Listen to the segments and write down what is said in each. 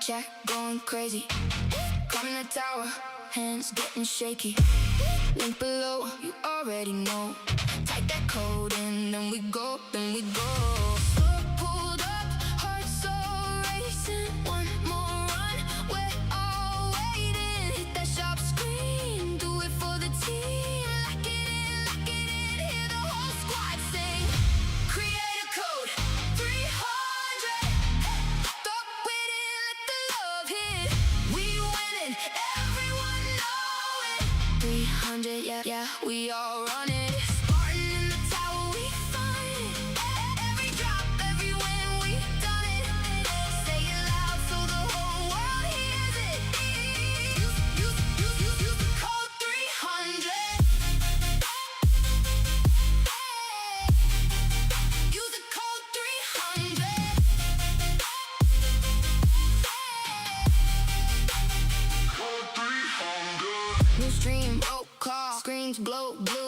chat going crazy. Climbing the tower, hands getting shaky. Link below, you already know. Type that code in, then we go, then we go. Store pulled up, heart so racing. One more run, we're all waiting. Hit that shop screen, do it for the team. Lock it in, hear the whole squad sing. Create a code, 300. Throw it in, let the love hit. We winning, everyone know it. 300, yeah, we all run it. Spartan in the tower, we find it. Every drop, every win, we've done it. Say it loud so the whole world hears it. Use the code 300. Use the code 300. New stream, roll call, screens glow blue.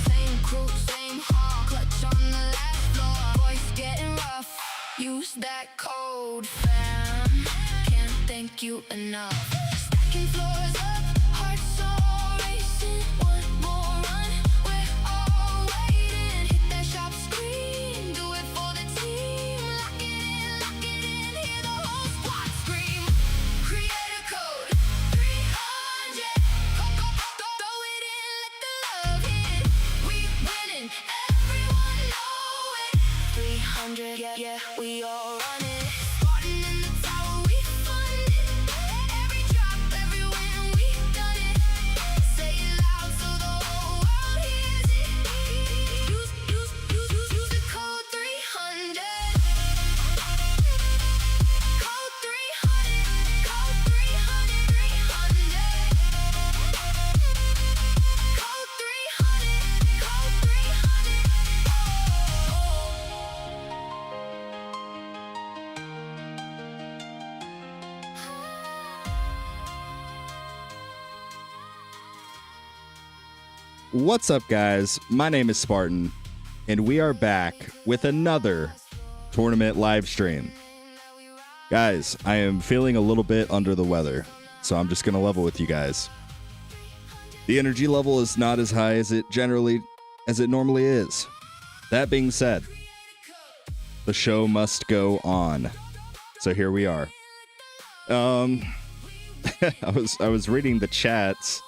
Same crew, same hall, clutch on the last floor. Voice getting rough, use that code, fam. Can't thank you enough. Stacking floors up, hearts all racing. One more run, we're all waiting. Hit that shop screen, do it for the team. Lock it in, hear the whole squad scream. Create a code, 300. Throw it in, let the love hit. We winning, everyone know it. 300, yeah, we all run it. Spartan in the tower, we fund it. Every drop, every win, we've done it. Say it loud so the whole world hears it. Use the code 300. Code 300. Code 300. 300. Code 300. Code 300. What's up, guys? My name is Spartan, and we are back with another tournament live stream. Guys, I am feeling a little bit under the weather, so I'm just going to level with you guys. The energy level is not as high as it normally is. That being said, the show must go on. So here we are. I was reading the chats.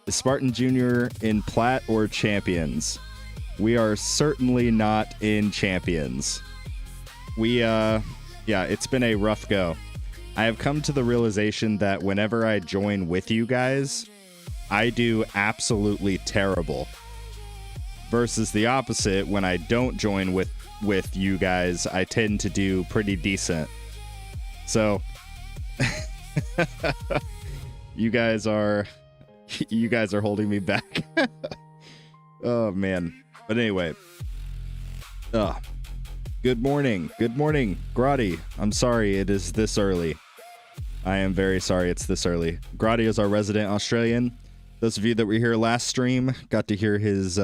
Is Spartan Jr. in Plat or Champions? We are certainly not in Champions. Yeah, it's been a rough go. I have come to the realization that whenever I join with you guys, I do absolutely terrible. Versus the opposite, when I don't join with you guys, I tend to do pretty decent. So, you guys are holding me back. Oh man. But anyway. Good morning, Grotti. I'm sorry it is this early. I am very sorry it's this early. Grotti is our resident Australian. Those of you that were here last stream got to hear his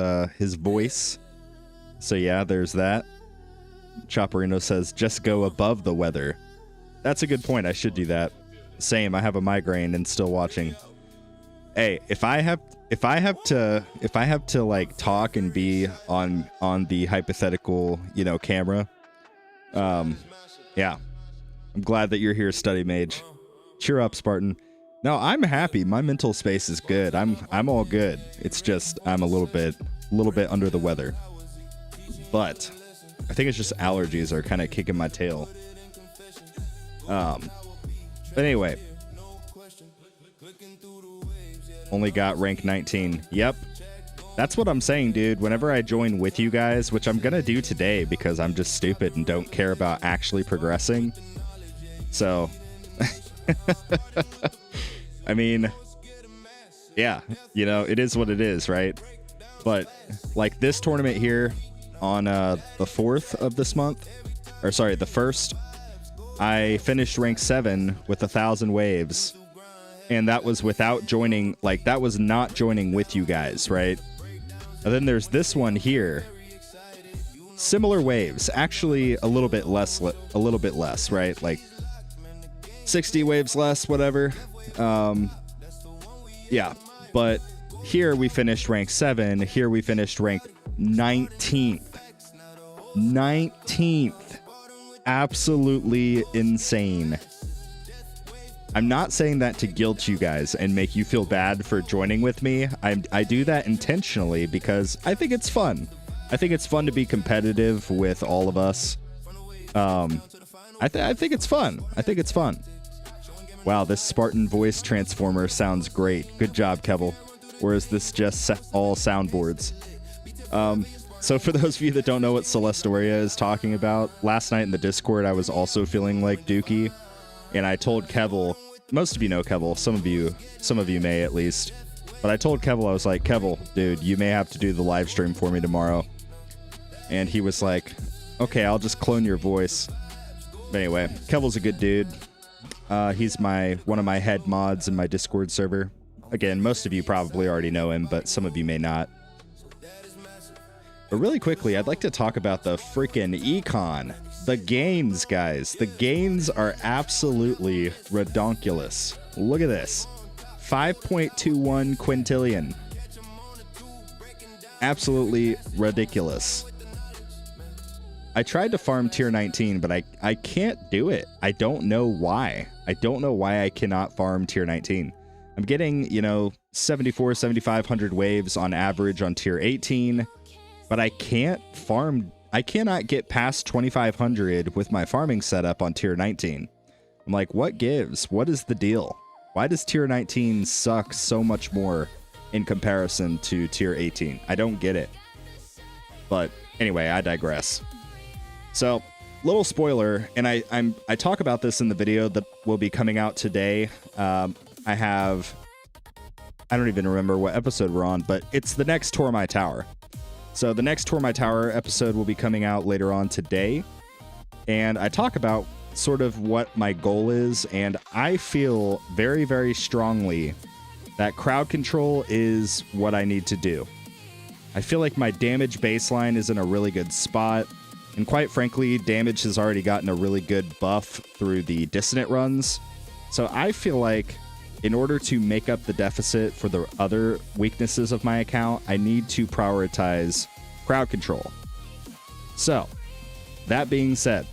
voice. So yeah, there's that. Chopperino says just go above the weather. That's a good point. I should do that. Same, I have a migraine and still watching. Hey, if I have to like talk and be on the hypothetical, camera, yeah. I'm glad that you're here, Study Mage. Cheer up, Spartan. No, I'm happy. My mental space is good. I'm all good. It's just I'm a little bit under the weather. But I think it's just allergies are kind of kicking my tail. But anyway, only got rank 19. Yep. That's what I'm saying, dude. Whenever I join with you guys, which I'm going to do today because I'm just stupid and don't care about actually progressing. So, I mean, yeah, it is what it is, right? But like this tournament here on the 4th of this month, or sorry, the 1st, I finished rank 7 with 1,000 waves. And that was without joining, like that was not joining with you guys, right? And then there's this one here similar waves, actually a little bit less, right? Like 60 waves less, whatever. Yeah, but here we finished rank 7. Here we finished rank 19th. 19th. Absolutely insane. I'm not saying that to guilt you guys and make you feel bad for joining with me. I do that intentionally because I think it's fun. I think it's fun to be competitive with all of us. I think it's fun. I think it's fun. Wow, this Spartan voice transformer sounds great. Good job, Kevel. Or is this just all soundboards? So for those of you that don't know what Celestoria is talking about, last night in the Discord, I was also feeling like Dookie. And I told Kevel, most of you know Kevel, some of you may at least. But I told Kevel, I was like, Kevel, dude, you may have to do the live stream for me tomorrow. And he was like, okay, I'll just clone your voice. But anyway, Kevel's a good dude. He's one of my head mods in my Discord server. Again, most of you probably already know him, but some of you may not. But really quickly, I'd like to talk about the freaking econ. The gains, guys. The gains are absolutely redonkulous. Look at this. 5.21 quintillion. Absolutely ridiculous. I tried to farm tier 19, but I can't do it. I don't know why. I don't know why I cannot farm tier 19. I'm getting, 7,500 waves on average on tier 18, but I can't farm. I cannot get past 2,500 with my farming setup on tier 19. I'm like, what gives? What is the deal? Why does tier 19 suck so much more in comparison to tier 18? I don't get it. But anyway, I digress. So, little spoiler, and I talk about this in the video that will be coming out today. I don't even remember what episode we're on, but it's the next Tour My Tower. So the next Tour My Tower episode will be coming out later on today. And I talk about sort of what my goal is, and I feel very, very strongly that crowd control is what I need to do. I feel like my damage baseline is in a really good spot. And quite frankly, damage has already gotten a really good buff through the dissonant runs. So I feel like in order to make up the deficit for the other weaknesses of my account, I need to prioritize crowd control. So, that being said,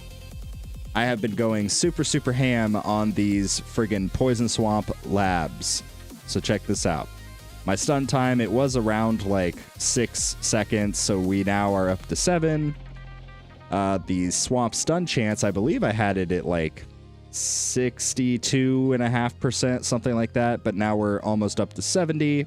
I have been going super, super ham on these friggin' Poison Swamp labs. So check this out. My stun time, it was around like 6 seconds, so we now are up to 7. The swamp stun chance, I believe I had it at like 62.5%, something like that, but now we're almost up to 70.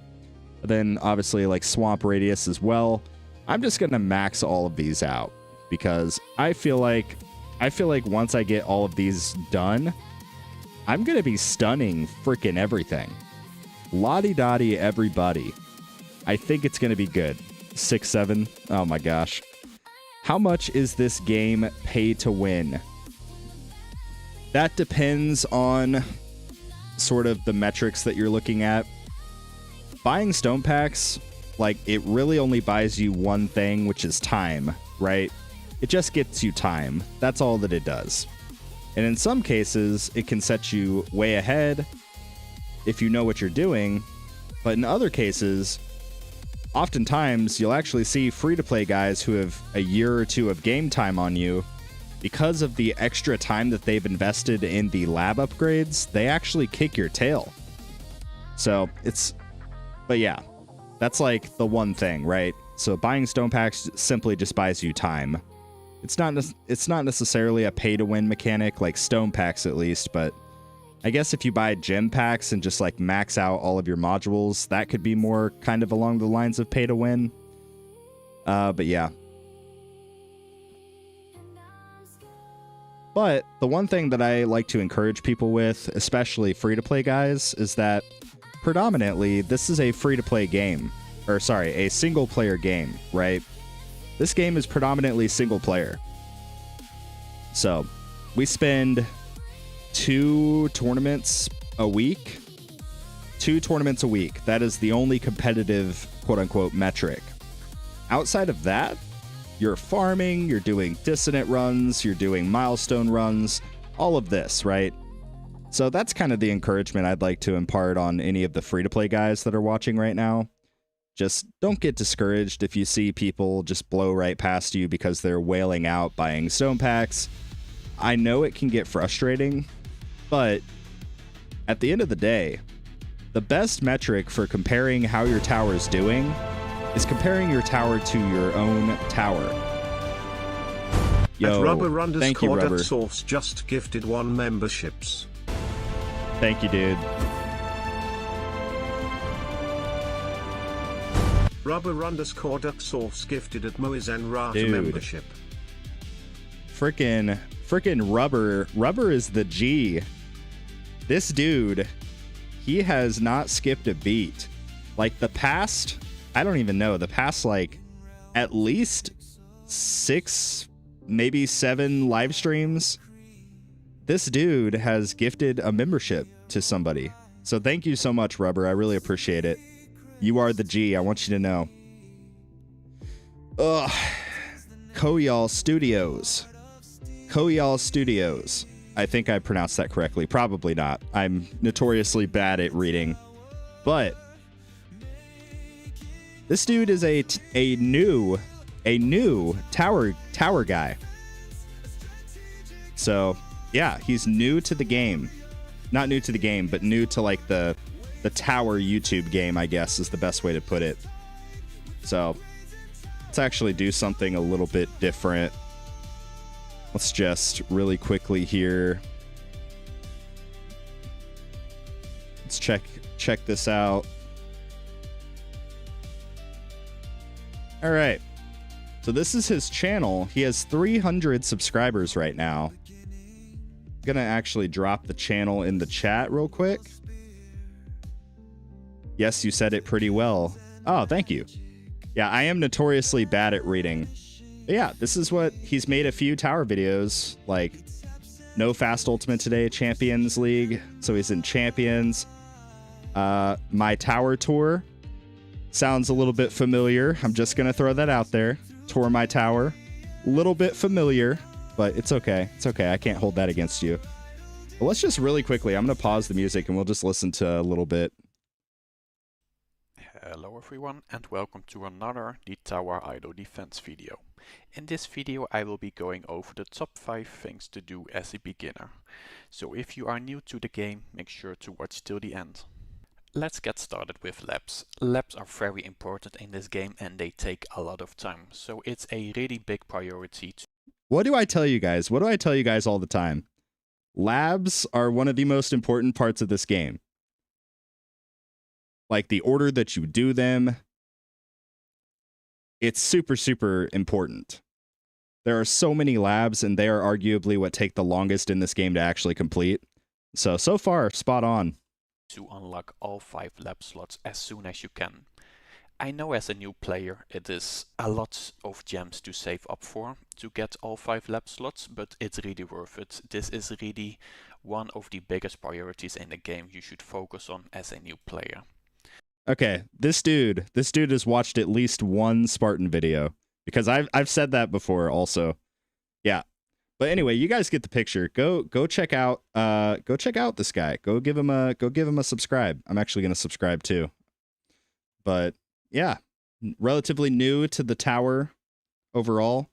Then obviously like swamp radius as well. I'm just gonna max all of these out because I feel like once I get all of these done, I'm gonna be stunning freaking everything. Lottie-dottie everybody. I think it's gonna be good. 6-7. Oh my gosh. How much is this game pay to win? That depends on sort of the metrics that you're looking at. Buying stone packs, like, it really only buys you one thing, which is time, right? It just gets you time. That's all that it does. And in some cases, it can set you way ahead if you know what you're doing. But in other cases, oftentimes you'll actually see free-to-play guys who have a year or two of game time on you. Because of the extra time that they've invested in the lab upgrades, they actually kick your tail. So but yeah, that's like the one thing, right? So buying stone packs simply just buys you time. It's not necessarily a pay-to-win mechanic like stone packs at least, but I guess if you buy gem packs and just like max out all of your modules, that could be more kind of along the lines of pay-to-win. But yeah. But the one thing that I like to encourage people with, especially free-to-play guys, is that predominantly this is a free-to-play game. Or sorry, a single-player game, right? This game is predominantly single-player. So, we spend 2 tournaments a week. 2 tournaments a week. That is the only competitive, quote-unquote, metric. Outside of that, You're farming, you're doing dissonant runs, you're doing milestone runs, all of this, right? So that's kind of the encouragement I'd like to impart on any of the free-to-play guys that are watching right now. Just don't get discouraged if you see people just blow right past you because they're wailing out buying stone packs. I know it can get frustrating, but at the end of the day, the best metric for comparing how your tower is doing is comparing your tower to your own tower. Yo, At Rubber thank you, Rubber. Source just gifted 1 memberships. Thank you, dude. Rubber_Source gifted at Moizan Rata Dude. membership. Frickin' Rubber. Rubber is the G. This dude, he has not skipped a beat. Like the past, I don't even know, the past like at least 6, maybe 7 live streams, this dude has gifted a membership to somebody. So thank you so much, Rubber. I really appreciate it. You are the G. I want you to know. Ugh. Koyal Studios. Koyal Studios. I think I pronounced that correctly. Probably not. I'm notoriously bad at reading. But this dude is a new tower guy. So yeah, he's new to the game. Not new to the game, but new to like the tower YouTube game, I guess is the best way to put it. So let's actually do something a little bit different. Let's just really quickly here. Let's check this out. All right. So this is his channel. He has 300 subscribers right now. I'm gonna actually drop the channel in the chat real quick. Yes, you said it pretty well. Oh, thank you. Yeah, I am notoriously bad at reading. But yeah, this is what he's made a few tower videos, like no fast ultimate today, Champions League. So he's in Champions. My tower tour sounds a little bit familiar. I'm just gonna throw that out there. Tour my tower, a little bit familiar, but it's okay. It's okay. I can't hold that against you. But let's just really quickly, I'm gonna pause the music and we'll just listen to a little bit. Hello everyone and welcome to another The Tower Idol Defense video. In this video I will be going over the top 5 things to do as a beginner. So if you are new to the game, make sure to watch till the end. Let's get started with labs. Labs are very important in this game and they take a lot of time. So it's a really big priority to... What do I tell you guys? What do I tell you guys all the time? Labs are one of the most important parts of this game. Like the order that you do them, it's super, super important. There are so many labs and they are arguably what take the longest in this game to actually complete. So far, spot on. To unlock all 5 lab slots as soon as you can. I know as a new player it is a lot of gems to save up for to get all 5 lab slots, but it's really worth it. This is really one of the biggest priorities in the game you should focus on as a new player. Okay, this dude has watched at least one Spartan video because I've said that before also. Yeah. But anyway, you guys get the picture. Go check out this guy. Go give him a subscribe. I'm actually going to subscribe too. But yeah, relatively new to the tower overall.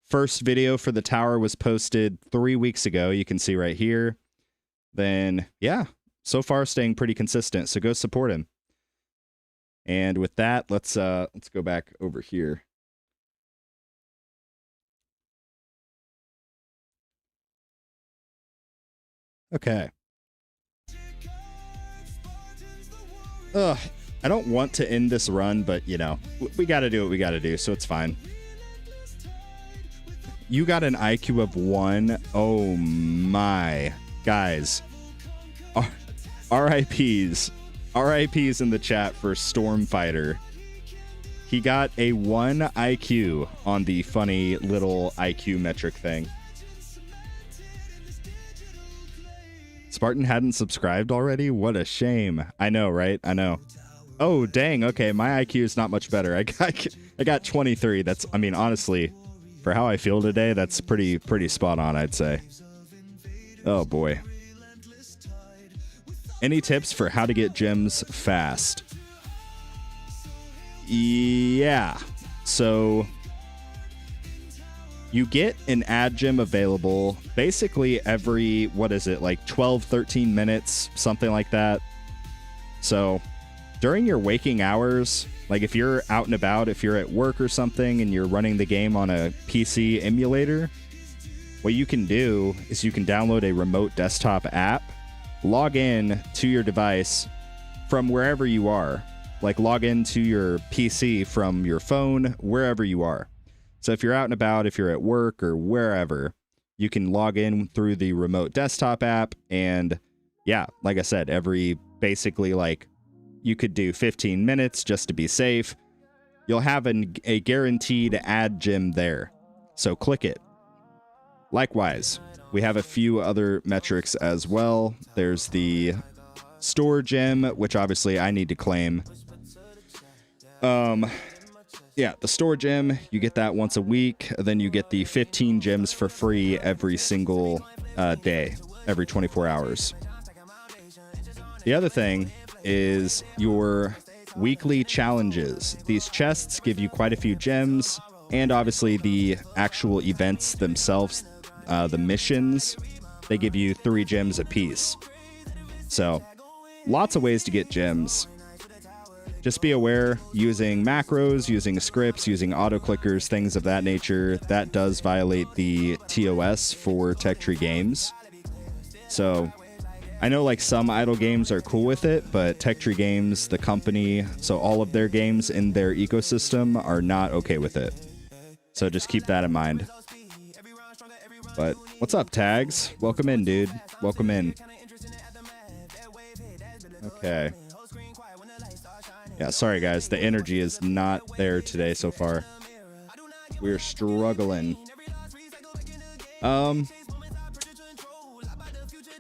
First video for the tower was posted 3 weeks ago. You can see right here. Then yeah, so far staying pretty consistent. So go support him. And with that, let's go back over here. Okay. Ugh, I don't want to end this run, but you know, we got to do what we got to do, so it's fine. You got an IQ of 1. Oh my, guys. RIPs. RIPs in the chat for Stormfighter. He got a 1 IQ on the funny little IQ metric thing. Spartan hadn't subscribed already? What a shame. I know, right? I know. Oh, dang. Okay, my IQ is not much better. I got 23. That's, I mean, honestly, for how I feel today, that's pretty spot on, I'd say. Oh boy. Any tips for how to get gems fast? Yeah. So you get an ad gem available basically every, what is it, like 12, 13 minutes, something like that. So during your waking hours, like if you're out and about, if you're at work or something and you're running the game on a PC emulator, what you can do is you can download a remote desktop app, log in to your device from wherever you are. Like log into your PC from your phone, wherever you are. So if you're out and about, if you're at work or wherever, you can log in through the remote desktop app. And yeah, like I said, every basically like you could do 15 minutes just to be safe. You'll have a guaranteed ad gem there. So click it. Likewise, we have a few other metrics as well. There's the store gem, which obviously I need to claim. Yeah, the store gem, you get that once a week. Then you get the 15 gems for free every single day, every 24 hours. The other thing is your weekly challenges. These chests give you quite a few gems, and obviously the actual events themselves, the missions, they give you 3 gems apiece. So, lots of ways to get gems. Just be aware, using macros, using scripts, using auto clickers, things of that nature, that does violate the TOS for Tech Tree Games. So, I know like some idle games are cool with it, but Tech Tree Games, the company, so all of their games in their ecosystem are not okay with it. So just keep that in mind. But what's up, Tags? Welcome in, dude. Welcome in. Okay. Yeah, sorry guys, the energy is not there today so far. We're struggling.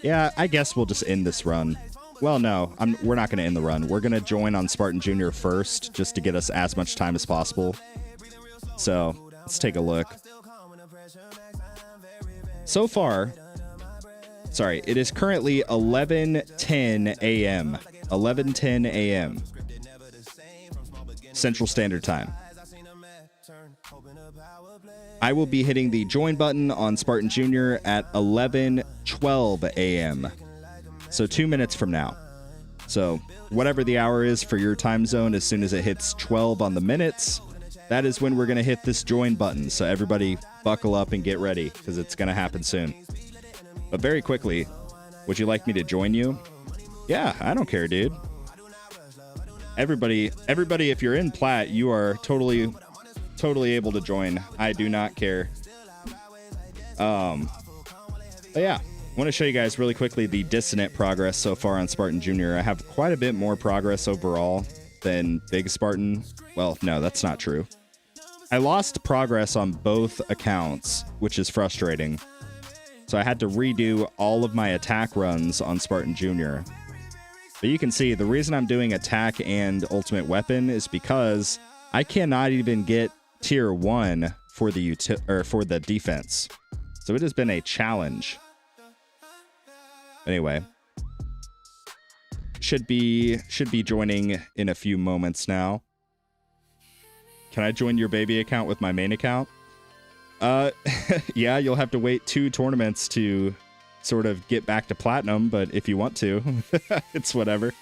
Yeah, I guess we'll just end this run. Well, no, we're not going to end the run. We're going to join on Spartan Jr. first, just to get us as much time as possible. So, let's take a look. So far, sorry, it is currently 11:10 a.m. 11:10 a.m. Central Standard Time. I will be hitting the join button on Spartan Jr. at 11:12 a.m. So 2 minutes from now. So whatever the hour is for your time zone, as soon as it hits 12 on the minutes, that is when we're going to hit this join button. So everybody buckle up and get ready, because it's going to happen soon. But very quickly, would you like me to join you? Yeah, I don't care, dude. Everybody, if you're in Plat, you are totally able to join. I do not care. But yeah, I want to show you guys really quickly the Dissonant progress so far on Spartan Jr. I have quite a bit more progress overall than Big Spartan. Well, no, that's not true. I lost progress on both accounts, which is frustrating. So I had to redo all of my attack runs on Spartan Jr. But you can see the reason I'm doing attack and ultimate weapon is because I cannot even get tier 1 for the defense. So it has been a challenge. Anyway, should be joining in a few moments now. Can I join your baby account with my main account? Yeah, you'll have to wait 2 tournaments to sort of get back to platinum, but if you want to, it's whatever.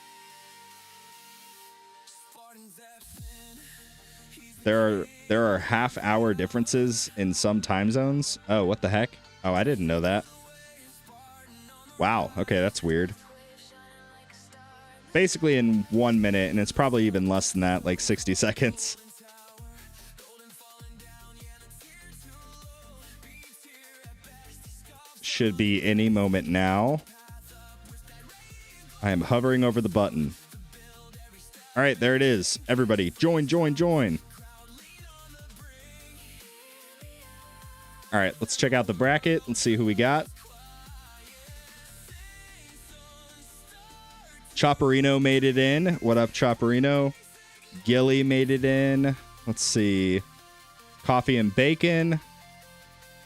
There are half-hour differences in some time zones. Oh, what the heck? Oh, I didn't know that. Wow, okay, that's weird. Basically in 1 minute, and it's probably even less than that, like 60 seconds. Should be any moment now. I am hovering over the button. All right, there it is. Everybody, join, join, join. All right, let's check out the bracket. Let's see who we got. Chopperino made it in. What up, Chopperino? Gilly made it in. Let's see. Coffee and Bacon.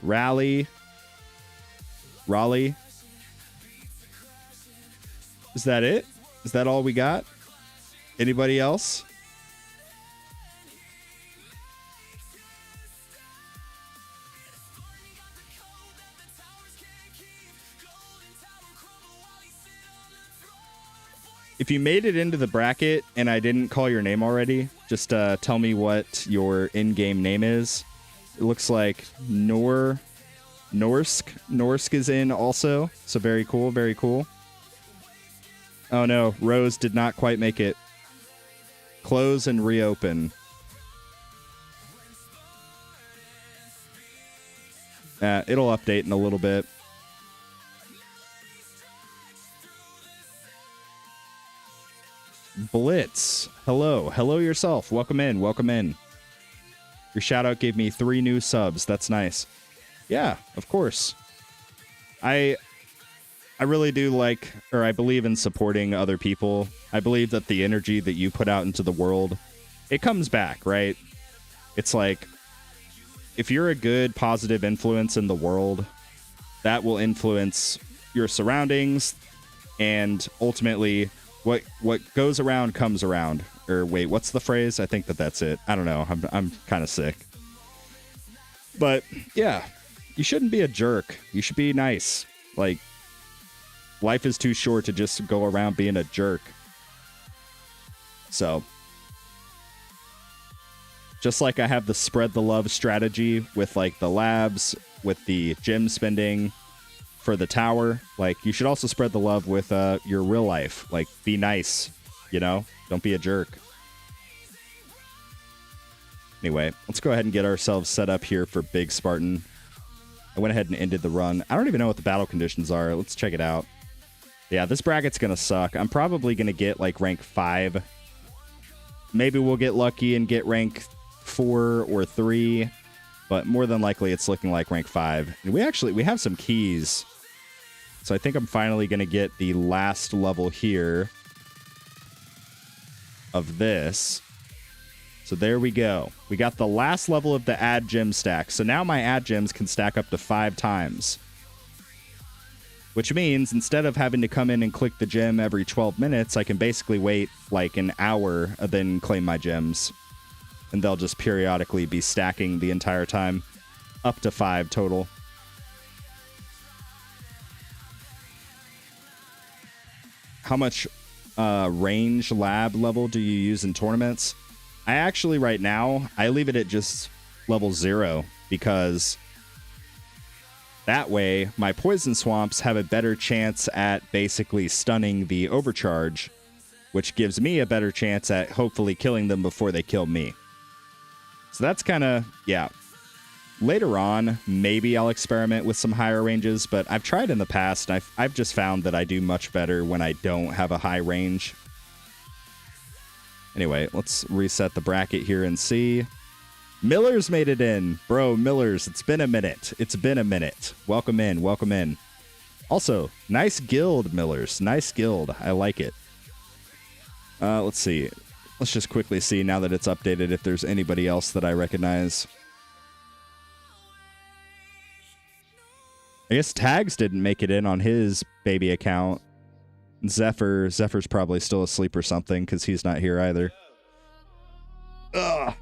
Raleigh. Is that it? Is that all we got? Anybody else? If you made it into the bracket and I didn't call your name already, just tell me what your in-game name is. It looks like Norsk. Norsk is in also, so very cool, very cool. Oh no, Rose did not quite make it. Close and reopen. It'll update in a little bit. Blitz. Hello. Hello yourself. Welcome in. Welcome in. Your shout out gave me 3 new subs. That's nice. Yeah, of course. I really do like, or I believe in supporting other people. I believe that the energy that you put out into the world, it comes back, right? It's like, if you're a good, positive influence in the world, that will influence your surroundings, and ultimately, what goes around comes around. Or wait, what's the phrase? I think that's it. I don't know. I'm kind of sick. But yeah, you shouldn't be a jerk. You should be nice. Like, life is too short to just go around being a jerk. So, just like I have the spread the love strategy with like the labs, with the gym spending for the tower, like you should also spread the love with your real life. Like, be nice, you know? Don't be a jerk. Anyway, let's go ahead and get ourselves set up here for Big Spartan. I went ahead and ended the run. I don't even know what the battle conditions are. Let's check it out. Yeah, this bracket's going to suck. I'm probably going to get like rank 5. Maybe we'll get lucky and get rank 4 or 3. But more than likely, it's looking like rank 5. And we have some keys. So I think I'm finally going to get the last level here of this. So there we go. We got the last level of the add gem stack. So now my add gems can stack up to 5 times. Which means instead of having to come in and click the gem every 12 minutes, I can basically wait like an hour and then claim my gems. And they'll just periodically be stacking the entire time. Up to 5 total. How much range lab level do you use in tournaments? I actually, right now, I leave it at just level 0 because that way my poison swamps have a better chance at basically stunning the overcharge, which gives me a better chance at hopefully killing them before they kill me. So that's kind of, yeah. Later on, maybe I'll experiment with some higher ranges, but I've tried in the past, and I've just found that I do much better when I don't have a high range. Anyway, let's reset the bracket here and see. Miller's made it in. Bro, Miller's, it's been a minute. It's been a minute. Welcome in, welcome in. Also, nice guild, Miller's. Nice guild. I like it. Let's see. Let's just quickly see, now that it's updated, if there's anybody else that I recognize. I guess Tags didn't make it in on his baby account. Zephyr's probably still asleep or something because he's not here either. Ugh.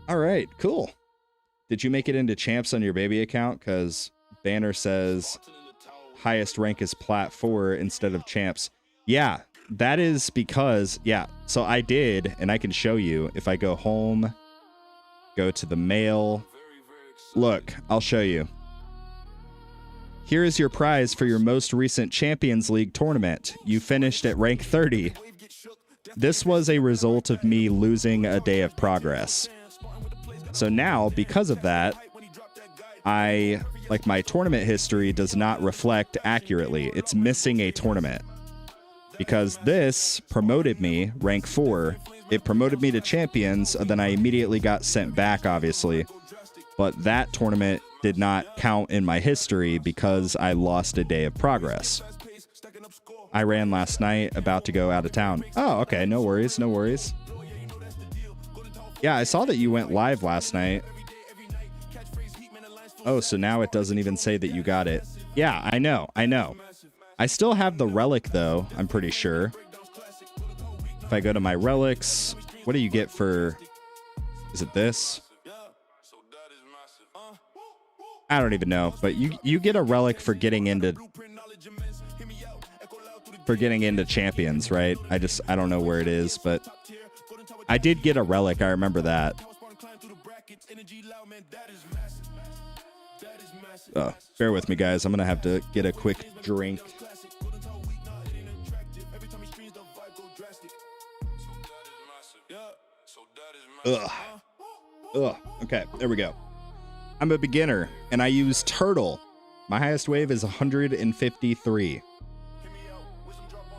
All right, cool. Did you make it into champs on your baby account? Because Banner says highest rank is Plat 4 instead of champs. Yeah, that is because, yeah, so I did, and I can show you. If I go home, go to the mail. Look, I'll show you. Here is your prize for your most recent Champions League tournament. You finished at rank 30. This was a result of me losing a day of progress. So now, because of that, my tournament history does not reflect accurately. It's missing a tournament. Because this promoted me, rank 4. It promoted me to champions, and then I immediately got sent back, obviously. But that tournament did not count in my history because I lost a day of progress. I ran last night, about to go out of town. Oh, okay. No worries. No worries. Yeah, I saw that you went live last night. Oh, so now it doesn't even say that you got it. Yeah, I know. I know. I still have the relic, though, I'm pretty sure. If I go to my relics, what do you get for... Is it this? I don't even know, but you get a relic for getting into champions, right? I don't know where it is, but I did get a relic. I remember that. Bear with me, guys. I'm gonna have to get a quick drink. Ugh. Okay, there we go. I'm a beginner, and I use Turtle. My highest wave is 153.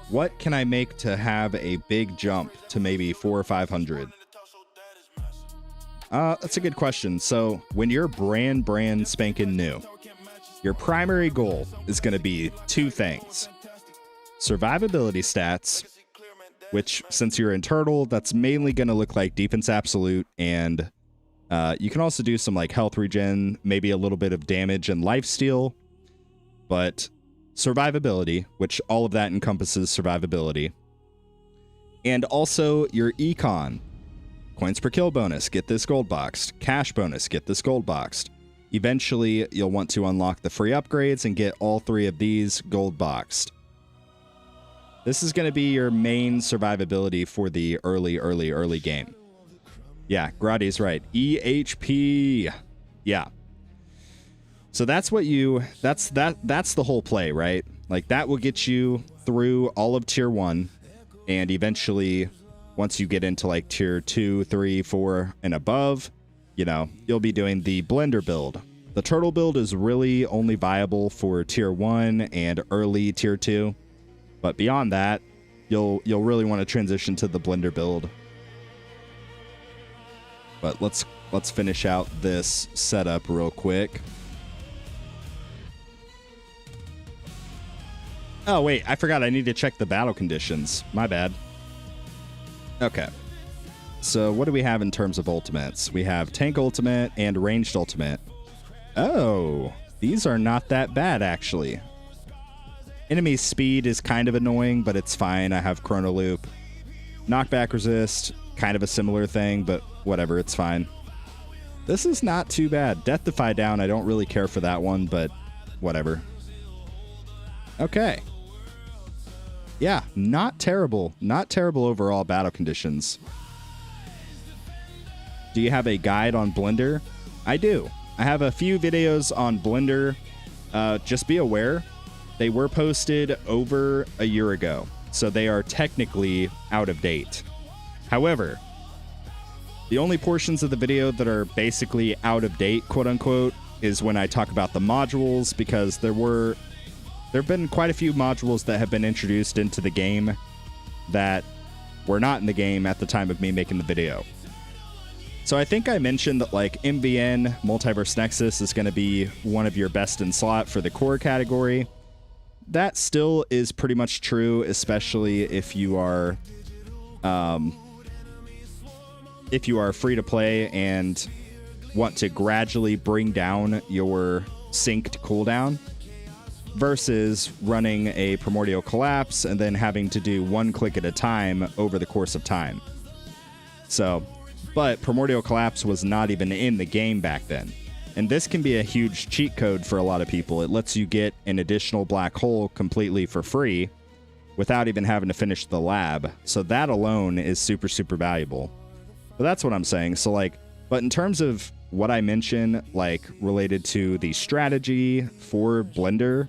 What can I make to have a big jump to maybe 400 or 500? That's a good question. So when you're brand spanking new, your primary goal is going to be two things. Survivability stats, which since you're in Turtle, that's mainly going to look like defense absolute, and you can also do some like health regen, maybe a little bit of damage and lifesteal, but survivability, which all of that encompasses survivability, and also your econ. Coins per kill bonus, get this gold boxed. Cash bonus, get this gold boxed. Eventually, you'll want to unlock the free upgrades and get all three of these gold boxed. This is going to be your main survivability for the early game. Yeah, Grotty's right. EHP. Yeah. So that's what that's the whole play, right? Like that will get you through all of tier 1, and eventually once you get into like tier 2, 3, 4 and above, you know, you'll be doing the blender build. The Turtle build is really only viable for tier 1 and early tier 2. But beyond that, you'll really want to transition to the blender build. But let's finish out this setup real quick. Oh wait, I forgot I need to check the battle conditions. My bad. Okay. So what do we have in terms of ultimates? We have tank ultimate and ranged ultimate. Oh, these are not that bad actually. Enemy speed is kind of annoying, but it's fine. I have chrono loop. Knockback resist, kind of a similar thing, but whatever, it's fine. This is not too bad. Death defy down, I don't really care for that one, but whatever. Okay. Yeah, not terrible. Not terrible overall battle conditions. Do you have a guide on Blender? I do. I have a few videos on Blender. Just be aware, they were posted over a year ago, so they are technically out of date. However, the only portions of the video that are basically out of date, quote unquote, is when I talk about the modules, because there have been quite a few modules that have been introduced into the game that were not in the game at the time of me making the video. So I think I mentioned that like MVN, Multiverse Nexus, is going to be one of your best in slot for the core category. That still is pretty much true, especially if you are free to play and want to gradually bring down your synced cooldown versus running a Primordial Collapse and then having to do one click at a time over the course of time. So, but Primordial Collapse was not even in the game back then. And this can be a huge cheat code for a lot of people. It lets you get an additional black hole completely for free without even having to finish the lab. So that alone is super, super valuable. But that's what I'm saying. So like, but in terms of what I mentioned, like related to the strategy for Blender,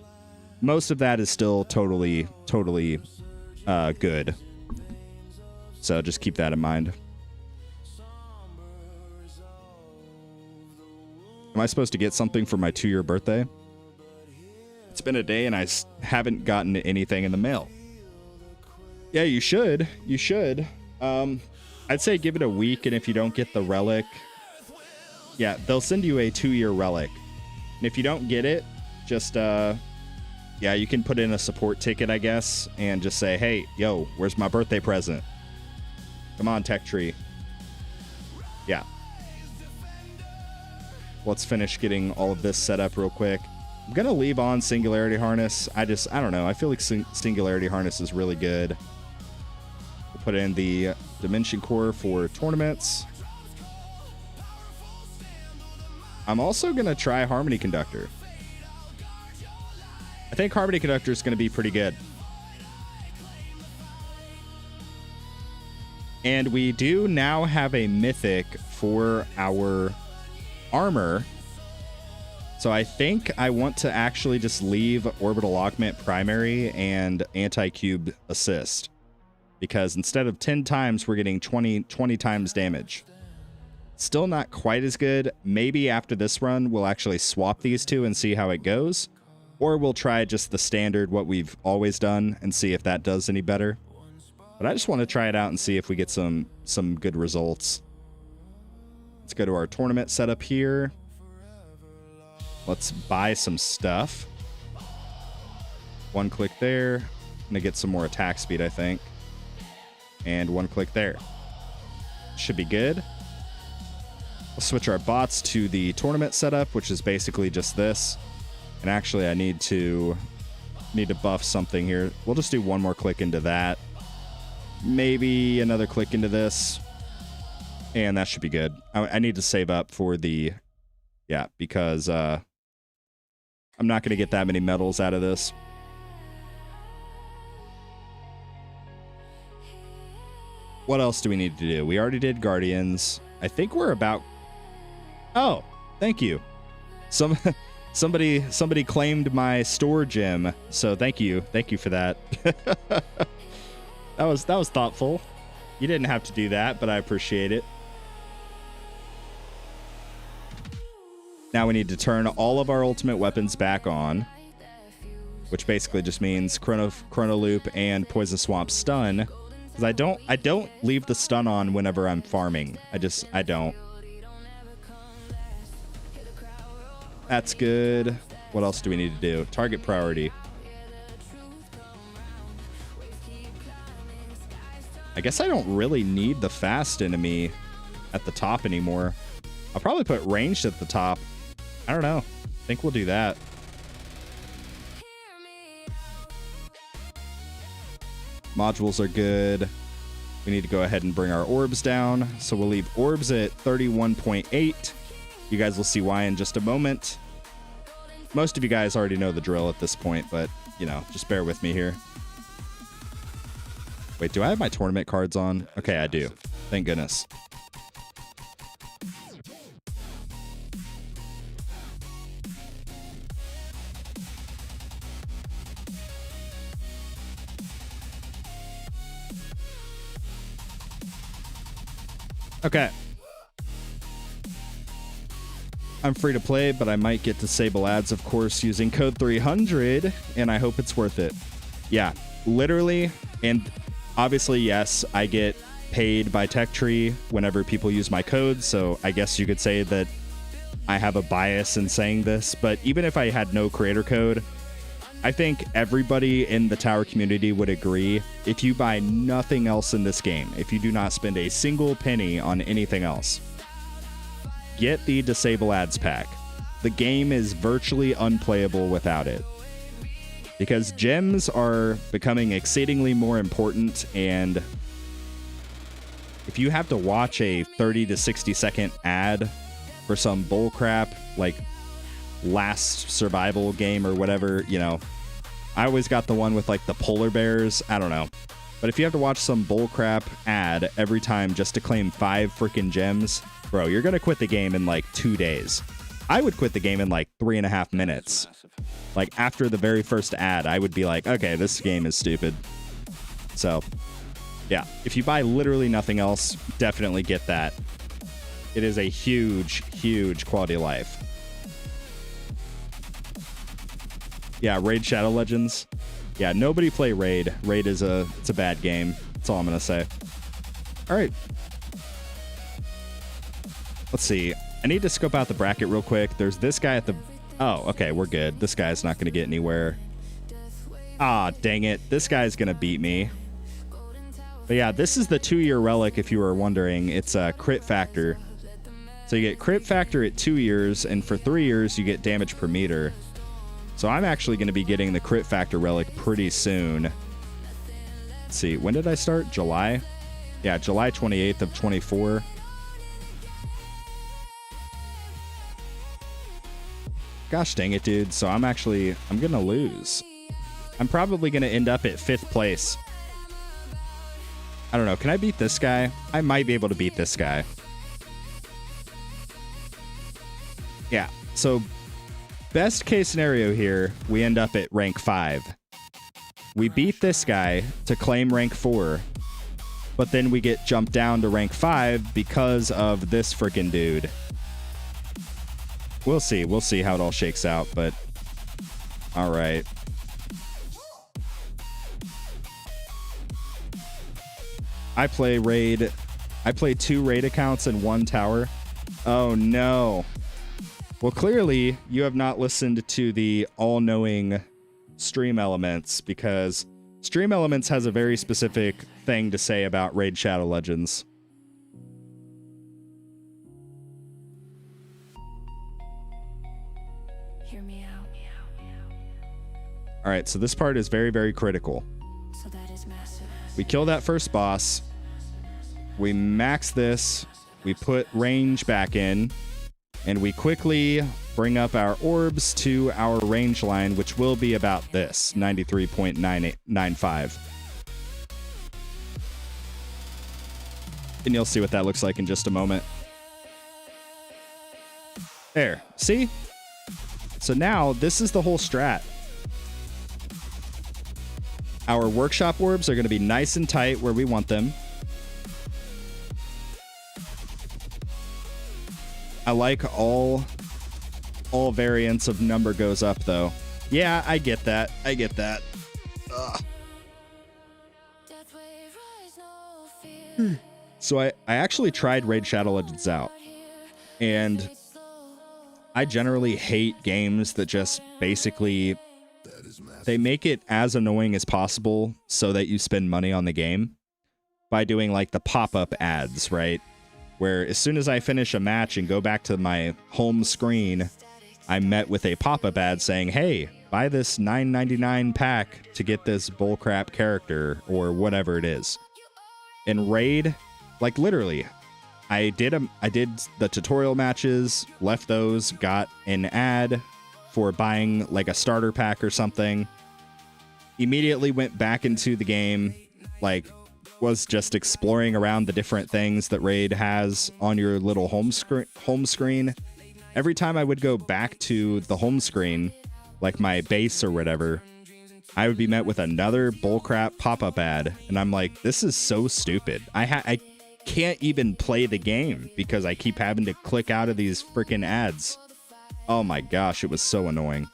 most of that is still totally good. So just keep that in mind. Am I supposed to get something for my 2-year birthday? It's been a day and I haven't gotten anything in the mail. Yeah, you should. You should. I'd say give it a week, and if you don't get the relic, yeah, they'll send you a 2-year relic. And if you don't get it, just Yeah, you can put in a support ticket, I guess, and just say, hey, yo, where's my birthday present? Come on, Tech Tree. Yeah. Let's finish getting all of this set up real quick. I'm going to leave on Singularity Harness. I don't know. I feel like Singularity Harness is really good. We'll put in the Dimension Core for tournaments. I'm also going to try Harmony Conductor. I think Harmony Conductor is going to be pretty good. And we do now have a mythic for our armor. So I think I want to actually just leave Orbital Augment primary and Anti-Cube assist. Because instead of 10 times, we're getting 20 times damage. Still not quite as good. Maybe after this run, we'll actually swap these two and see how it goes. Or we'll try just the standard, what we've always done, and see if that does any better. But I just want to try it out and see if we get some good results. Let's go to our tournament setup here. Let's buy some stuff. One click there. I'm going to get some more attack speed, I think. And one click there. Should be good. We'll switch our bots to the tournament setup, which is basically just this. And actually, I need to buff something here. We'll just do one more click into that. Maybe another click into this. And that should be good. I need to save up for the... Yeah, because I'm not going to get that many medals out of this. What else do we need to do? We already did Guardians. I think we're about... Oh, thank you. Somebody claimed my store gem, so thank you for that. that was thoughtful. You didn't have to do that, but I appreciate it. Now we need to turn all of our ultimate weapons back on, which basically just means Chrono Loop and Poison Swamp stun. Because I don't leave the stun on whenever I'm farming. I don't. That's good. What else do we need to do? Target priority. I guess I don't really need the fast enemy at the top anymore. I'll probably put ranged at the top. I don't know. I think we'll do that. Modules are good. We need to go ahead and bring our orbs down. So we'll leave orbs at 31.8. You guys will see why in just a moment. Most of you guys already know the drill at this point, but, you know, just bear with me here. Wait, do I have my tournament cards on? Okay, I do. Thank goodness. Okay. I'm free to play, but I might get disable ads, of course, using code 300, and I hope it's worth it. Yeah, literally, and obviously, yes, I get paid by TechTree whenever people use my code, so I guess you could say that I have a bias in saying this, but even if I had no creator code, I think everybody in the tower community would agree, if you buy nothing else in this game, if you do not spend a single penny on anything else, get the Disable Ads pack. The game is virtually unplayable without it. Because gems are becoming exceedingly more important, and if you have to watch a 30 to 60 second ad for some bullcrap, like Last Survival game or whatever, you know, I always got the one with like the polar bears, I don't know. But if you have to watch some bullcrap ad every time just to claim 5 freaking gems, bro, you're gonna quit the game in like 2 days. I would quit the game in like 3.5 minutes. Like after the very first ad, I would be like, okay, this game is stupid. So yeah, if you buy literally nothing else, definitely get that. It is a huge, huge quality of life. Yeah, Raid Shadow Legends. Yeah, nobody play Raid. Raid is it's a bad game. That's all I'm gonna say. All right. Let's see. I need to scope out the bracket real quick. There's this guy at the... Oh, okay, we're good. This guy's not gonna get anywhere. Ah, dang it. This guy's gonna beat me. But yeah, this is the 2-year relic, if you were wondering. It's a crit factor. So you get crit factor at 2 years, and for 3 years, you get damage per meter. So I'm actually going to be getting the crit factor relic pretty soon. Let's see, when did I start? July? Yeah, July 28th of 24. Gosh dang it, dude. So I'm going to lose. I'm probably going to end up at 5th place. I don't know. Can I beat this guy? I might be able to beat this guy. Yeah. So best case scenario here, we end up at rank 5. We beat this guy to claim rank 4, but then we get jumped down to rank 5 because of this freaking dude. We'll see. We'll see how it all shakes out, but all right. I play 2 raid accounts and 1 tower. Oh no. Well, clearly you have not listened to the all-knowing Stream Elements, because Stream Elements has a very specific thing to say about Raid Shadow Legends. Hear me out. All right, so this part is very, very critical. So that is massive. We kill that first boss. We max this. We put range back in. And we quickly bring up our orbs to our range line, which will be about this, 93.995. And you'll see what that looks like in just a moment. There. See? So now, this is the whole strat. Our workshop orbs are going to be nice and tight where we want them. I like all variants of number goes up, though. Yeah, I get that. I get that. Ugh. So I actually tried Raid Shadow Legends out. And I generally hate games that just basically... They make it as annoying as possible so that you spend money on the game by doing like the pop-up ads, right? Where as soon as I finish a match and go back to my home screen, I'm met with a pop-up ad saying, hey, buy this $9.99 pack to get this bullcrap character or whatever it is. In Raid, like literally, I did the tutorial matches, left those, got an ad for buying like a starter pack or something, immediately went back into the game, like was just exploring around the different things that Raid has on your little home screen. Every time I would go back to the home screen, like my base or whatever, I would be met with another bullcrap pop-up ad, and I'm like, this is so stupid. I can't even play the game because I keep having to click out of these freaking ads. Oh my gosh, it was so annoying.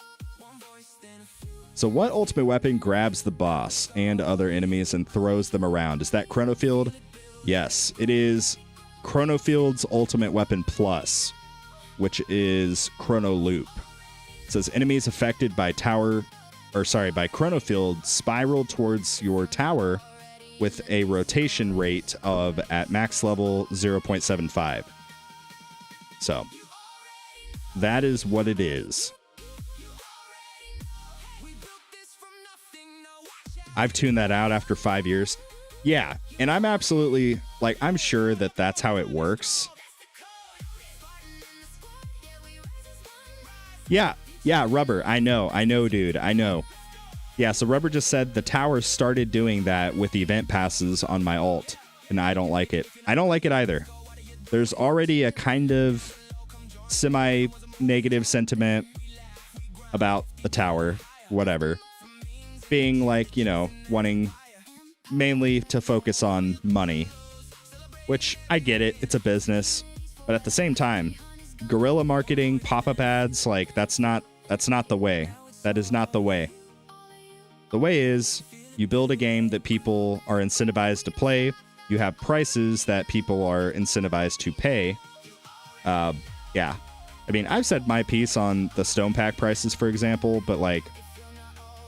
So what ultimate weapon grabs the boss and other enemies and throws them around? Is that Chronofield? Yes, it is Chronofield's Ultimate Weapon Plus, which is Chrono Loop. It says enemies affected by Chronofield spiral towards your tower with a rotation rate of, at max level, 0.75. So, that is what it is. I've tuned that out after 5 years. Yeah, and I'm absolutely, like, I'm sure that that's how it works. Yeah, Rubber, I know, dude, I know. Yeah, so Rubber just said the tower started doing that with event passes on my alt, and I don't like it. I don't like it either. There's already a kind of semi-negative sentiment about the tower, whatever. Being like, you know, wanting mainly to focus on money, which I get it, it's a business, but at the same time, guerrilla marketing, pop-up ads, like that's not the way. That is not the way. The way is you build a game that people are incentivized to play, you have prices that people are incentivized to pay. Yeah. I mean, I've said my piece on the Stone Pack prices, for example, but like,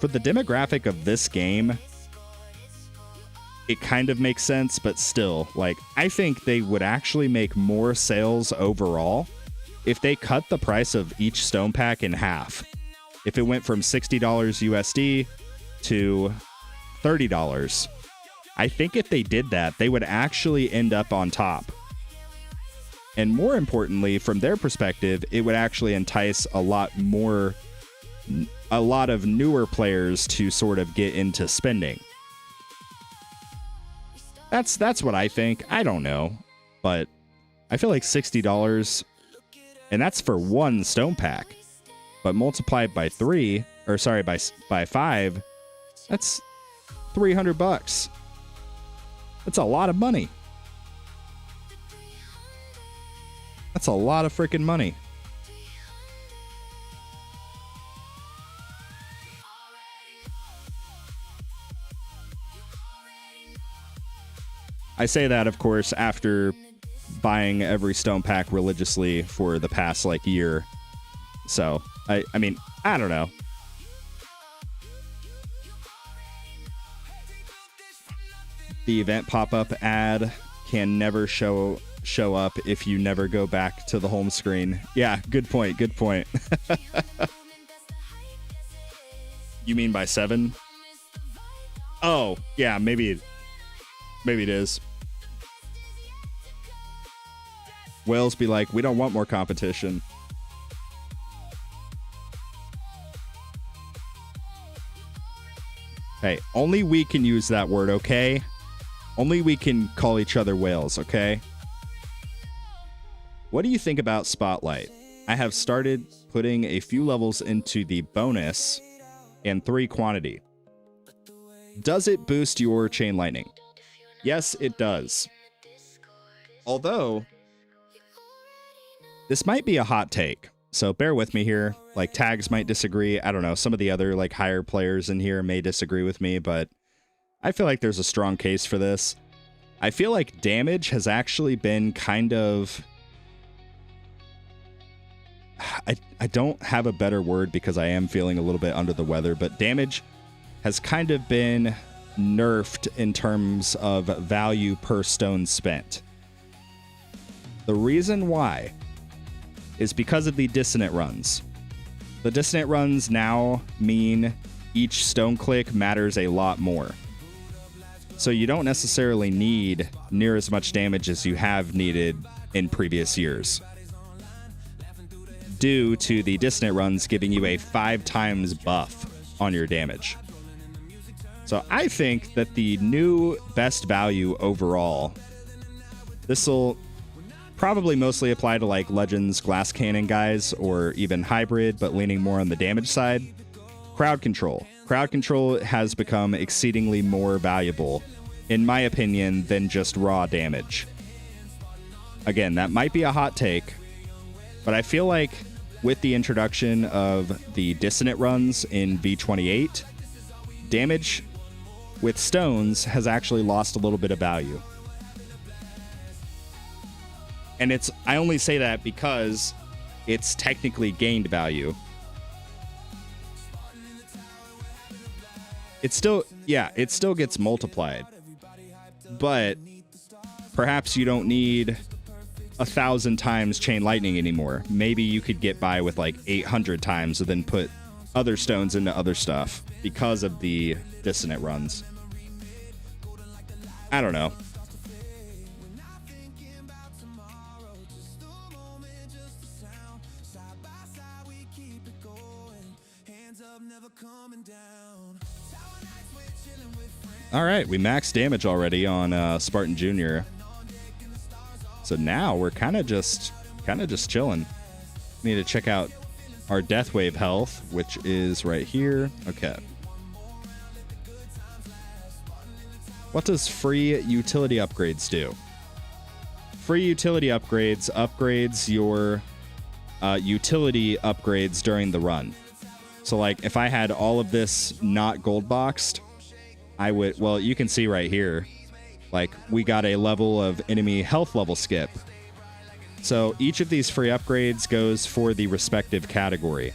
for the demographic of this game, it kind of makes sense, but still, like, I think they would actually make more sales overall if they cut the price of each stone pack in half. If it went from $60 USD to $30. I think if they did that, they would actually end up on top. And more importantly, from their perspective, it would actually entice a lot of newer players to sort of get into spending. That's what I think. I don't know, but I feel like $60, and that's for one stone pack, but multiplied by by 5, that's $300. That's a lot of money. That's a lot of freaking money. I say that, of course, after buying every stone pack religiously for the past, like, year. So, I mean, I don't know. The event pop-up ad can never show up if you never go back to the home screen. Yeah, good point, good point. You mean by 7? Oh, yeah, maybe it is. Whales be like, we don't want more competition. Hey, only we can use that word, okay? Only we can call each other whales, okay? What do you think about Spotlight? I have started putting a few levels into the bonus and 3 quantity. Does it boost your chain lightning? Yes, it does. Although, this might be a hot take, so bear with me here. Like, Tags might disagree. I don't know. Some of the other, like, higher players in here may disagree with me, but I feel like there's a strong case for this. I feel like damage has actually been kind of... I don't have a better word because I am feeling a little bit under the weather, but damage has kind of been nerfed in terms of value per stone spent. The reason why is because of the dissonant runs. The dissonant runs now mean each stone click matters a lot more. So you don't necessarily need near as much damage as you have needed in previous years, due to the dissonant runs giving you a 5 times buff on your damage. So I think that the new best value overall, this will probably mostly apply to like Legends Glass Cannon guys, or even Hybrid, but leaning more on the damage side. Crowd control. Crowd control has become exceedingly more valuable, in my opinion, than just raw damage. Again, that might be a hot take, but I feel like with the introduction of the dissonant runs in V28, damage with stones has actually lost a little bit of value. And I only say that because it's technically gained value. It still gets multiplied. But perhaps you don't need 1,000 times chain lightning anymore. Maybe you could get by with like 800 times and then put other stones into other stuff because of the dissonant runs. I don't know. All right, we maxed damage already on Spartan Jr. So now we're kind of just chilling. Need to check out our death wave health, which is right here. Okay. What does free utility upgrades do? Free utility upgrades your utility upgrades during the run. So like if I had all of this not gold boxed, I would, well, you can see right here, like we got a level of enemy health level skip. So each of these free upgrades goes for the respective category.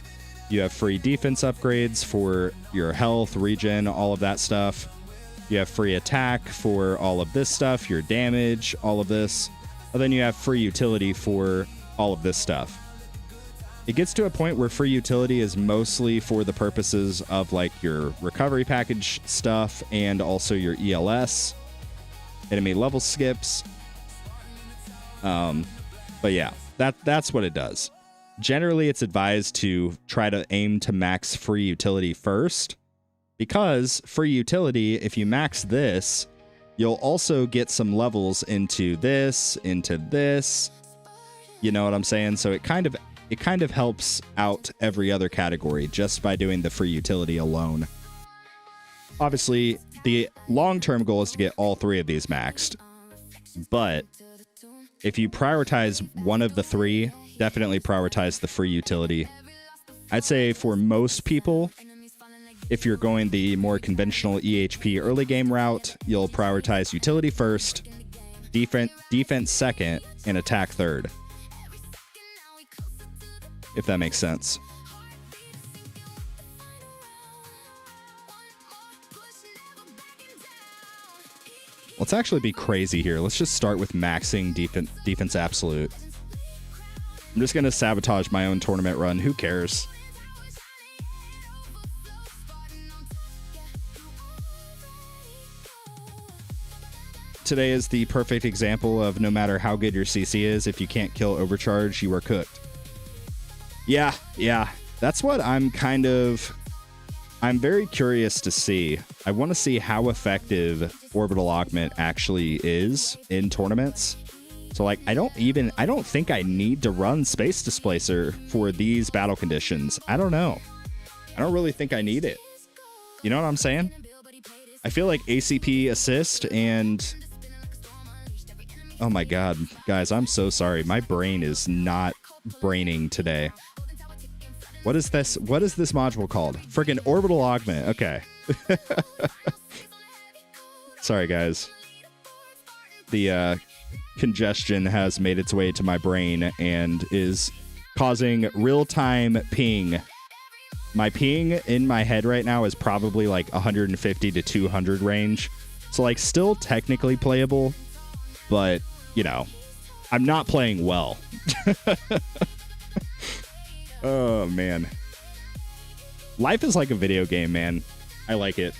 You have free defense upgrades for your health, regen, all of that stuff. You have free attack for all of this stuff, your damage, all of this. And then you have free utility for all of this stuff. It gets to a point where free utility is mostly for the purposes of like your recovery package stuff and also your ELS, enemy level skips. But yeah, that's what it does. Generally, it's advised to try to aim to max free utility first, because free utility, if you max this, you'll also get some levels into this. You know what I'm saying? So it kind of helps out every other category just by doing the free utility alone. Obviously, the long-term goal is to get all three of these maxed, but if you prioritize one of the three, definitely prioritize the free utility. I'd say for most people, if you're going the more conventional EHP early game route, you'll prioritize utility first, defense second, and attack third. If that makes sense. Let's actually be crazy here. Let's just start with maxing defense absolute. I'm just going to sabotage my own tournament run. Who cares? Today is the perfect example of no matter how good your CC is, if you can't kill overcharge, you are cooked. Yeah. That's what I'm very curious to see. I want to see how effective Orbital Augment actually is in tournaments. So like, I don't think I need to run Space Displacer for these battle conditions. I don't know. I don't really think I need it. You know what I'm saying? I feel like ACP assist and... Oh my god, guys, I'm so sorry. My brain is not braining today. What is this? What is this module called? Freaking Orbital Augment. Okay. Sorry, guys. The congestion has made its way to my brain and is causing real-time ping. My ping in my head right now is probably like 150 to 200 range. So like still technically playable, but you know, I'm not playing well. Oh man. Life is like a video game, man. I like it.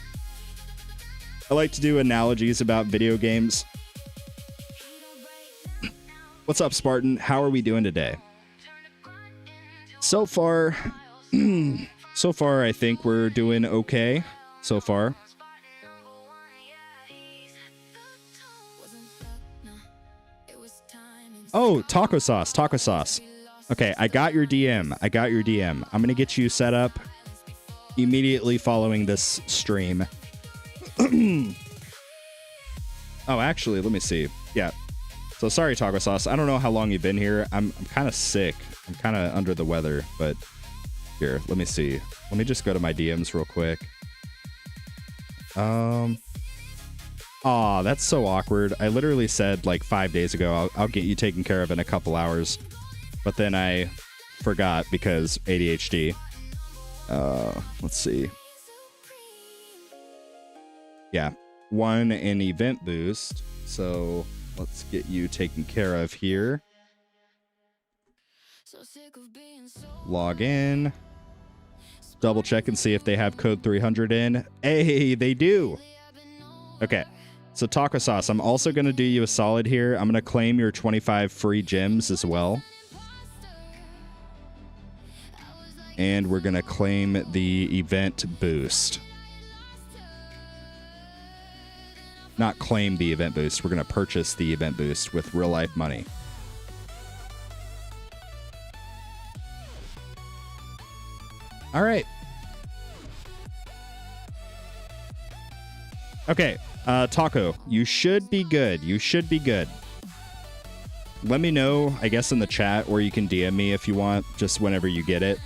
I like to do analogies about video games. What's up, Spartan? How are we doing today? So far, I think we're doing okay so far. Oh, taco sauce. Okay, I got your DM. I'm going to get you set up immediately following this stream. Oh, actually, let me see. Yeah. So sorry, taco sauce. I don't know how long you've been here. I'm kind of sick. I'm kind of under the weather, but here, let me see. Let me just go to my DMs real quick. Aw, that's so awkward. I literally said like 5 days ago, I'll get you taken care of in a couple hours. But then I forgot because ADHD. Let's see. Yeah, 1 in event boost. So let's get you taken care of here. Log in. Double check and see if they have code 300 in. Hey, they do. Okay. So taco sauce, I'm also going to do you a solid here. I'm going to claim your 25 free gems as well. And we're going to claim the event boost. Not claim the event boost. We're going to purchase the event boost with real life money. All right. Okay. Taco, you should be good. Let me know, I guess, in the chat, or you can DM me if you want, just whenever you get it.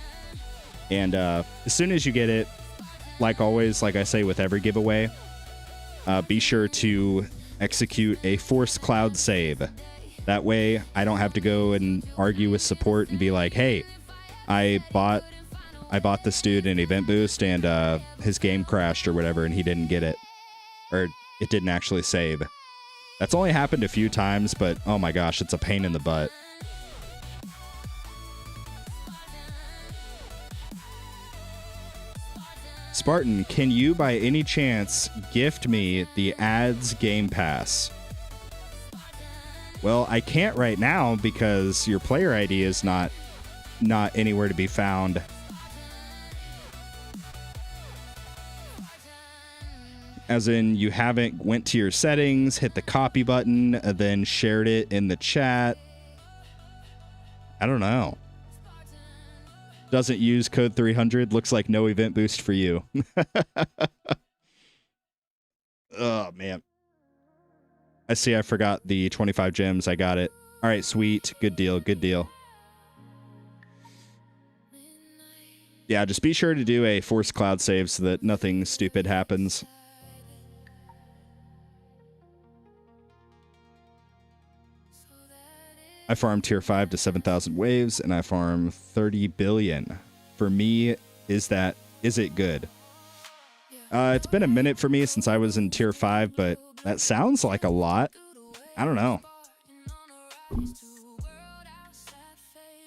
And as soon as you get it, like always, like I say with every giveaway, be sure to execute a forced cloud save. That way, I don't have to go and argue with support and be like, hey, I bought I bought this dude an event boost and his game crashed or whatever and he didn't get it. Or it didn't actually save. That's only happened a few times, but oh my gosh, it's a pain in the butt. Spartan, can you by any chance gift me the ads Game Pass? Well, I can't right now because your player ID is not anywhere to be found. As in, you haven't went to your settings, hit the copy button, and then shared it in the chat. I don't know. Doesn't use code 300. Looks like no event boost for you. Oh, man. I see I forgot the 25 gems. I got it. All right, sweet. Good deal. Good deal. Yeah, just be sure to do a forced cloud save so that nothing stupid happens. I farm tier 5 to 7,000 waves, and I farm 30 billion. For me, is it good? It's been a minute for me since I was in tier 5, but that sounds like a lot. I don't know. I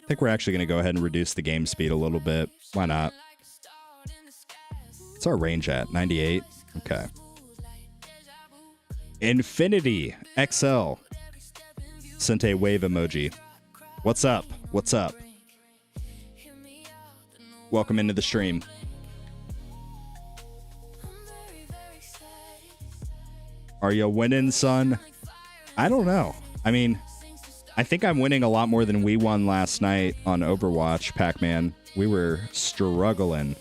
think we're actually going to go ahead and reduce the game speed a little bit. Why not? What's our range at? 98? Okay. Infinity XL. Sent a wave emoji. What's up? What's up? Welcome into the stream. Are you winning, son? I don't know. I mean, I think I'm winning a lot more than we won last night on Overwatch, Pac-Man. We were struggling.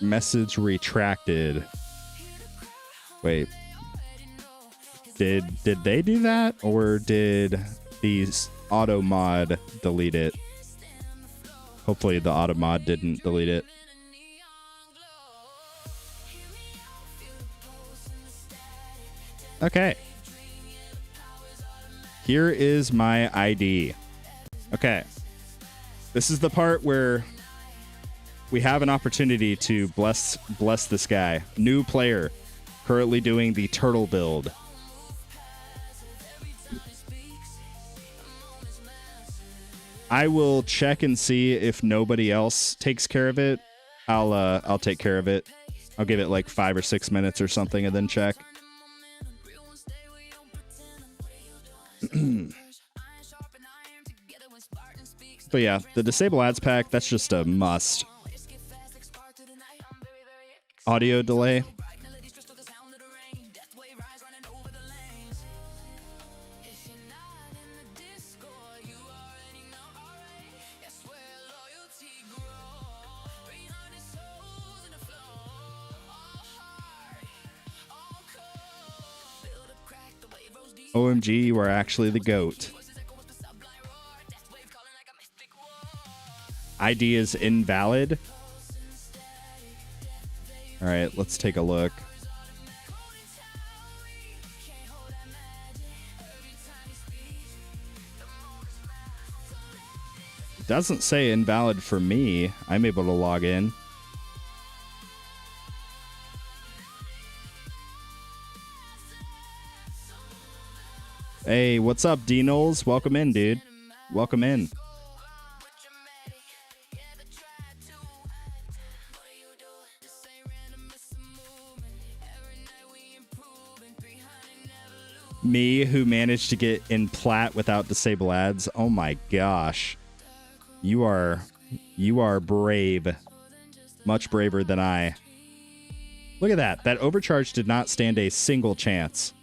Message retracted. Wait. Did they do that? Or did these auto mod delete it? Hopefully the auto mod didn't delete it. Okay. Here is my ID. Okay. This is the part where we have an opportunity to bless this guy. New player, currently doing the turtle build. I will check and see if nobody else takes care of it. I'll take care of it. I'll give it like 5 or 6 minutes or something and then check. But yeah, the disable ads pack, that's just a must. Audio delay. OMG, you are actually the GOAT. ID is invalid. All right, let's take a look. It doesn't say invalid for me. I'm able to log in. Hey, what's up, D Knowles? Welcome in, dude. Welcome in. Me, who managed to get in plat without disable ads. Oh my gosh. You are brave. Much braver than I. Look at that. That overcharge did not stand a single chance.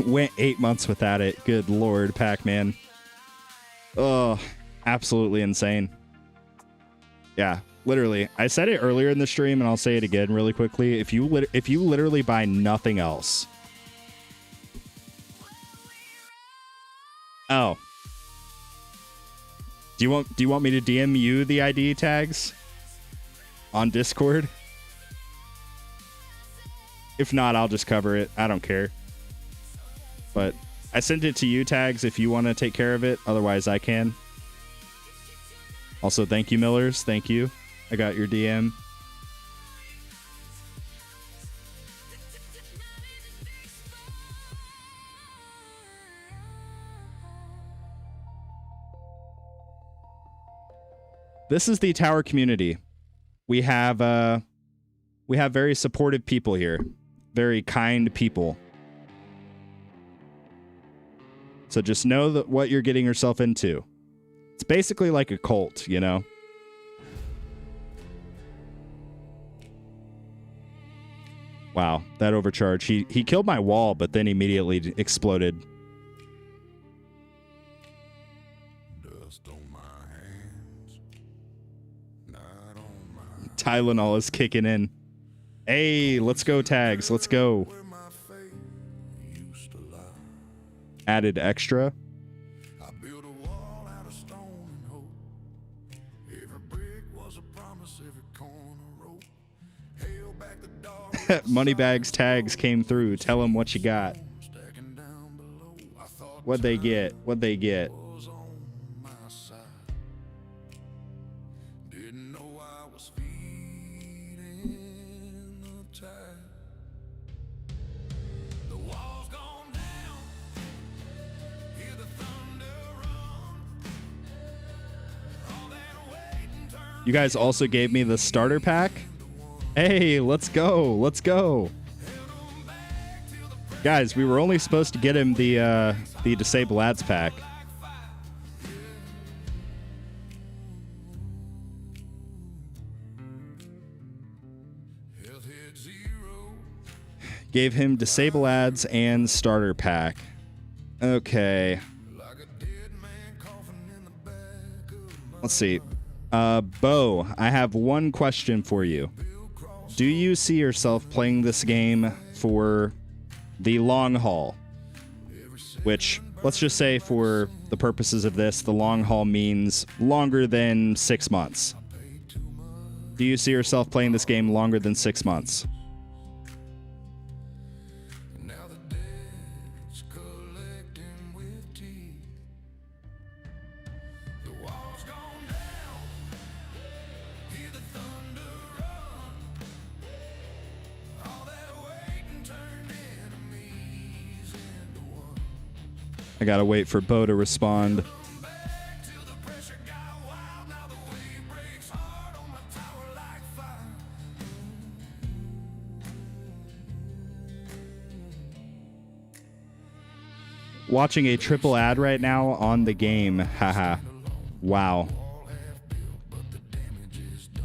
Went 8 months without it. Good Lord, Pac-Man. Oh, absolutely insane. Yeah, literally. I said it earlier in the stream, and I'll say it again really quickly. If you literally buy nothing else, Do you want me to DM you the ID tags on Discord? If not, I'll just cover it. I don't care. But I sent it to you, Tags, if you want to take care of it. Otherwise, I can. Also, thank you, Millers. Thank you. I got your DM. This is the Tower community. We have very supportive people here. Very kind people. So just know that what you're getting yourself into. It's basically like a cult, you know? Wow, that overcharge. He killed my wall, but then immediately exploded. Dust on my hands, not on my Tylenol is kicking in. Hey, let's go, Tags. Let's go. where my faith used to lie. Added extra. I built a wall out of stone and hope. Every brick was a promise, every corner rope. Held back the dark. Moneybags Tags came through. Tell them what you got. Stacking down below. I thought What'd they get? What'd they get? was on my side. Didn't know I was feeding the tide. The wall's gone down. Hear the thunder run. All that waiting turned You guys also gave me the starter pack. Hey, let's go. Let's go. Guys, we were only supposed to get him the Disable Ads pack. health hit zero. Gave him Disable Ads and starter pack. Okay. Like a dead man coughing in the back of my Let's see. Bo, I have one question for you. Do you see yourself playing this game for the long haul? Which, let's just say for the purposes of this, the long haul means longer than 6 months. Do you see yourself playing this game longer than 6 months? Now the debt's collecting with teeth. The wall's gone down. Hear the thunder run. All that waiting turned enemies into one. I gotta wait for Bo to respond. Back till the pressure got wild. Now the wave breaks hard on my tower like fire. Watching a triple ad right now on the game. Haha. Wow. All half built, but the damage is done.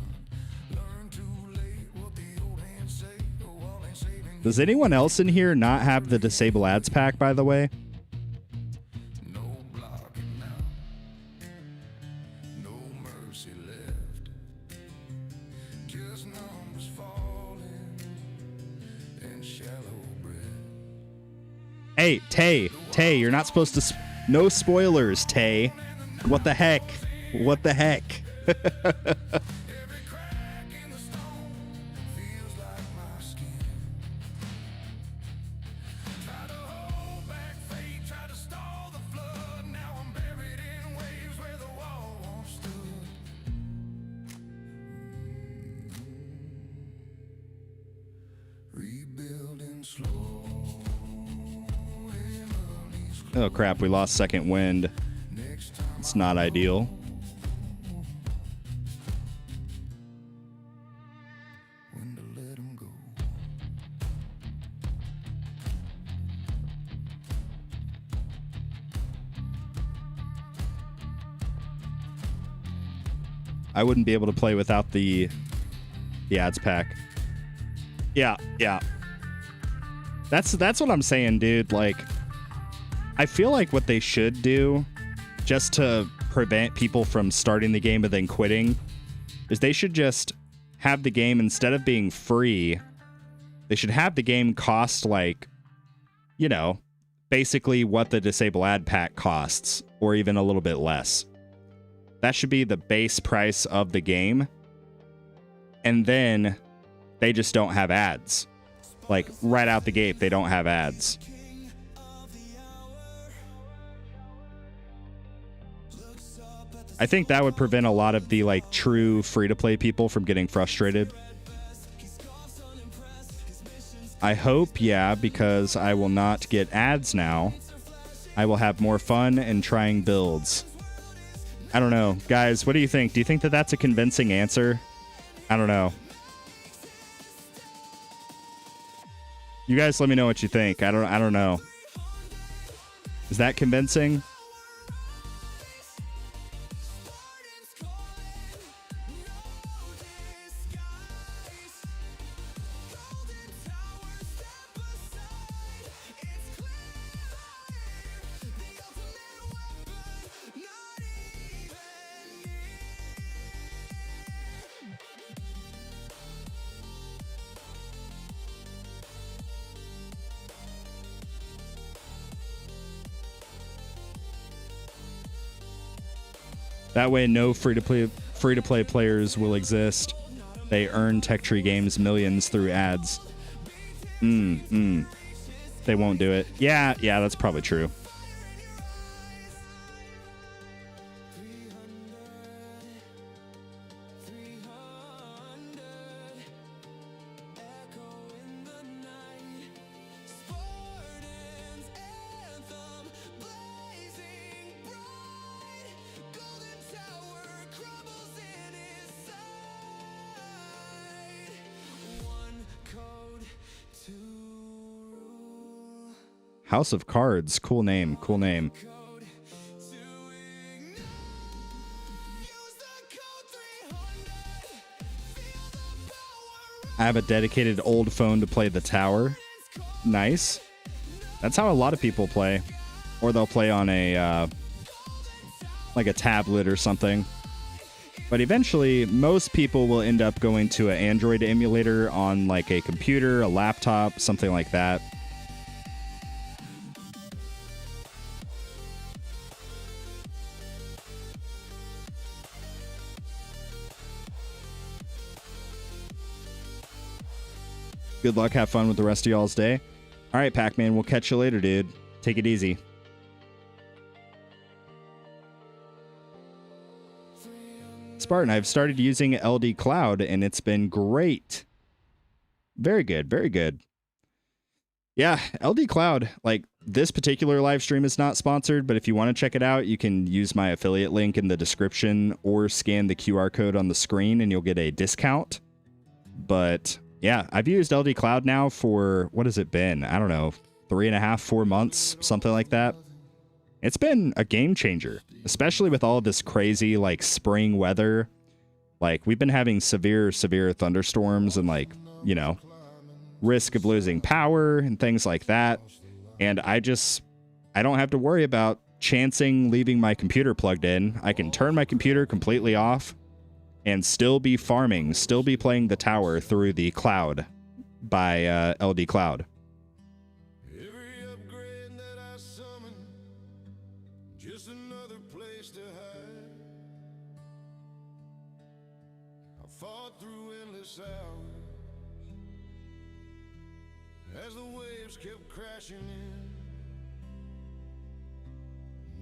Learn too late what the old hands say. The wall ain't saving. Does anyone else in here not have the Disable Ads pack, by the way? No blocking now. No mercy left. Just numbers falling and shallow breath. Hey, Tay, you're not supposed to... No spoilers, Tay. What the heck? What the heck? Every crack in the stone feels like my skin. Try to hold back fate, try to stall the flood. Now I'm buried in waves where the wall once stood. Rebuilding slow. Oh crap, we lost second wind. Next time It's not ideal. when to let 'em go. I wouldn't be able to play without the ads pack. Yeah. That's what I'm saying, dude. Like, I feel like what they should do, just to prevent people from starting the game and then quitting, is they should just have the game, instead of being free, they should have the game cost, like, you know, basically what the Disable Ad pack costs, or even a little bit less. That should be the base price of the game. And then they just don't have ads. Like right out the gate, they don't have ads. I think that would prevent a lot of the like true free-to-play people from getting frustrated. I hope, yeah, because I will not get ads now. I will have more fun in trying builds. I don't know. Guys, what do you think? Do you think that that's a convincing answer? I don't know. You guys let me know what you think. I don't know. Is that convincing? That way, no free-to-play players will exist. They earn Tech Tree Games millions through ads. They won't do it. Yeah, that's probably true. House of Cards. Cool name. Cool name. I have a dedicated old phone to play the tower. Nice. That's how a lot of people play. Or they'll play on a like a tablet or something. But eventually, most people will end up going to an Android emulator on like a computer, a laptop, something like that. Good luck. Have fun with the rest of y'all's day. All right, Pac-Man. We'll catch you later, dude. Take it easy. Spartan, I've started using LD Cloud, and it's been great. Very good. Very good. Yeah, LD Cloud, like, this particular live stream is not sponsored, but if you want to check it out, you can use my affiliate link in the description or scan the QR code on the screen, and you'll get a discount. But yeah, I've used LD Cloud now for, what has it been? I don't know, 3.5, 4 months, something like that. It's been a game changer, especially with all of this crazy, like, spring weather. Like, we've been having severe thunderstorms and, like, you know, risk of losing power and things like that. And I don't have to worry about chancing leaving my computer plugged in. I can turn my computer completely off and still be farming, still be playing the tower through the cloud by LD Cloud. Every upgrade that I summon, just another place to hide. I fought through endless hours as the waves kept crashing in.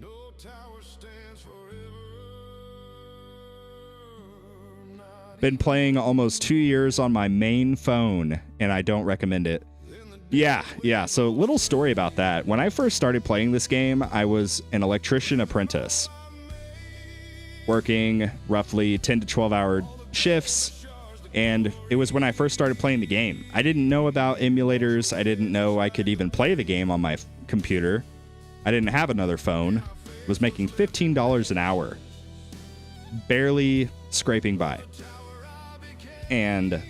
No tower stands forever. Been playing almost 2 years on my main phone, and I don't recommend it. Yeah. So little story about that. When I first started playing this game, I was an electrician apprentice, working roughly 10 to 12 hour shifts. And it was when I first started playing the game. I didn't know about emulators. I didn't know I could even play the game on my computer. I didn't have another phone. I was making $15 an hour, barely scraping by. And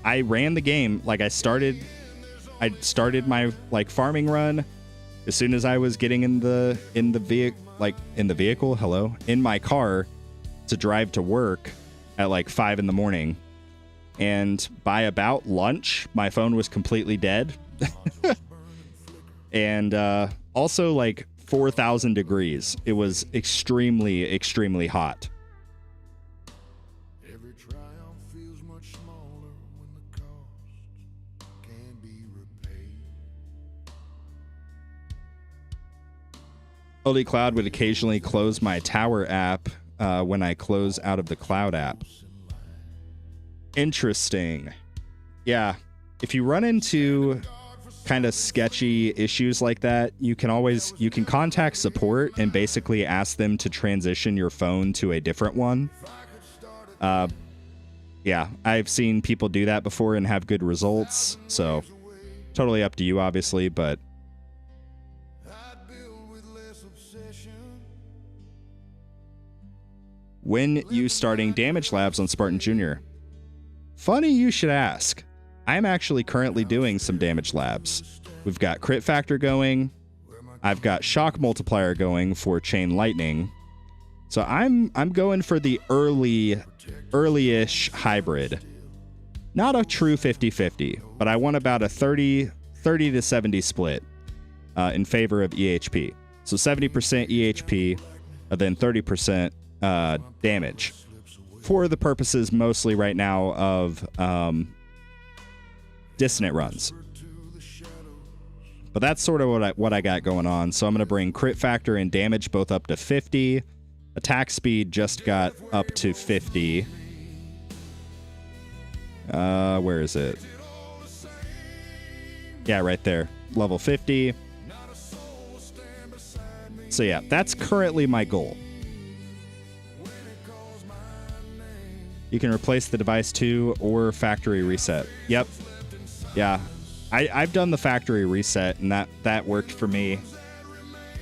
I ran the game. Like, I started my like farming run as soon as I was getting in the vehicle, in my car to drive to work at like 5 in the morning. And by about lunch, my phone was completely dead. And also, like, 4,000 degrees. It was extremely, extremely hot. Every triumph feels much smaller when the cost can be repaid. LD Cloud would occasionally close my tower app when I close out of the cloud app. Interesting. Yeah. If you run into kind of sketchy issues like that, you can contact support and basically ask them to transition your phone to a different one. Yeah, I've seen people do that before and have good results, so totally up to you, obviously, but when you starting damage labs on Spartan Jr.? Funny you should ask. I'm actually currently doing some damage labs. We've got crit factor going. I've got shock multiplier going for chain lightning. So I'm going for the early-ish hybrid. Not a true 50-50, but I want about a 30 to 70 split in favor of EHP. So 70% EHP, and then 30% damage. For the purposes mostly right now of dissonant runs. But that's sort of what I got going on. So I'm going to bring crit factor and damage both up to 50. Attack speed just got up to 50. Where is it? Yeah, right there. Level 50. So yeah, that's currently my goal. You can replace the device too or factory reset. Yep. Yeah. I've done the factory reset, and that worked for me.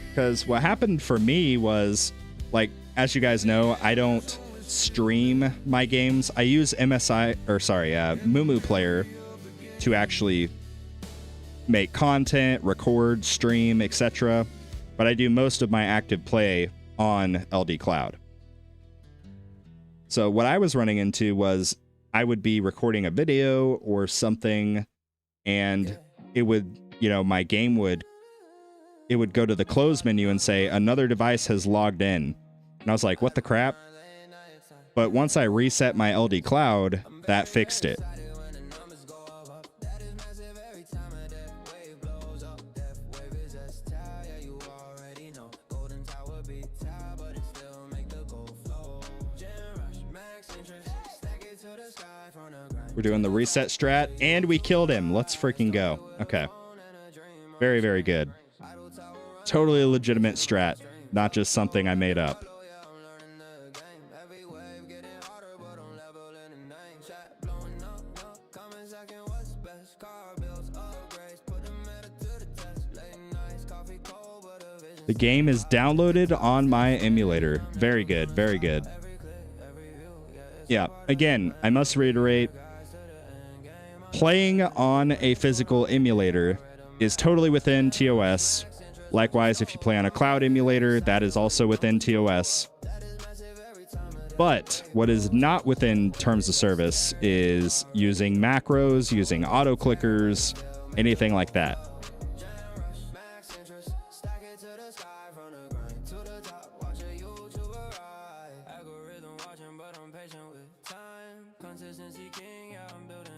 Because what happened for me was, like, as you guys know, I don't stream my games. I use Mumu Player to actually make content, record, stream, etc. But I do most of my active play on LD Cloud. So what I was running into was I would be recording a video or something, and it would, my game would go to the close menu and say, another device has logged in. And I was like, what the crap? But once I reset my LD Cloud, that fixed it. We're doing the reset strat, and we killed him. Let's freaking go. Okay. Very, very good. Totally a legitimate strat, not just something I made up. The game is downloaded on my emulator. Very good, very good. Yeah, again, I must reiterate, playing on a physical emulator is totally within TOS. Likewise, if you play on a cloud emulator, that is also within TOS. But what is not within terms of service is using macros, using auto clickers, anything like that.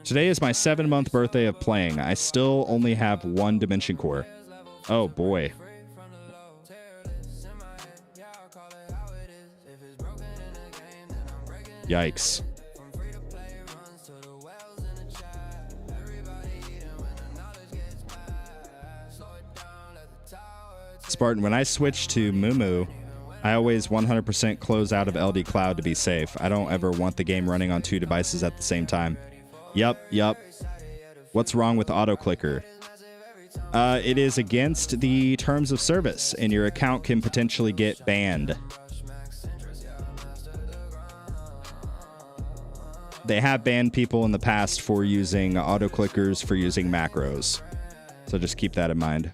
Today is my 7-month birthday of playing. I still only have 1 Dimension Core. Oh boy. Yikes. Spartan, when I switch to Mumu, I always 100% close out of LD Cloud to be safe. I don't ever want the game running on 2 devices at the same time. Yep. What's wrong with auto clicker? It is against the terms of service, and your account can potentially get banned. They have banned people in the past for using auto clickers, for using macros. So just keep that in mind.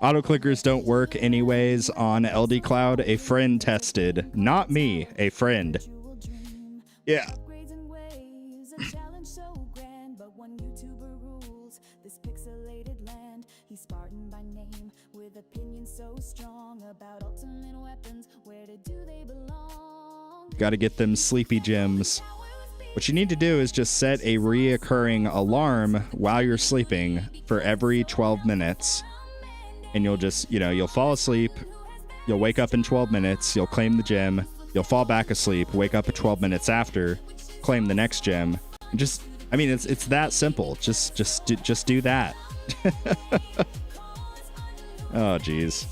Auto clickers don't work anyways on LD Cloud. A friend tested. Not me, a friend. Yeah. Upgrades and waves, a challenge so grand, but one YouTuber rules this pixelated land. He's Spartan by name, with opinions so strong about ultimate weapons. Where do they belong? Got to get them sleepy gems. What you need to do is just set a reoccurring alarm while you're sleeping for every 12 minutes. And you'll just, you'll fall asleep. You'll wake up in 12 minutes. You'll claim the gem. You'll fall back asleep, wake up at 12 minutes after, claim the next gem. And just, I mean, it's that simple. Just do that. Oh, geez.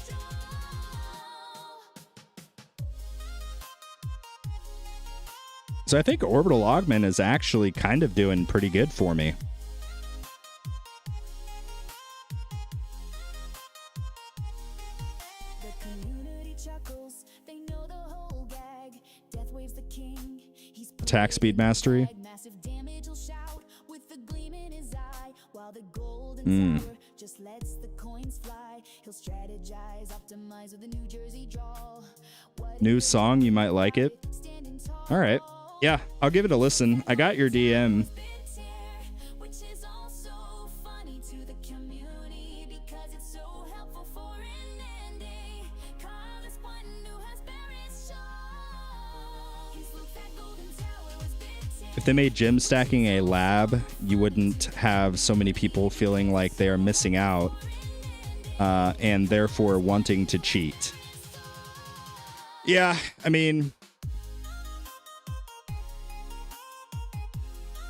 So I think Orbital Augment is actually kind of doing pretty good for me. The community chuckles, they know the whole gag. Death Wave's the king. He's Attack speed mastery. massive damage will shout with the gleam in his eye, while the golden tower just lets the coins fly. He'll strategize, optimize with a New Jersey drawl. New song, you might like it. Standing tall, All right. Yeah, I'll give it a listen. I got your DM. which is also funny to the community because it's so helpful for an ending. Carl is one who has Barrett's shawl. His look that golden tower was bitten. If they made gem stacking a lab, you wouldn't have so many people feeling like they are missing out and therefore wanting to cheat. Yeah, I mean,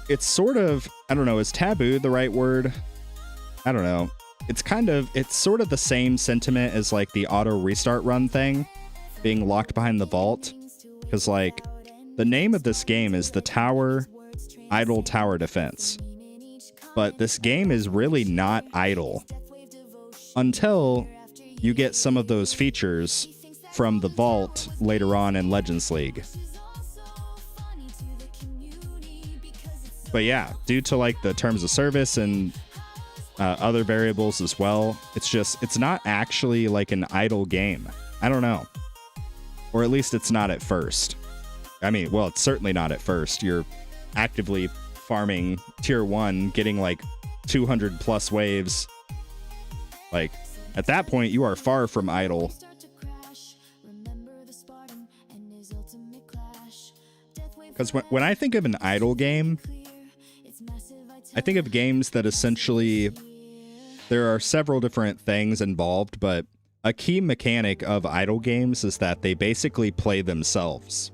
it's sort of, I don't know, is taboo the right word? I don't know. It's sort of the same sentiment as like the auto restart run thing, being locked behind the vault. Because like, the name of this game is the Tower Idle Tower Defense. But this game is really not idle until you get some of those features from the vault later on in Legends League. But yeah, due to like the terms of service and other variables as well, it's not actually like an idle game. I don't know. Or at least it's not at first. I mean, well, it's certainly not at first. You're actively farming tier 1, getting like 200 plus waves. Like, at that point, you are far from idle. Start to crash. Remember the Spartan and his ultimate clash. Death Wave Because when I think of an idle game, clear. It's massive, I think of games that essentially, there are several different things involved, but a key mechanic of idle games is that they basically play themselves.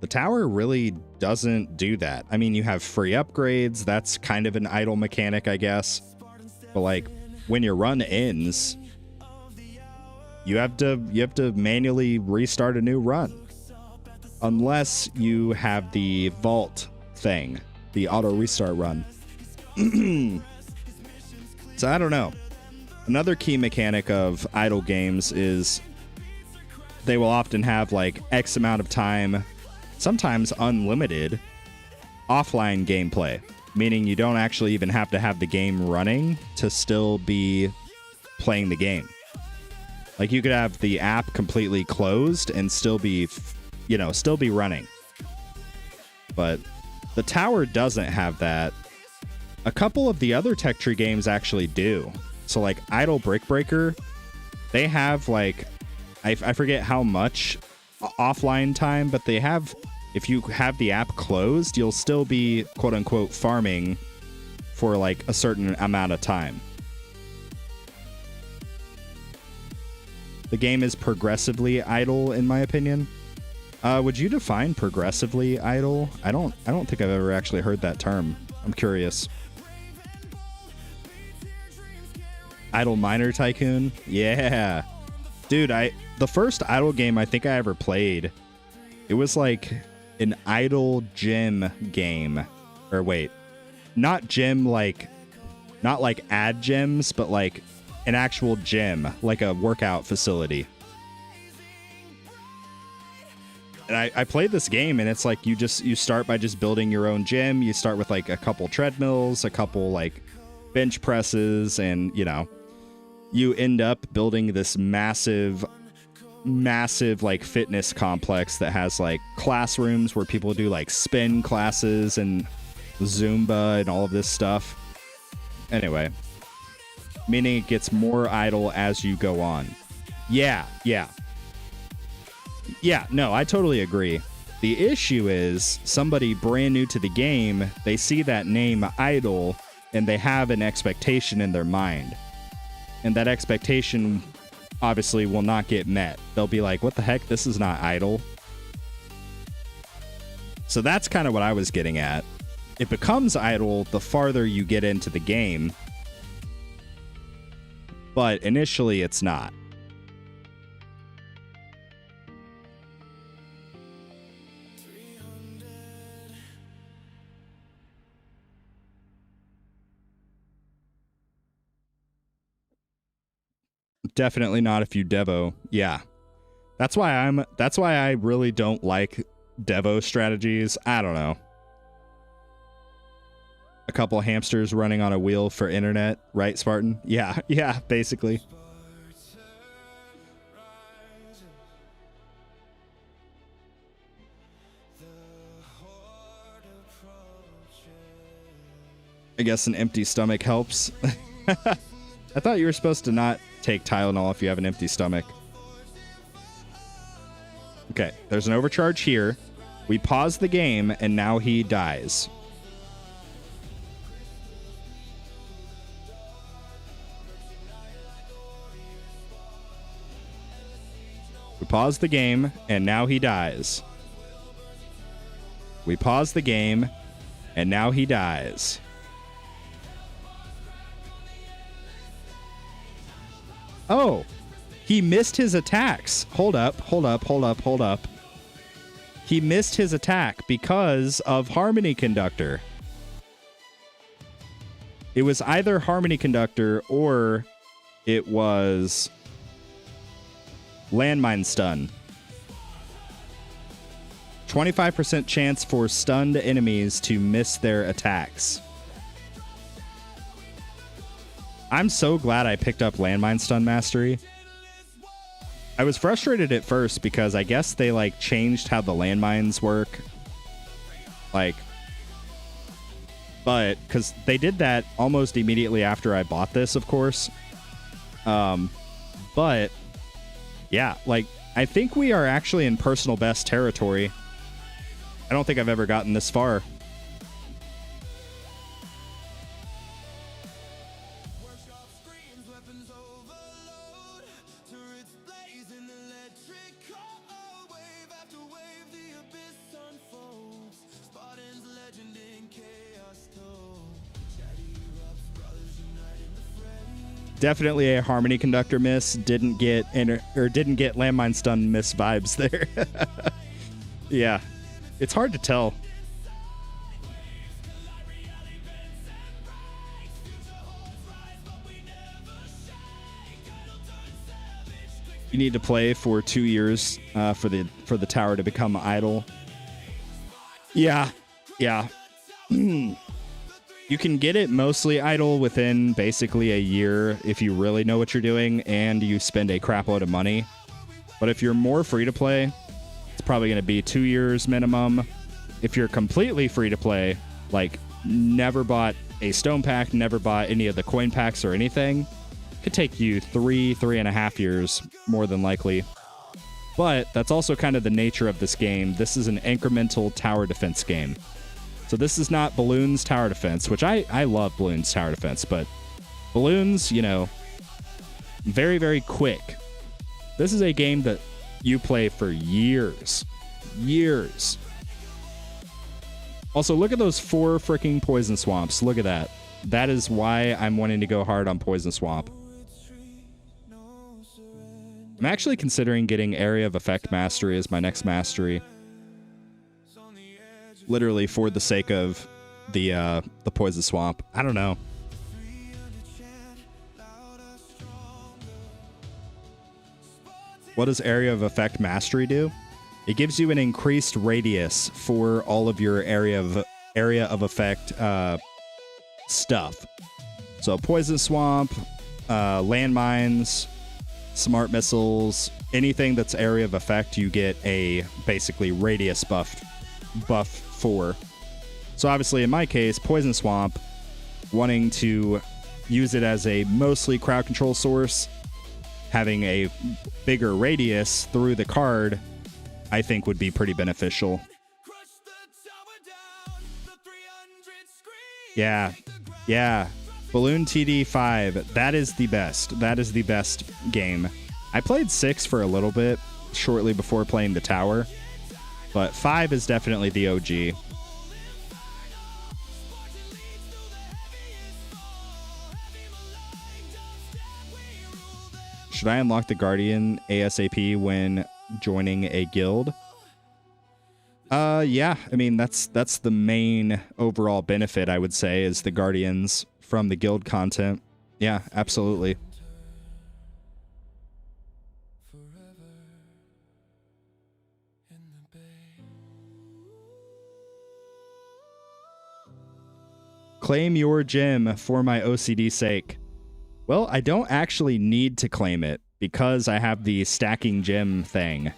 The tower really doesn't do that. I mean, you have free upgrades. That's kind of an idle mechanic, I guess. But like, when your run ends, you have to manually restart a new run. Unless you have the vault thing, the auto restart run. So I don't know. Another key mechanic of idle games is they will often have like X amount of time, sometimes unlimited, offline gameplay, meaning you don't actually even have to have the game running to still be playing the game. Like you could have the app completely closed and still be running. But the tower doesn't have that. A couple of the other Tech Tree games actually do. So like Idle Brick Breaker, they have like, I forget how much offline time, but they have, if you have the app closed, you'll still be quote unquote farming for like a certain amount of time. The game is progressively idle, in my opinion. Would you define progressively idle? I don't think I've ever actually heard that term. I'm curious. Idle Miner Tycoon? Yeah. Dude, the first idle game I think I ever played, it was like an idle gym game. Or wait, not gym like, not like ad gyms, but like an actual gym, like a workout facility. And I played this game, and it's like you start by just building your own gym. You start with like a couple treadmills, a couple like bench presses, and you end up building this massive like fitness complex that has like classrooms where people do like spin classes and Zumba and all of this stuff. Anyway, meaning it gets more idle as you go on. Yeah, no, I totally agree. The issue is somebody brand new to the game, they see that name idle and they have an expectation in their mind. And that expectation obviously will not get met. They'll be like, what the heck? This is not idle. So that's kind of what I was getting at. It becomes idle the farther you get into the game, but initially it's not. Definitely not if you Devo. Yeah. That's why I really don't like Devo strategies. I don't know. A couple hamsters running on a wheel for internet, right, Spartan? Yeah, basically. I guess an empty stomach helps. I thought you were supposed to not take Tylenol if you have an empty stomach. Okay, there's an overcharge here. We pause the game, and now he dies. We pause the game, and now he dies. We pause the game, and now he dies. Oh, he missed his attacks. Hold up. He missed his attack because of Harmony Conductor. It was either Harmony Conductor or it was Landmine Stun. 25% chance for stunned enemies to miss their attacks. I'm so glad I picked up Landmine Stun Mastery. I was frustrated at first because I guess they like changed how the landmines work. Like, but because they did that almost immediately after I bought this, of course. But yeah, like I think we are actually in personal best territory. I don't think I've ever gotten this far. Definitely a Harmony Conductor miss. Didn't get Landmine Stun miss vibes there. Yeah, it's hard to tell. You need to play for 2 years for the tower to become idle. Yeah. You can get it mostly idle within basically a year if you really know what you're doing and you spend a crap load of money. But if you're more free to play, it's probably going to be 2 years minimum. If you're completely free to play, like never bought a stone pack, never bought any of the coin packs or anything, it could take you 3.5 years, more than likely. But that's also kind of the nature of this game. This is an incremental tower defense game. So this is not Balloons Tower Defense, which I love Balloons Tower Defense, but Balloons, you know, very, very quick. This is a game that you play for years. Years. Also, look at those 4 freaking Poison Swamps. Look at that. That is why I'm wanting to go hard on Poison Swamp. I'm actually considering getting Area of Effect Mastery as my next mastery. Literally for the sake of the Poison Swamp. I don't know. What does Area of Effect Mastery do? It gives you an increased radius for all of your area of effect stuff. So Poison Swamp, landmines, smart missiles, anything that's area of effect, you get a basically radius buff for. So obviously in my case, Poison Swamp, wanting to use it as a mostly crowd control source, having a bigger radius through the card, I think would be pretty beneficial. Yeah. Balloon TD 5, that is the best. That is the best game. I played 6 for a little bit shortly before playing the tower, but 5 is definitely the OG. Should I unlock the Guardian ASAP when joining a guild? Yeah. I mean, that's the main overall benefit, I would say, is the Guardians from the guild content. Yeah, absolutely. Claim your gem for my OCD sake. Well, I don't actually need to claim it because I have the stacking gem thing.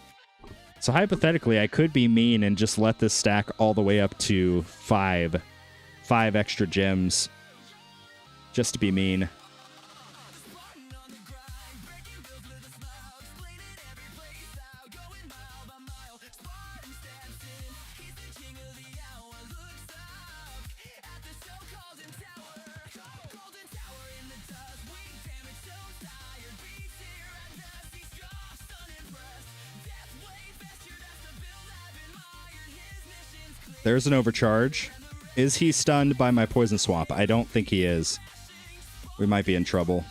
So hypothetically, I could be mean and just let this stack all the way up to 5 extra gems, just to be mean. There's an overcharge. Is he stunned by my Poison Swamp? I don't think he is. We might be in trouble.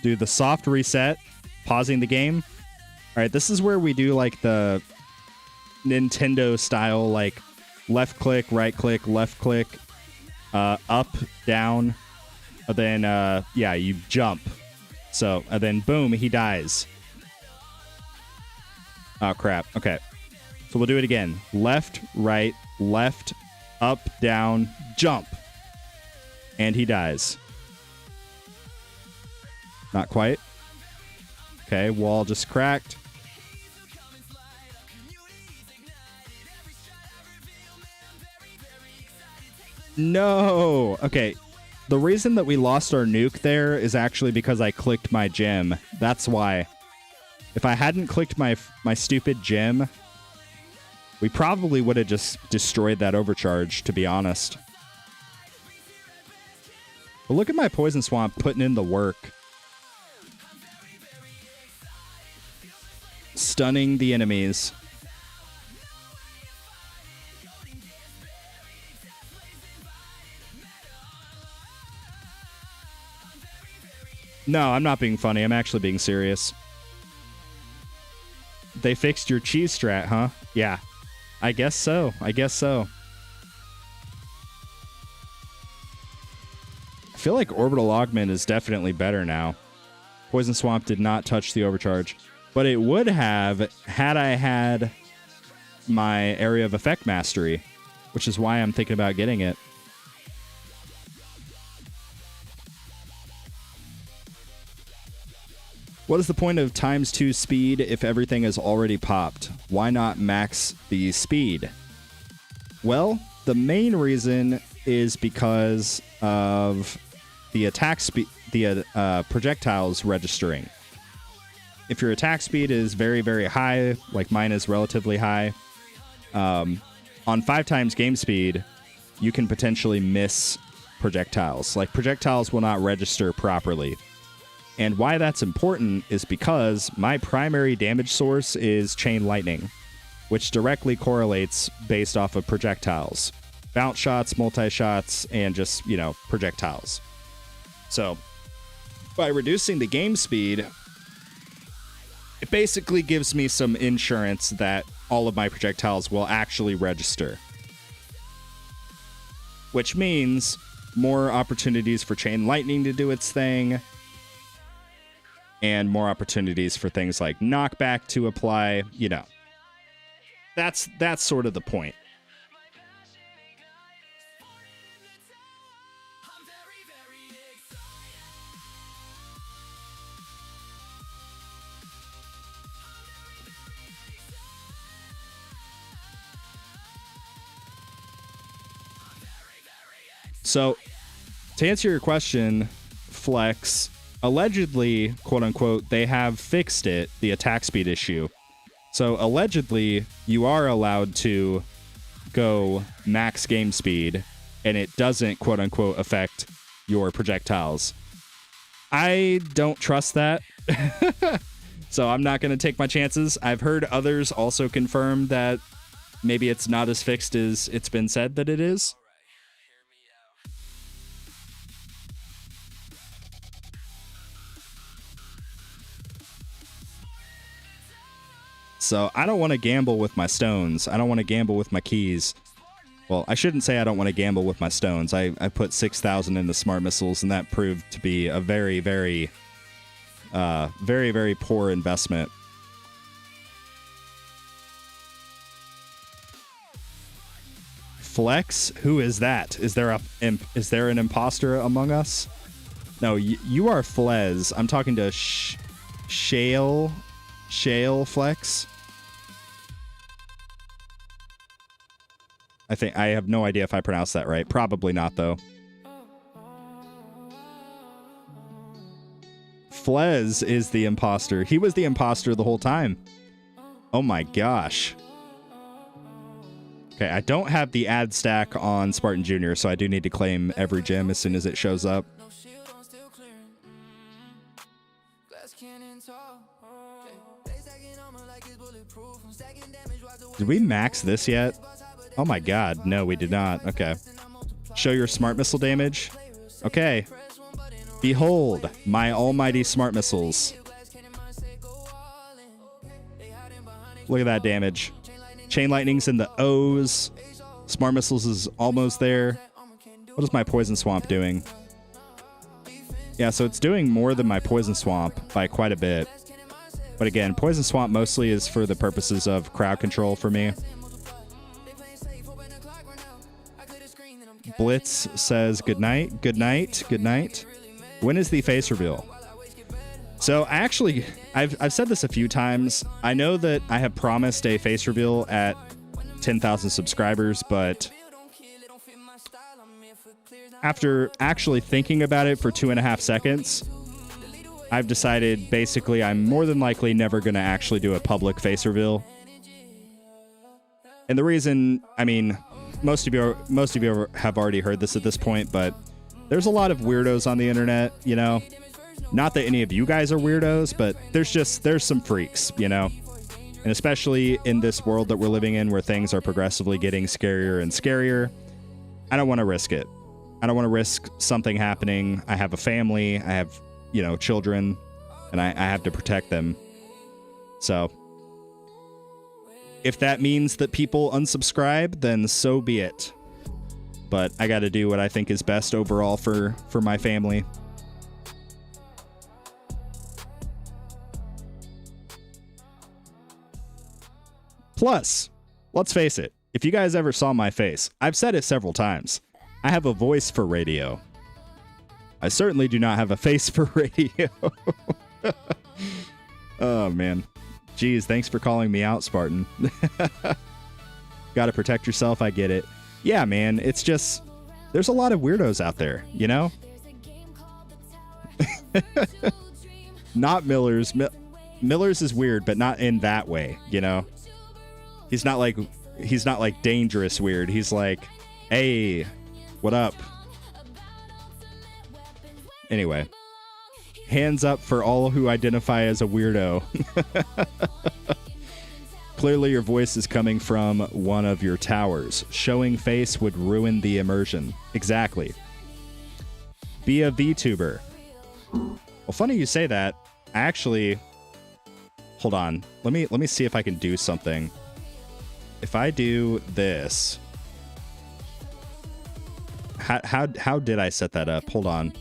Do the soft reset, pausing the game. All right, this is where we do like the Nintendo style, like left click, right click, left click, up, down, and then yeah, you jump. So, and then boom, he dies. Oh crap. Okay. So we'll do it again. Left, right, left, up, down, jump. And he dies. Not quite. Okay, wall just cracked. No! Okay, the reason that we lost our nuke there is actually because I clicked my gem. That's why. If I hadn't clicked my stupid gem, we probably would have just destroyed that overcharge, to be honest. But look at my Poison Swamp putting in the work. Stunning the enemies. No, I'm not being funny. I'm actually being serious. They fixed your cheese strat, huh? Yeah. I guess so. I guess so. I feel like Orbital Augment is definitely better now. Poison Swamp did not touch the overcharge, but it would have had I had my Area of Effect Mastery, which is why I'm thinking about getting it. What is the point of ×2 speed if everything is already popped? Why not max the speed? Well, the main reason is because of the attack speed, the projectiles registering. If your attack speed is very, very high, like mine is relatively high, on 5 times game speed, you can potentially miss projectiles. Like, projectiles will not register properly. And why that's important is because my primary damage source is Chain Lightning, which directly correlates based off of projectiles. Bounce shots, multi-shots, and just, you know, projectiles. So, by reducing the game speed, it basically gives me some insurance that all of my projectiles will actually register. Which means more opportunities for Chain Lightning to do its thing, and more opportunities for things like knockback to apply, you know. That's sort of the point. So, to answer your question, Flex, allegedly, quote unquote, they have fixed it, the attack speed issue. So, allegedly, you are allowed to go max game speed, and it doesn't, quote unquote, affect your projectiles. I don't trust that. So, I'm not going to take my chances. I've heard others also confirm that maybe it's not as fixed as it's been said that it is. So I don't want to gamble with my stones. I don't want to gamble with my keys. Well, I shouldn't say I don't want to gamble with my stones. I put 6,000 into smart missiles, and that proved to be a very, very poor investment. Flex? Who is that? Is there an imposter among us? No, you are Flez. I'm talking to Shale Flex. I have no idea if I pronounced that right. Probably not, though. Flez is the imposter. He was the imposter the whole time. Oh my gosh. Okay, I don't have the ad stack on Spartan Jr., so I do need to claim every gem as soon as it shows up. Did we max this yet? Oh my god, no, we did not. Okay. Show your smart missile damage. Okay. Behold, my almighty smart missiles. Look at that damage. Chain lightning's in the O's. Smart missiles is almost there. What is my poison swamp doing? Yeah, so it's doing more than my poison swamp by quite a bit. But again, poison swamp mostly is for the purposes of crowd control for me. Blitz says good night, good night, good night. When is the face reveal? So I've said this a few times. I know that I have promised a face reveal at 10,000 subscribers, but after actually thinking about it for 2.5 seconds, I've decided basically I'm more than likely never going to actually do a public face reveal. And the reason, I mean, most of you have already heard this at this point, but there's a lot of weirdos on the internet, you know. Not that any of you guys are weirdos, but there's some freaks, you know. And especially in this world that we're living in where things are progressively getting scarier and scarier, I don't want to risk it. I don't want to risk something happening. I have a family, I have, you know, children, and I have to protect them. So if that means that people unsubscribe, then so be it. But I got to do what I think is best overall for my family. Plus, let's face it, if you guys ever saw my face, I've said it several times. I have a voice for radio. I certainly do not have a face for radio. Oh, man. Geez, thanks for calling me out, Spartan. Gotta protect yourself, I get it. Yeah, man, it's just, there's a lot of weirdos out there, you know? Not Miller's. Miller's is weird, but not in that way, you know? He's not like dangerous weird. He's like, hey, what up? Anyway, hands up for all who identify as a weirdo. Clearly your voice is coming from one of your towers. Showing face would ruin the immersion. Exactly. Be a VTuber. Well, funny you say that. I actually, hold on. Let me see if I can do something. If I do this, how did I set that up? Hold on.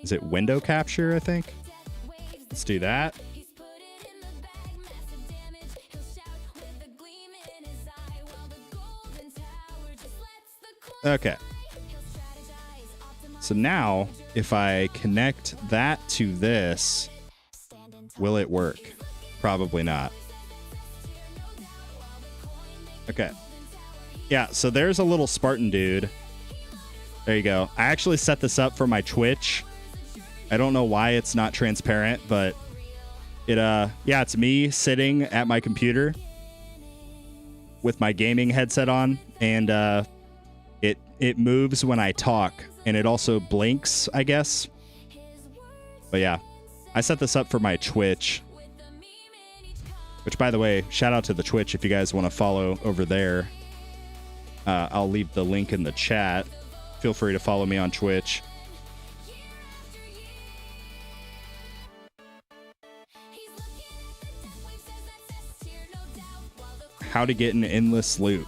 Is it window capture, I think? Let's do that. Okay. So now, if I connect that to this, will it work? Probably not. Okay. Yeah, so there's a little Spartan dude. There you go. I actually set this up for my Twitch. I don't know why it's not transparent, but yeah, it's me sitting at my computer with my gaming headset on, and it moves when I talk, and it also blinks, I guess. But yeah, I set this up for my Twitch, which, by the way, shout out to the Twitch if you guys want to follow over there. I'll leave the link in the chat. Feel free to follow me on Twitch. How to get an endless loop.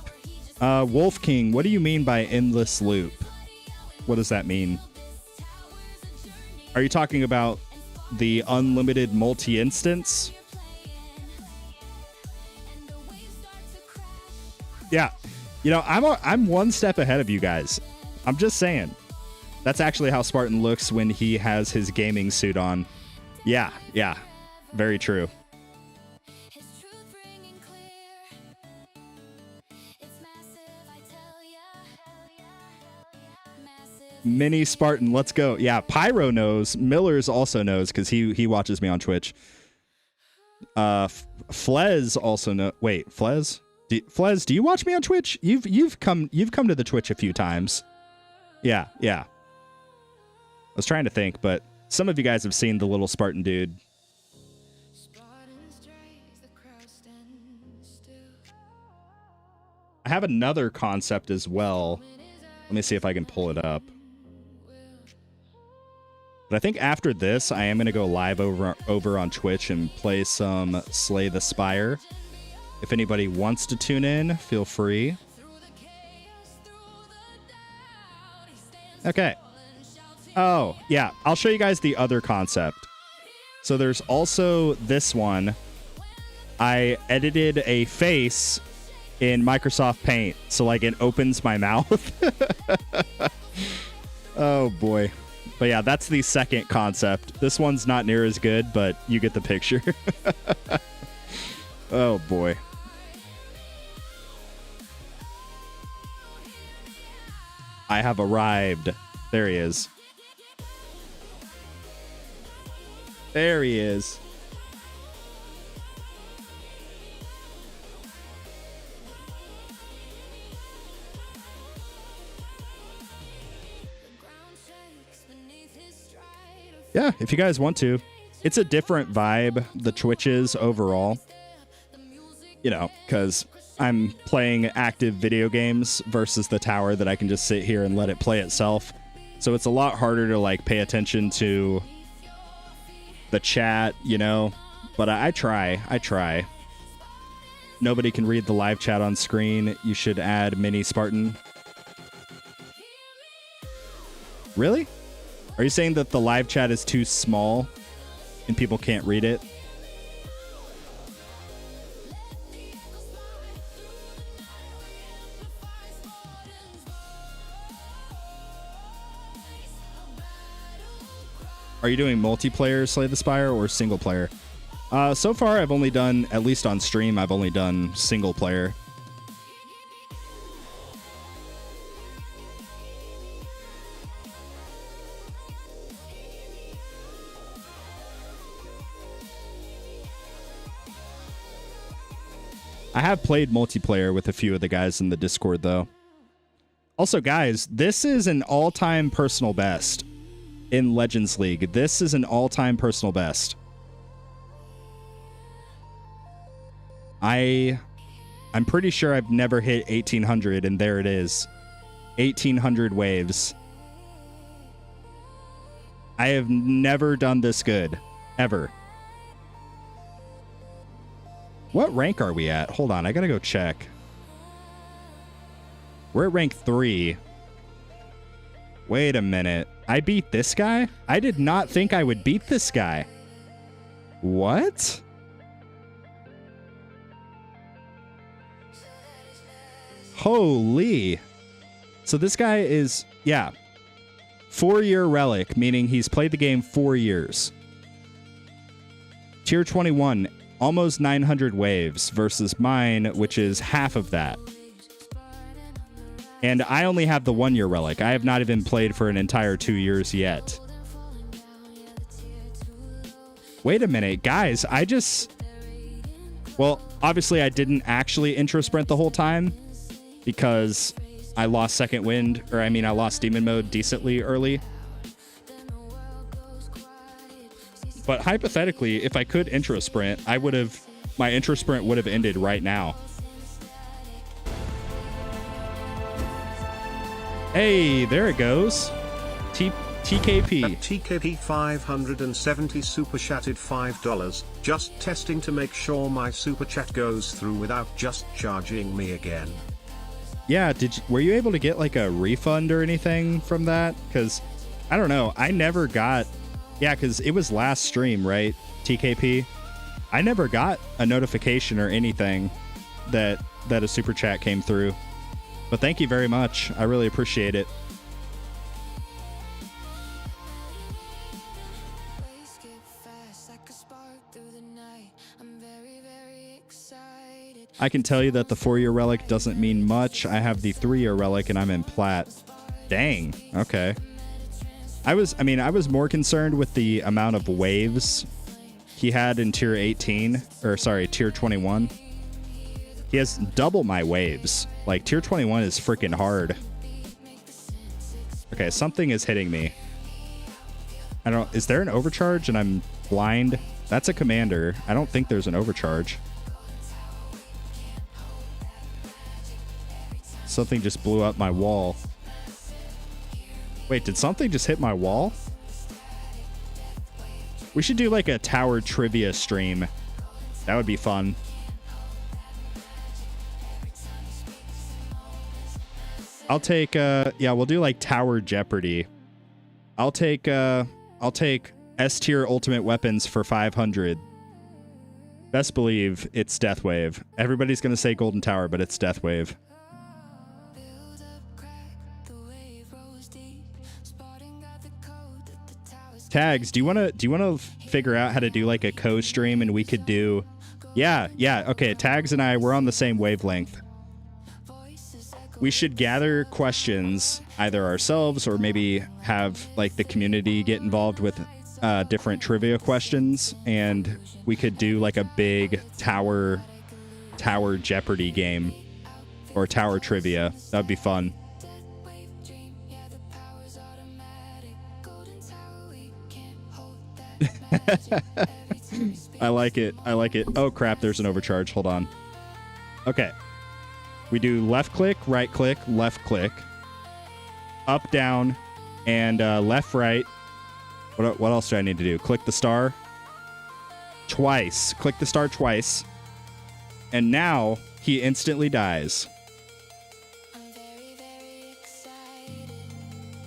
Wolf King, what do you mean by endless loop? What does that mean? Are you talking about the unlimited multi-instance? Yeah. You know, I'm one step ahead of you guys. I'm just saying. That's actually how Spartan looks when he has his gaming suit on. Yeah. Very true. Mini Spartan, let's go. Yeah, Pyro knows. Millers also knows because he watches me on Twitch. Flez also know. Wait, Flez? Flez, do you watch me on Twitch? You've come to the Twitch a few times. Yeah. I was trying to think, but some of you guys have seen the little Spartan dude. I have another concept as well. Let me see if I can pull it up. But I think after this, I am going to go live over on Twitch and play some Slay the Spire. If anybody wants to tune in, feel free. Okay. Oh, yeah. I'll show you guys the other concept. So there's also this one. I edited a face in Microsoft Paint. So, like, it opens my mouth. Oh, boy. But yeah, that's the second concept. This one's not near as good, but you get the picture. Oh, boy. I have arrived. There he is. There he is. Yeah, if you guys want to. It's a different vibe, the Twitches overall. You know, because I'm playing active video games versus the tower that I can just sit here and let it play itself. So it's a lot harder to, like, pay attention to the chat, you know. But I try. Nobody can read the live chat on screen. You should add Mini Spartan. Really? Are you saying that the live chat is too small and people can't read it? Are you doing multiplayer Slay the Spire or single player? So far, I've only done, at least on stream, I've only done single player. I have played multiplayer with a few of the guys in the Discord, though. Also, guys, this is an all-time personal best in Legends League. This is an all-time personal best. I'm pretty sure I've never hit 1800, and there it is. 1800 waves. I have never done this good. Ever. What rank are we at? Hold on, I gotta go check. We're at rank 3. Wait a minute. I beat this guy? I did not think I would beat this guy. What? Holy. So this guy is, yeah, 4-year relic, meaning he's played the game 4 years. Tier 21, almost 900 waves versus mine, which is half of that. And I only have the 1 year relic. I have not even played for an entire 2 years yet. Wait a minute, guys. Well, obviously I didn't actually intro sprint the whole time because I lost second wind, or I mean I lost demon mode decently early. But hypothetically, if I could intro sprint, my intro sprint would have ended right now. Hey, there it goes. TKP. At TKP 570 super chatted $5. Just testing to make sure my super chat goes through without just charging me again. Yeah, were you able to get like a refund or anything from that? Because I don't know. I never got. Yeah, because it was last stream, right? TKP. I never got a notification or anything that a super chat came through. But thank you very much. I really appreciate it. I can tell you that the 4 year relic doesn't mean much. I have the 3 year relic and I'm in plat. Dang. Okay. I was more concerned with the amount of waves he had in tier 18, or sorry, tier 21. He has double my waves. Like tier 21 is freaking hard. Okay, something is hitting me. Is there an overcharge and I'm blind? That's a commander. I don't think there's an overcharge. Something just blew up my wall. Wait, did something just hit my wall? We should do like a tower trivia stream. That would be fun. I'll take yeah, we'll do like Tower Jeopardy. I'll take S tier ultimate weapons for 500. Best believe it's Death Wave. Everybody's gonna say Golden Tower, but it's Death Wave. Tags, do you wanna figure out how to do like a co-stream and we could do yeah, okay, Tags and I, we're on the same wavelength. We should gather questions either ourselves or maybe have like the community get involved with different trivia questions, and we could do like a big tower Jeopardy game or tower trivia. That would be fun. I like it. Oh crap, there's an overcharge. Hold on. Okay. We do left click, right click, left click, up, down, and left, right. What else do I need to do? Click the star twice. Click the star twice. And now he instantly dies.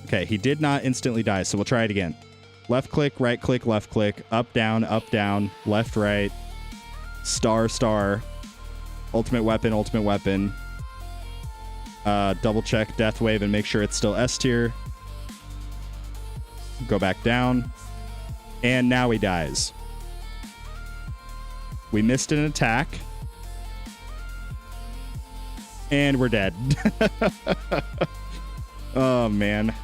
Okay, he did not instantly die, so we'll try it again. Left click, left click, up, down, left, right, star, star, ultimate weapon. Double check Death Wave and make sure it's still S tier. Go back down. And now he dies. We missed an attack. And we're dead. Oh, man.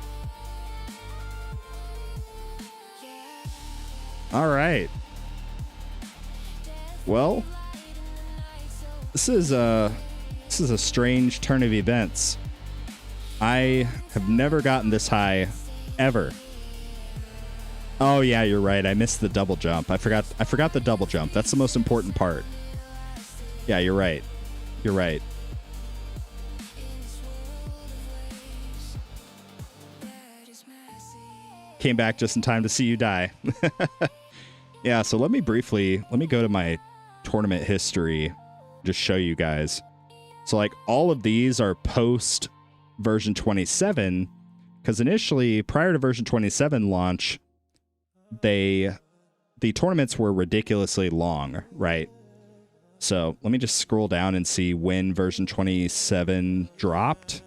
All right. Well, this is a strange turn of events. I have never gotten this high ever. Oh yeah, you're right. I missed the double jump. I forgot the double jump. That's the most important part. Yeah, you're right. You're right. Came back just in time to see you die. Yeah, so let me go to my tournament history, just show you guys. So like all of these are post version 27, because initially prior to version 27 launch, the tournaments were ridiculously long, right? So let me just scroll down and see when version 27 dropped.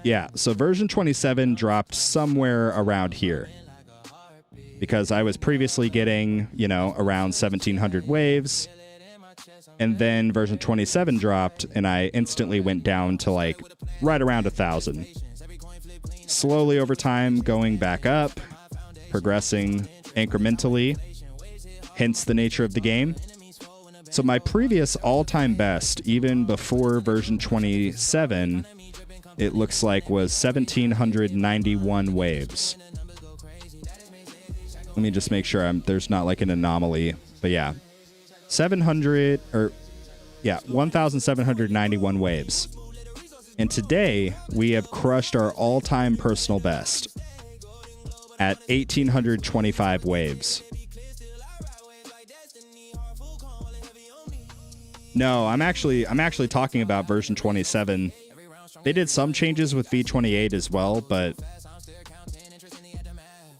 Yeah, so version 27 dropped somewhere around here, because I was previously getting, around 1,700 waves. And then version 27 dropped, and I instantly went down to like right around 1,000. Slowly over time, going back up, progressing incrementally, hence the nature of the game. So my previous all-time best, even before version 27, it looks like was 1,791 waves. Let me just make sure there's not like an anomaly, but yeah. 1,791 waves. And today, we have crushed our all-time personal best at 1,825 waves. No, I'm actually talking about version 27. They did some changes with V28 as well, but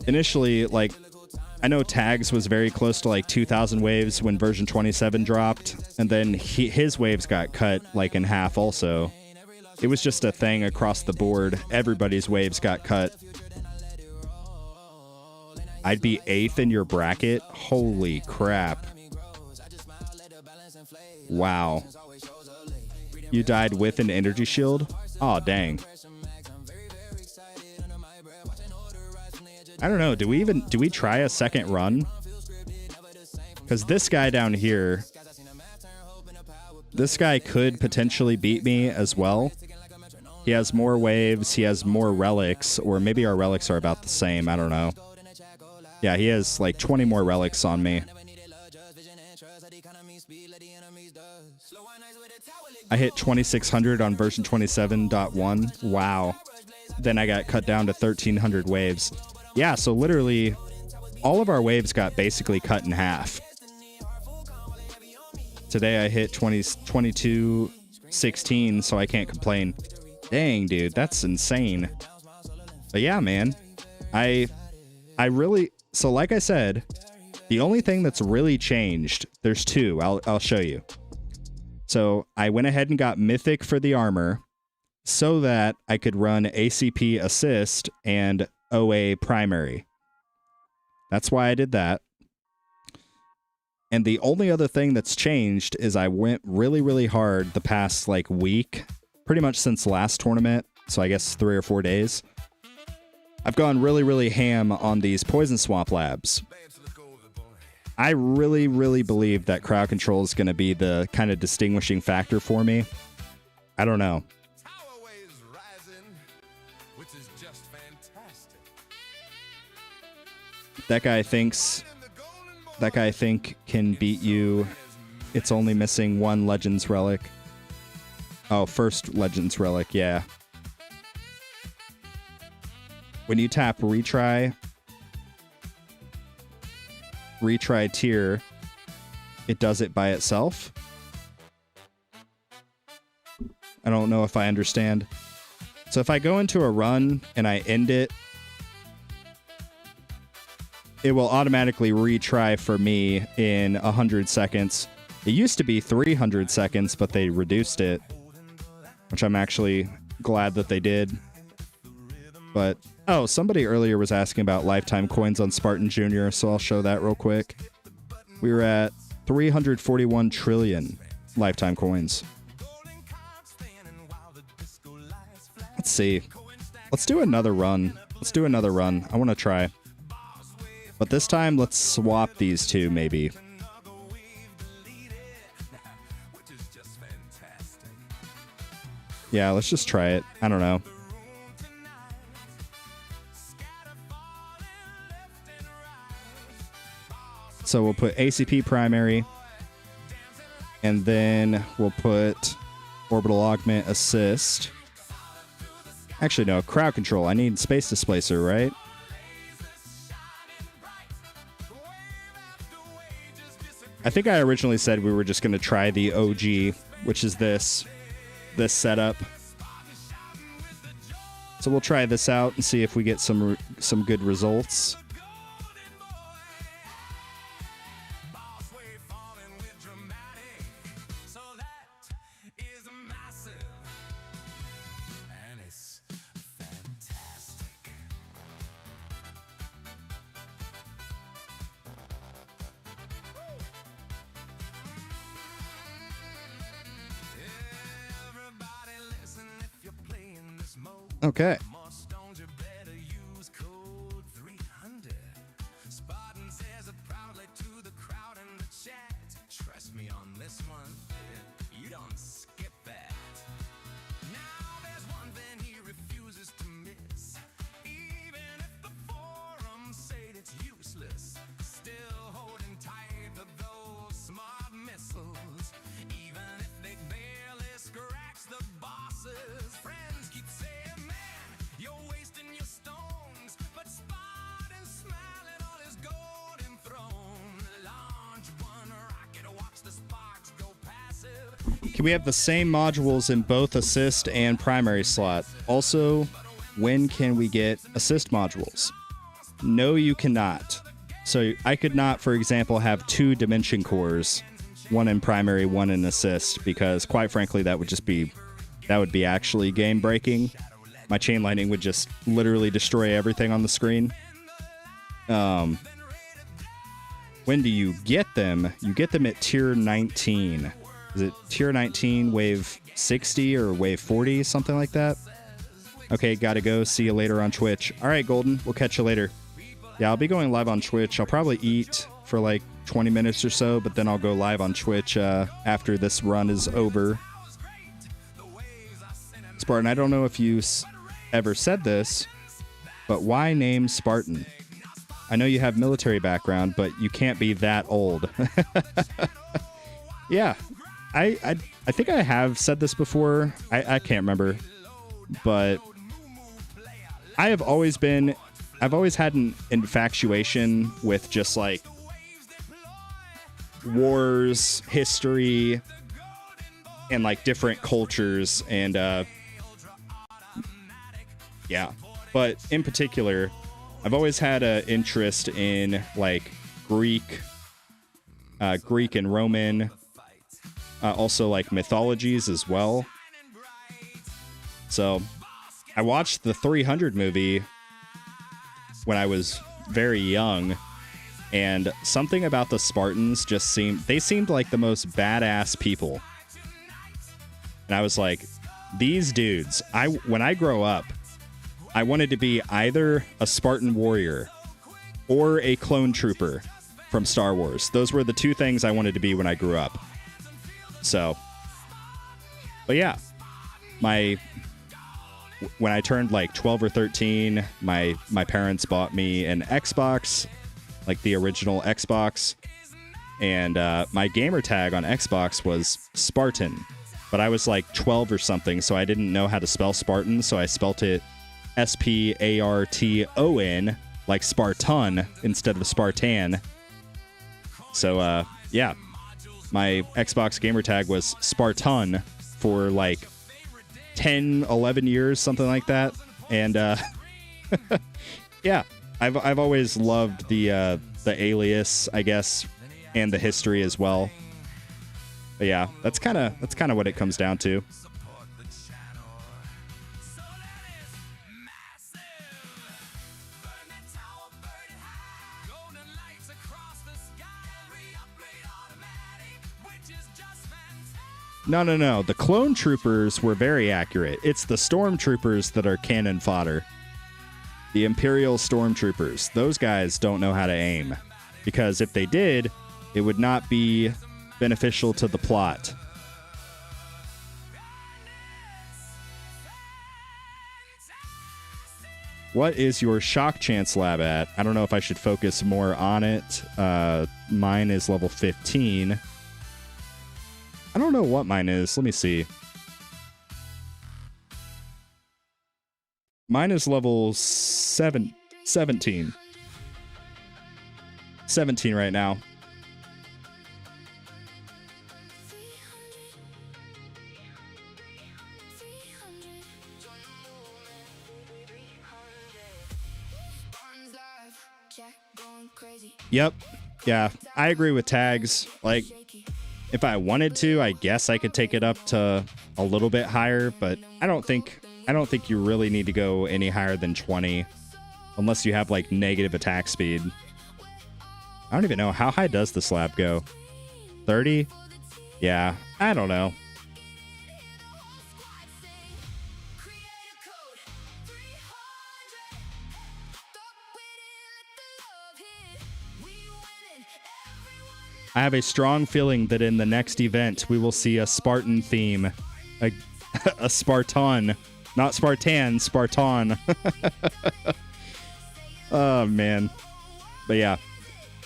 initially, like, I know Tags was very close to like 2,000 waves when version 27 dropped, and then his waves got cut like in half also. It was just a thing across the board. Everybody's waves got cut. I'd be 8th in your bracket? Holy crap. Wow. You died with an energy shield? Aw, dang. I don't know. Do we try a second run? Because this guy down here, this guy could potentially beat me as well. He has more waves, he has more relics, or maybe our relics are about the same, I don't know. Yeah, he has like 20 more relics on me. I hit 2,600 on version 27.1. Wow. Then I got cut down to 1,300 waves. Yeah, so literally all of our waves got basically cut in half. Today I hit 2216, so I can't complain. Dang, dude, that's insane. But yeah, man, I really, so like I said, the only thing that's really changed, there's two, I'll show you. So I went ahead and got Mythic for the armor so that I could run ACP assist and OA primary. That's why I did that. And the only other thing that's changed is I went really, really hard the past like week, pretty much since last tournament. So I guess 3 or 4 days. I've gone really, really ham on these poison swamp labs. I really, really believe that crowd control is going to be the kind of distinguishing factor for me. I don't know. That guy can beat you. It's only missing 1 Legends Relic. Oh, first Legends Relic, yeah. When you tap retry tier, it does it by itself. I don't know if I understand. So if I go into a run and I end it, it will automatically retry for me in 100 seconds. It used to be 300 seconds, but they reduced it, which I'm actually glad that they did. But, oh, somebody earlier was asking about lifetime coins on Spartan Jr., so I'll show that real quick. We were at 341 trillion lifetime coins. Let's see. Let's do another run. I want to try. But this time, let's swap these two, maybe. Yeah, let's just try it. I don't know. So we'll put ACP primary, and then we'll put orbital augment assist. Actually, no, crowd control. I need space displacer, right? I think I originally said we were just going to try the OG, which is this setup. So we'll try this out and see if we get some good results. Okay. Don't you better use code 300. Spartan says it proudly to the crowd in the chat. Trust me on this one, you don't skip that. Now there's one thing he refuses to miss. Even if the forums say it's useless, still holding tight to those smart missiles. Even if they barely scratch the bosses, friends keep saying, man, you're wasting your stones. But Spartan smiling on his golden throne. Launch one rocket, watch the sparks go passive. Can we have the same modules in both assist and primary slot? Also, when can we get assist modules? No, you cannot. So I could not, for example, have 2 dimension cores, one in primary, one in assist, because quite frankly, that would be actually game breaking. My chain lightning would just literally destroy everything on the screen. When do you get them? You get them at tier 19. Is it tier 19, wave 60 or wave 40, something like that? Okay, gotta go. See you later on Twitch. All right, Golden, we'll catch you later. Yeah, I'll be going live on Twitch. I'll probably eat for like 20 minutes or so, but then I'll go live on Twitch after this run is over. Spartan, I don't know if you ever said this, but why name Spartan? I know you have military background, but you can't be that old. Yeah, I think I have said this before. I can't remember, but I've always had an infatuation with just like wars, history, and like different cultures, and yeah. But in particular, I've always had an interest in like Greek and Roman, also like mythologies as well. So I watched the 300 movie when I was very young, and something about the Spartans just seemed like the most badass people. And I was like, these dudes, when I grow up, I wanted to be either a Spartan warrior or a clone trooper from Star Wars. Those were the 2 things I wanted to be when I grew up. So, but yeah, when I turned like 12 or 13, my parents bought me an Xbox, like the original Xbox, and my gamer tag on Xbox was Spartan, but I was like 12 or something, so I didn't know how to spell Spartan, so I spelt it Sparton, like Spartan instead of Spartan. So yeah, my Xbox gamer tag was Spartan for like 10, 11 years, something like that. And yeah, I've always loved the alias, I guess, and the history as well. But yeah, that's kind of what it comes down to. No. The clone troopers were very accurate. It's the stormtroopers that are cannon fodder. The Imperial stormtroopers. Those guys don't know how to aim. Because if they did, it would not be beneficial to the plot. What is your shock chance lab at? I don't know if I should focus more on it. Mine is level 15. I don't know what mine is. Let me see. Mine is level 17. 17 right now. Yep. Yeah, I agree with tags. Like, if I wanted to, I guess I could take it up to a little bit higher, but I don't think you really need to go any higher than 20 unless you have like negative attack speed. I don't even know, how high does the slab go? 30? Yeah, I don't know. I have a strong feeling that in the next event, we will see a Spartan theme. A Spartan. Not Spartan, Spartan. Oh, man. But yeah,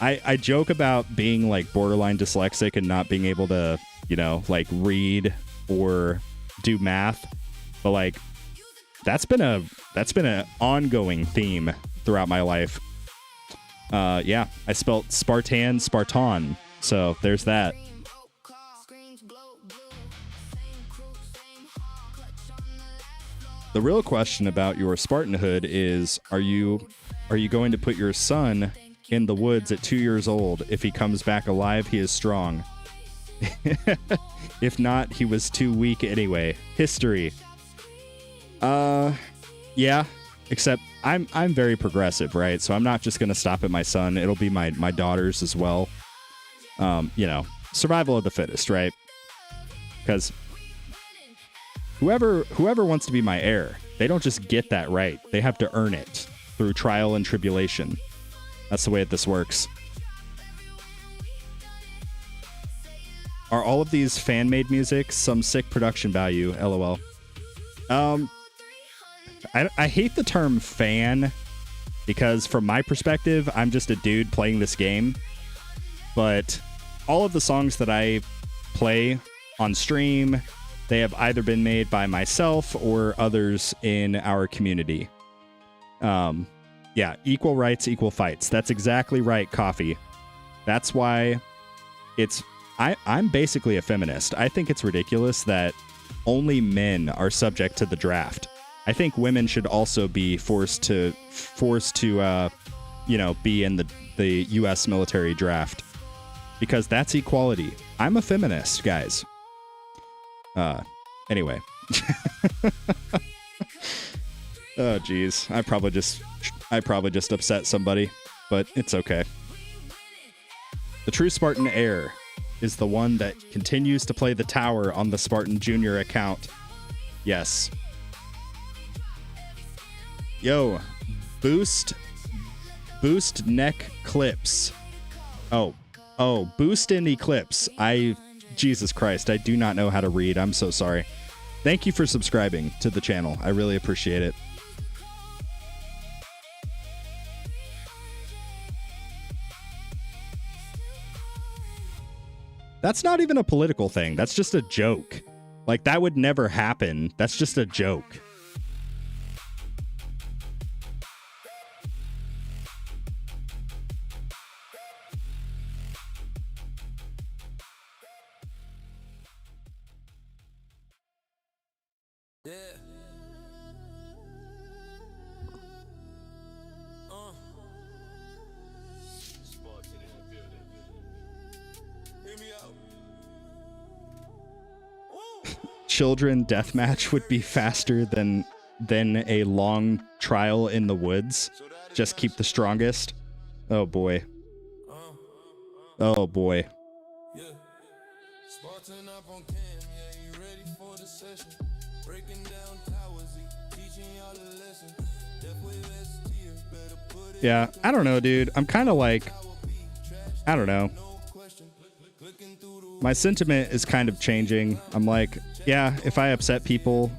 I joke about being like borderline dyslexic and not being able to, you know, like read or do math. But like, that's been an ongoing theme throughout my life. Yeah, I spelt Spartan, Spartan. So there's that. The real question about your Spartanhood is, are you going to put your son in the woods at 2 years old? If he comes back alive, he is strong. If not, he was too weak anyway. History. Yeah, except I'm very progressive, right? So I'm not just going to stop at my son. It'll be my daughters as well. You know, survival of the fittest, right? Because whoever wants to be my heir, they don't just get that right. They have to earn it through trial and tribulation. That's the way this works. Are all of these fan-made music some sick production value? LOL. I hate the term fan because from my perspective, I'm just a dude playing this game. But all of the songs that I play on stream, they have either been made by myself or others in our community. Yeah, equal rights, equal fights. That's exactly right, Coffee. That's why I'm basically a feminist. I think it's ridiculous that only men are subject to the draft. I think women should also be forced to you know, be in the U.S. military draft, because that's equality. I'm a feminist, guys. Anyway. Oh, geez. I probably just upset somebody, but it's okay. The true Spartan heir is the one that continues to play the tower on the Spartan Junior account. Yes. Yo, boost neck clips. Oh, boost in eclipse. Jesus Christ, I do not know how to read. I'm so sorry. Thank you for subscribing to the channel. I really appreciate it. That's not even a political thing. That's just a joke. Like, that would never happen. That's just a joke. Yeah. Spartan in the building. Hear me out. Children deathmatch would be faster than a long trial in the woods. Just keep the strongest. Oh boy. Oh boy. Yeah. Spartan up on cam, yeah, you ready for the session? Breaking down towers, teaching y'all a lesson. Yeah, I don't know, dude. I'm kind of like, I don't know. My sentiment is kind of changing. I'm like, yeah, if I upset people,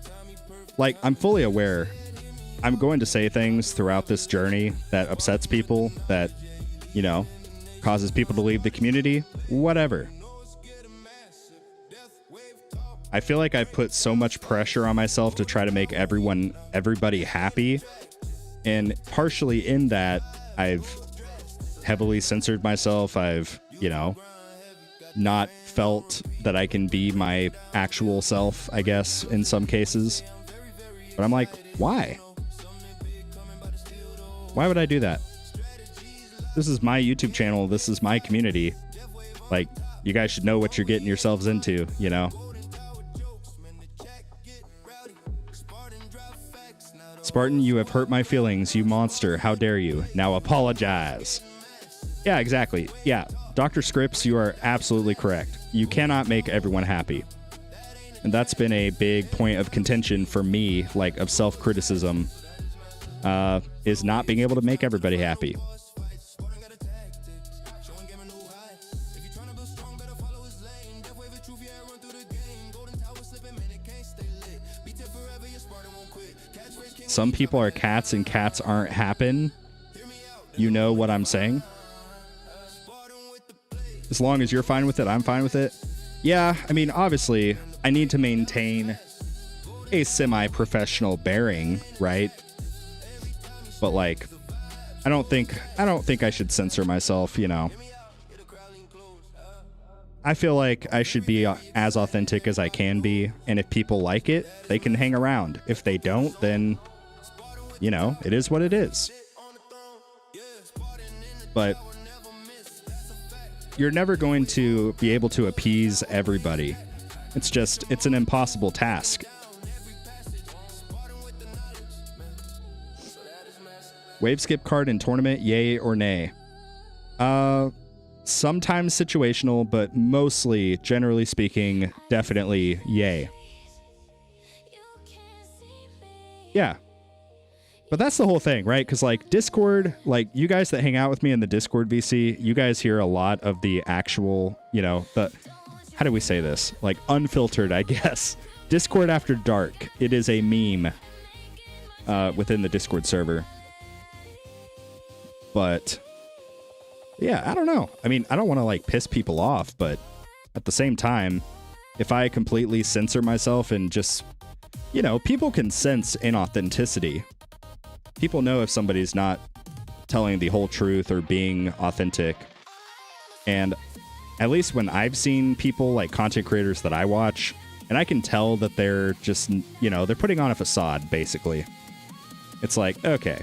like, I'm fully aware I'm going to say things throughout this journey that upsets people, that, you know, causes people to leave the community, whatever. I feel like I've put so much pressure on myself to try to make everybody happy. And partially in that, I've heavily censored myself. I've, you know, not felt that I can be my actual self, I guess, in some cases. But I'm like, why? Why would I do that? This is my YouTube channel. This is my community. Like, you guys should know what you're getting yourselves into, you know? Spartan, you have hurt my feelings, you monster. How dare you? Now apologize. Yeah, exactly. Yeah, Dr. Scripps, you are absolutely correct. You cannot make everyone happy. And that's been a big point of contention for me, like, of self-criticism, is not being able to make everybody happy. some people are cats and cats aren't happen. You know what I'm saying? As long as you're fine with it, I'm fine with it. Yeah, I mean, obviously, I need to maintain a semi-professional bearing, right? But like, I don't think I should censor myself, you know. I feel like I should be as authentic as I can be, and if people like it, they can hang around. If they don't, then, you know, it is what it is. But you're never going to be able to appease everybody. It's an impossible task. Wave skip card in tournament, yay or nay? Sometimes situational, but mostly, generally speaking, definitely yay. Yeah. But that's the whole thing, right? Because like Discord, like you guys that hang out with me in the Discord VC, you guys hear a lot of the actual, you know, the, how do we say this? Like unfiltered, I guess. Discord After Dark. It is a meme within the Discord server. But yeah, I don't know. I mean, I don't want to like piss people off, but at the same time, if I completely censor myself and just, you know, people can sense inauthenticity. People know if somebody's not telling the whole truth or being authentic. And at least when I've seen people like content creators that I watch, and I can tell that they're just, you know, they're putting on a facade, basically. It's like, okay,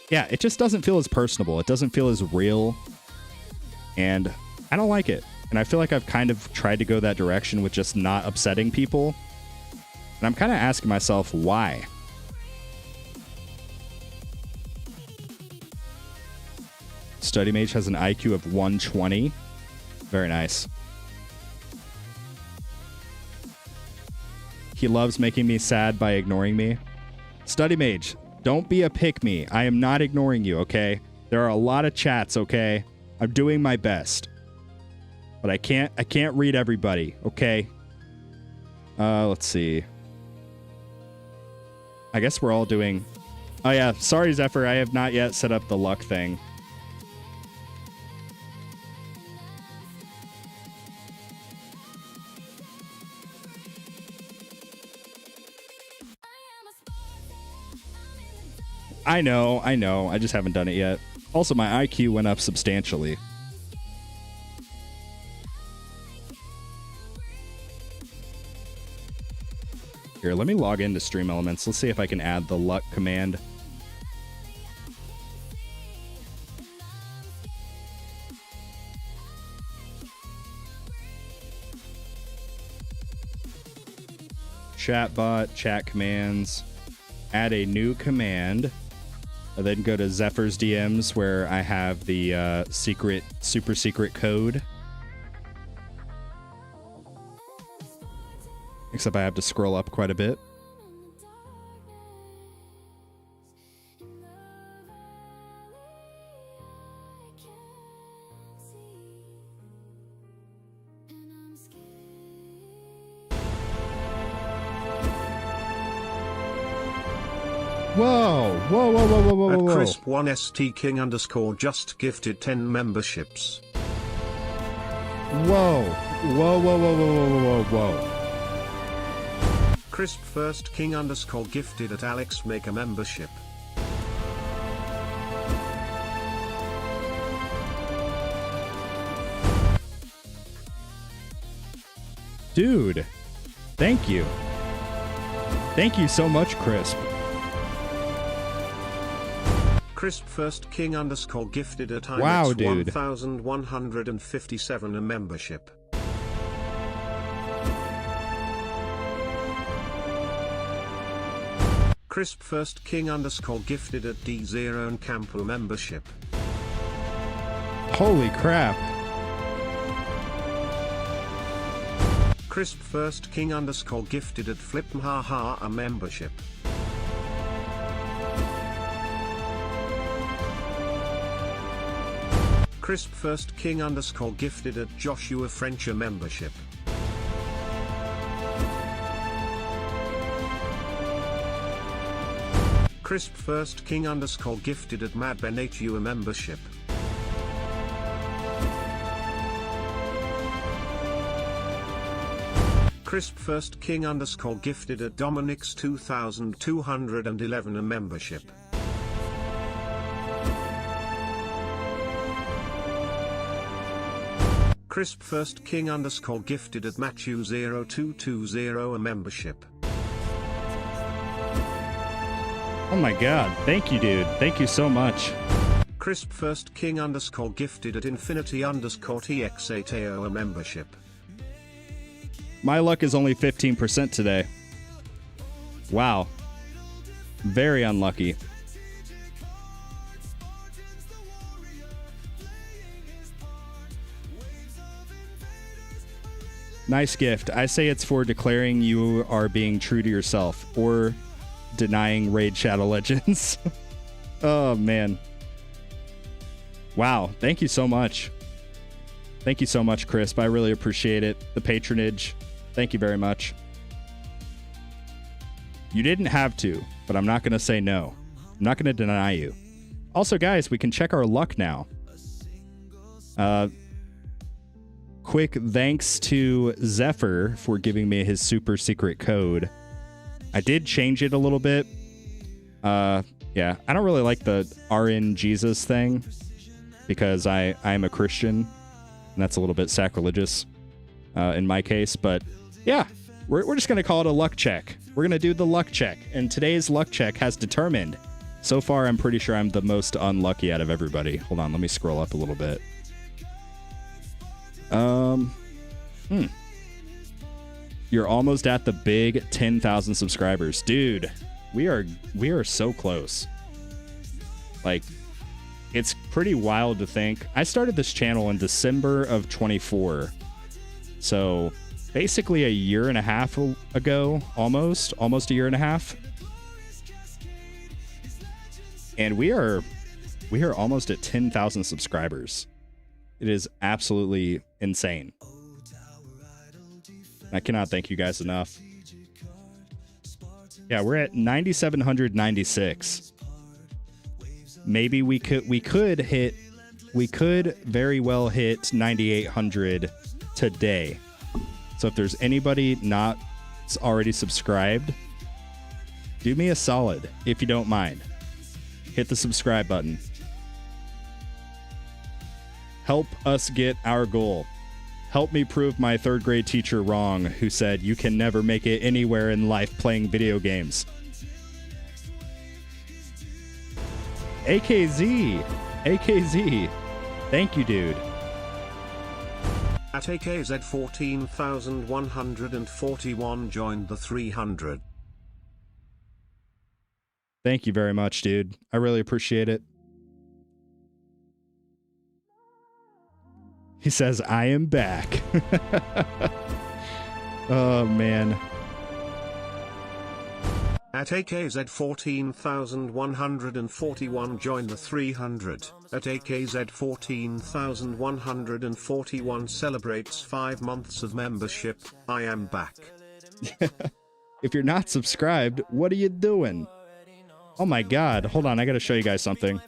yeah, it just doesn't feel as personable. It doesn't feel as real. And I don't like it. And I feel like I've kind of tried to go that direction with just not upsetting people. And I'm kind of asking myself, why? Study Mage has an IQ of 120. Very nice. He loves making me sad by ignoring me. Study Mage, don't be a pick-me. I am not ignoring you, okay? There are a lot of chats, okay? I'm doing my best. But I can't read everybody, okay? Let's see. I guess we're all doing... Oh yeah, sorry Zephyr, I have not yet set up the luck thing. I know. I just haven't done it yet. Also, my IQ went up substantially. Here, let me log into Stream Elements. Let's see if I can add the luck command. Chatbot, chat commands. Add a new command. And then go to Zephyr's DMs where I have the super secret code. Except I have to scroll up quite a bit. Whoa, whoa, whoa, whoa, whoa, whoa, whoa. At Crisp1ST King _ just gifted 10 memberships. Whoa, whoa, whoa, whoa, whoa, whoa, whoa, whoa. Crisp First King _ gifted at Alex Make a membership. Dude, thank you. Thank you so much, Crisp. Crisp First King _ gifted at Wow, dude. 1157 a membership. Crisp First King _ gifted at D0 and Campo membership. Holy crap. Crisp First King _ gifted at Flipmhaha a membership. Crisp First King _ gifted at Joshua French a membership. Crisp First King _ gifted at MadBen8U a membership. Crisp First King _ gifted at Dominic's 2211 a membership. Crisp First King _ gifted at Matthew0220 a membership. Oh my god, thank you, dude. Thank you so much. Crisp First King _ gifted at Infinity _TX8AO a membership. My luck is only 15% today. Wow. Very unlucky. Nice gift. I say it's for declaring you are being true to yourself or denying Raid Shadow Legends. Oh, man. Wow. Thank you so much. Thank you so much, Crisp. I really appreciate it. The patronage. Thank you very much. You didn't have to, but I'm not going to say no. I'm not going to deny you. Also, guys, we can check our luck now. Quick thanks to Zephyr for giving me his super secret code. I did change it a little bit. Yeah, I don't really like the RN Jesus thing because I'm a Christian, and that's a little bit sacrilegious in my case, but yeah, we're just going to call it a luck check. We're going to do the luck check, and today's luck check has determined. So far, I'm pretty sure I'm the most unlucky out of everybody. Hold on, let me scroll up a little bit. You're almost at the big 10,000 subscribers. Dude, we are so close. Like, it's pretty wild to think. I started this channel in December of 24. So basically a year and a half ago, almost a year and a half. And we are almost at 10,000 subscribers. It is absolutely insane. I cannot thank you guys enough. Yeah, we're at 9,796. Maybe we could very well hit 9,800 today. So if there's anybody not already subscribed, do me a solid if you don't mind. Hit the subscribe button. Help us get our goal. Help me prove my third grade teacher wrong who said you can never make it anywhere in life playing video games. AKZ. Thank you, dude. At AKZ 14,141 joined the 300. Thank you very much, dude. I really appreciate it. He says, I am back. Oh, man. At AKZ 14,141 joined the 300. At AKZ 14,141 celebrates 5 months of membership. I am back. If you're not subscribed, what are you doing? Oh my god. Hold on, I gotta show you guys something.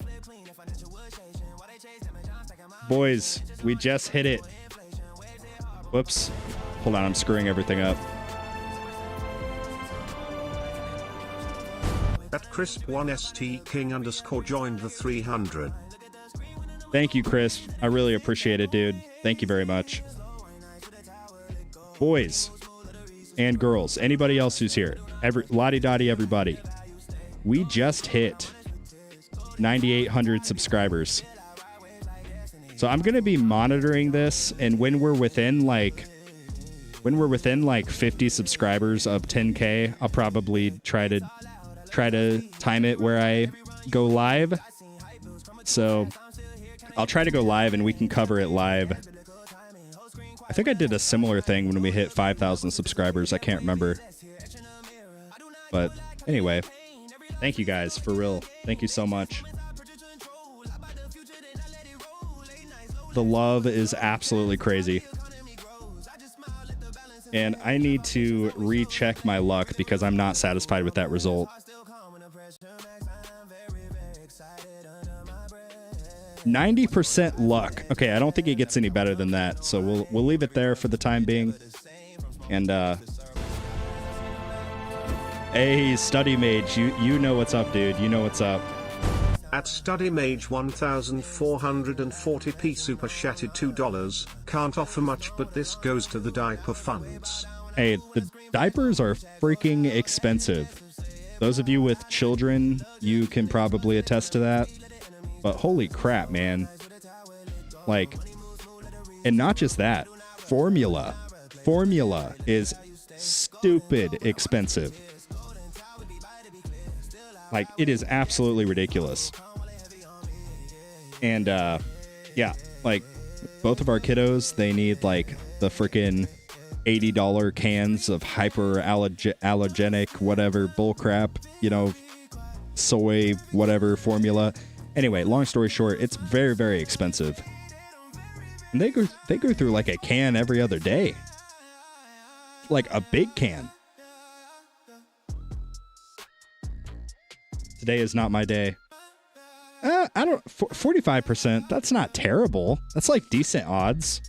Boys, we just hit it. Whoops. Hold on, I'm screwing everything up. At Crisp1ST King _ joined the 300. Thank you, Chris. I really appreciate it, dude. Thank you very much. Boys and girls, anybody else who's here, lottie-dottie everybody, we just hit 9,800 subscribers. So I'm going to be monitoring this, and when we're within like 50 subscribers of 10K, I'll probably try to time it where I go live. So I'll try to go live and we can cover it live. I think I did a similar thing when we hit 5,000 subscribers. I can't remember. But anyway, thank you guys, for real. Thank you so much. The love is absolutely crazy. And I need to recheck my luck because I'm not satisfied with that result. 90% luck. Okay, I don't think it gets any better than that, so we'll leave it there for the time being. And hey, Study Mage, you know what's up, dude. You know what's up. At Study Mage 1440p super chatted $2. Can't offer much, but this goes to the diaper funds. Hey, the diapers are freaking expensive. Those of you with children, you can probably attest to that. But holy crap, man. Like, and not just that. Formula is stupid expensive. Like, it is absolutely ridiculous. And, yeah, like, both of our kiddos, they need, like, the freaking $80 cans of hyperallergenic, whatever, bullcrap, you know, soy, whatever, formula. Anyway, long story short, it's very, very expensive. And they go through, like, a can every other day. Like, a big can. Today is not my day. I don't... 45%, that's not terrible. That's, like, decent odds.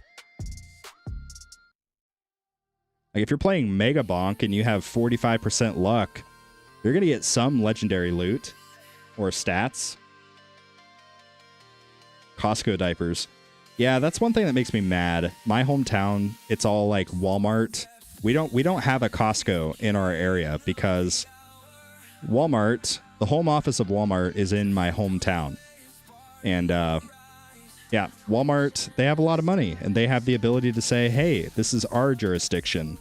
Like, if you're playing Mega Bonk and you have 45% luck, you're going to get some legendary loot or stats. Costco diapers. Yeah, that's one thing that makes me mad. My hometown, it's all, like, Walmart. We don't have a Costco in our area because Walmart... The home office of Walmart is in my hometown. And, yeah, Walmart, they have a lot of money. And they have the ability to say, hey, this is our jurisdiction.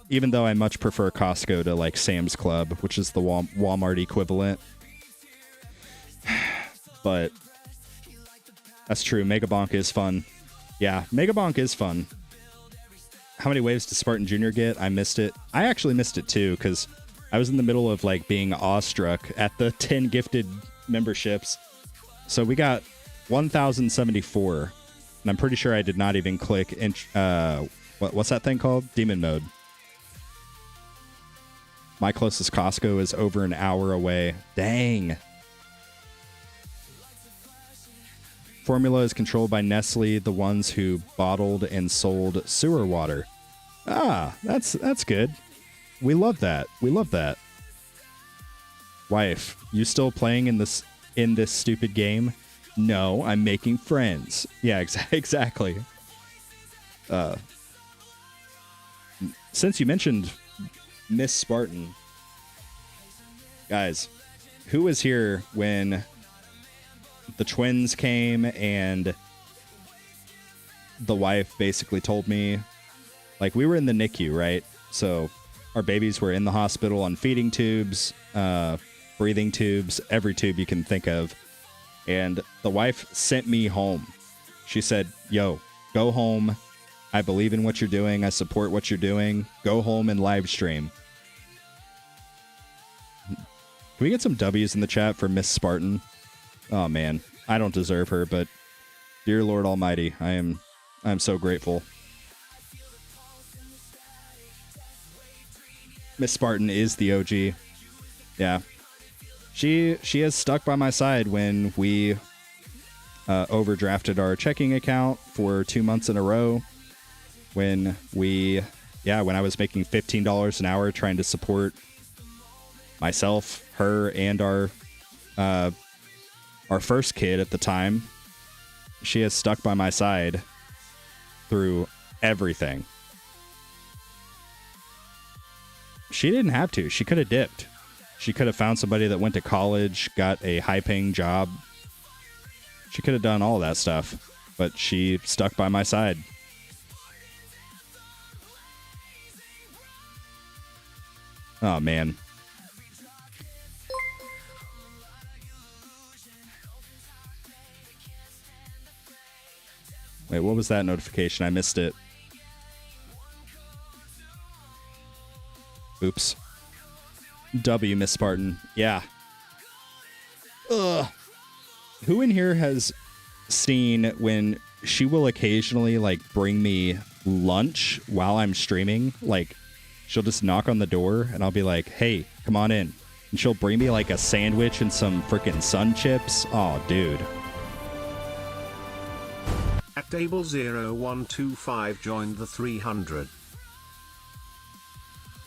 Even though I much prefer Costco to, like, Sam's Club, which is the Walmart equivalent. But that's true. Mega Bonk is fun. Yeah, Mega Bonk is fun. How many waves does Spartan Jr. get? I missed it. I actually missed it, too, because... I was in the middle of, like, being awestruck at the 10 gifted memberships. So we got 1,074. And I'm pretty sure I did not even click... what's that thing called? Demon mode. My closest Costco is over an hour away. Dang. Formula is controlled by Nestle, the ones who bottled and sold sewer water. Ah, that's good. We love that. We love that. Wife, you still playing in this stupid game? No, I'm making friends. Yeah, exactly. Since you mentioned Miss Spartan, guys, who was here when the twins came and the wife basically told me, like, we were in the NICU, right? So our babies were in the hospital on feeding tubes, breathing tubes, every tube you can think of. And the wife sent me home. She said, yo, go home. I believe in what you're doing. I support what you're doing. Go home and live stream. Can we get some W's in the chat for Miss Spartan? Oh, man. I don't deserve her, but dear Lord Almighty, I'm so grateful. Miss Spartan is the OG. Yeah. She has stuck by my side when we overdrafted our checking account for 2 months in a row. When I was making $15 an hour trying to support myself, her, and our first kid at the time. She has stuck by my side through everything. She didn't have to. She could have dipped. She could have found somebody that went to college, got a high-paying job. She could have done all that stuff, but she stuck by my side. Oh, man. Wait, what was that notification? I missed it. Oops. W, Miss Spartan. Yeah. Ugh. Who in here has seen when she will occasionally, like, bring me lunch while I'm streaming? Like, she'll just knock on the door, and I'll be like, hey, come on in. And she'll bring me, like, a sandwich and some freaking Sun Chips. Oh, dude. At Able0125 joined the 300.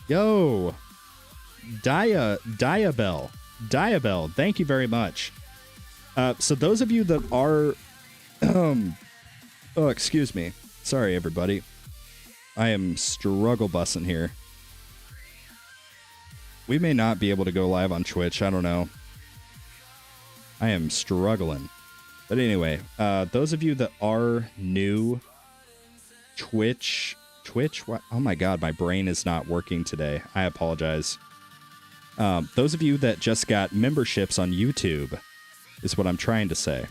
Yo, Diabell, thank you very much. So those of you that are, oh, excuse me. Sorry, everybody. I am struggle bussing here. We may not be able to go live on Twitch. I don't know. I am struggling. But anyway, those of you that are new, Twitch, what? Oh my God, my brain is not working today. I apologize. Those of you that just got memberships on YouTube is what I'm trying to say.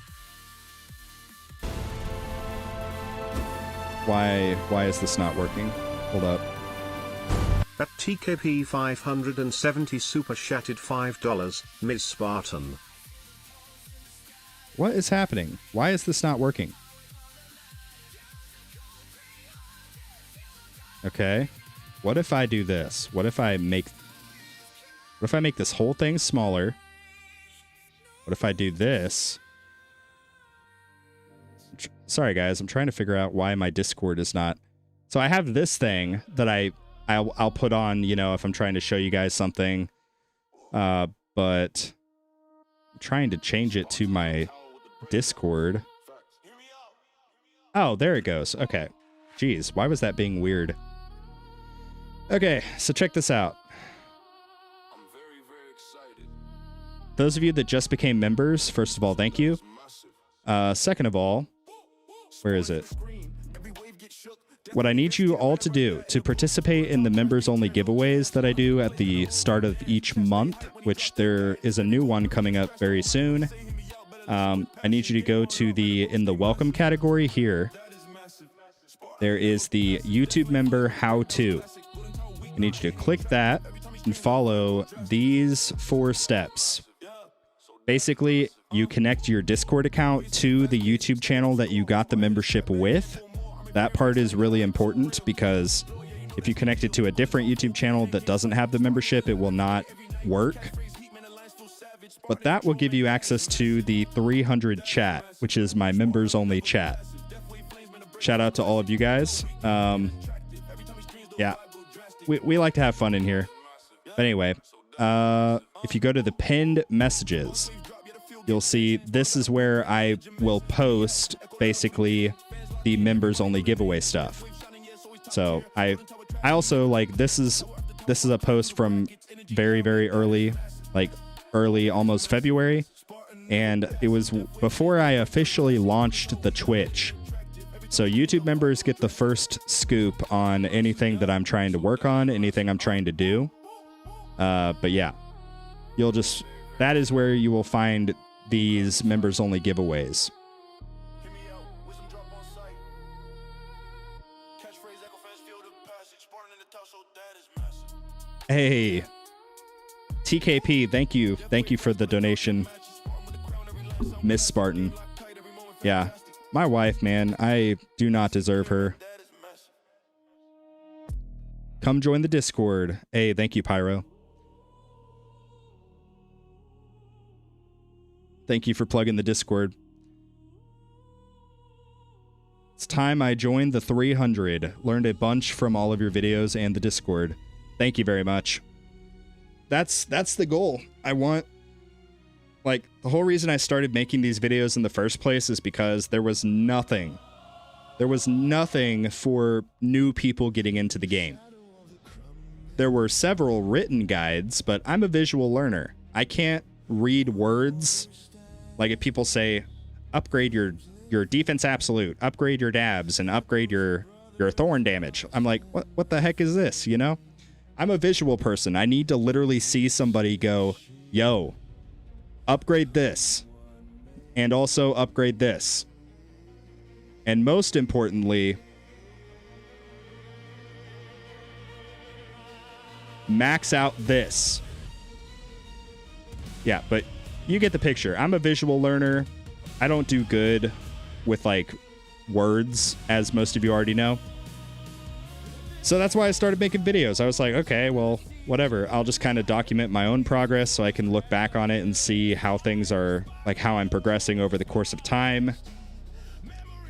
Why is this not working? Hold up. At TKP 570 super chatted $5, Ms. Spartan. What is happening? Why is this not working? Okay. What if I do this? What if I make this whole thing smaller? What if I do this? Sorry guys, I'm trying to figure out why my Discord is not. So I have this thing that I'll put on, you know, if I'm trying to show you guys something. But I'm trying to change it to my Discord. Oh, there it goes. Okay. Jeez, why was that being weird? Okay, so check this out. Those of you that just became members, first of all, thank you. Second of all, where is it? What I need you all to do to participate in the members-only giveaways that I do at the start of each month, which there is a new one coming up very soon. I need you to go to in the welcome category here. There is the YouTube member how-to. I need you to click that and follow these 4 steps. Basically, you connect your Discord account to the YouTube channel that you got the membership with. That part is really important because if you connect it to a different YouTube channel that doesn't have the membership, it will not work. But that will give you access to the 300 chat, which is my members only chat. Shout out to all of you guys. Yeah, we like to have fun in here. But anyway, if you go to the pinned messages, you'll see this is where I will post basically the members only giveaway stuff. So I also like this is a post from very, very early, like early almost February, and it was before I officially launched the Twitch. So YouTube members get the first scoop on anything that I'm trying to work on, anything I'm trying to do. But yeah, that is where you will find these members only giveaways. Hey, TKP, thank you for the donation, Miss Spartan. Yeah, my wife, man, I do not deserve her. Come join the Discord. Hey, thank you, Pyro. Thank you for plugging the Discord. It's time I joined the 300. Learned a bunch from all of your videos and the Discord. Thank you very much. That's the goal. I want, like, the whole reason I started making these videos in the first place is because there was nothing for new people getting into the game. There were several written guides, but I'm a visual learner. I can't read words. Like if people say, upgrade your defense absolute, upgrade your dabs, and upgrade your thorn damage. I'm like, what the heck is this, you know? I'm a visual person. I need to literally see somebody go, yo, upgrade this, and also upgrade this. And most importantly, max out this. Yeah, but you get the picture. I'm a visual learner. I don't do good with like words, as most of you already know. So that's why I started making videos. I was like, okay, well, whatever. I'll just kind of document my own progress so I can look back on it and see how things are, like how I'm progressing over the course of time.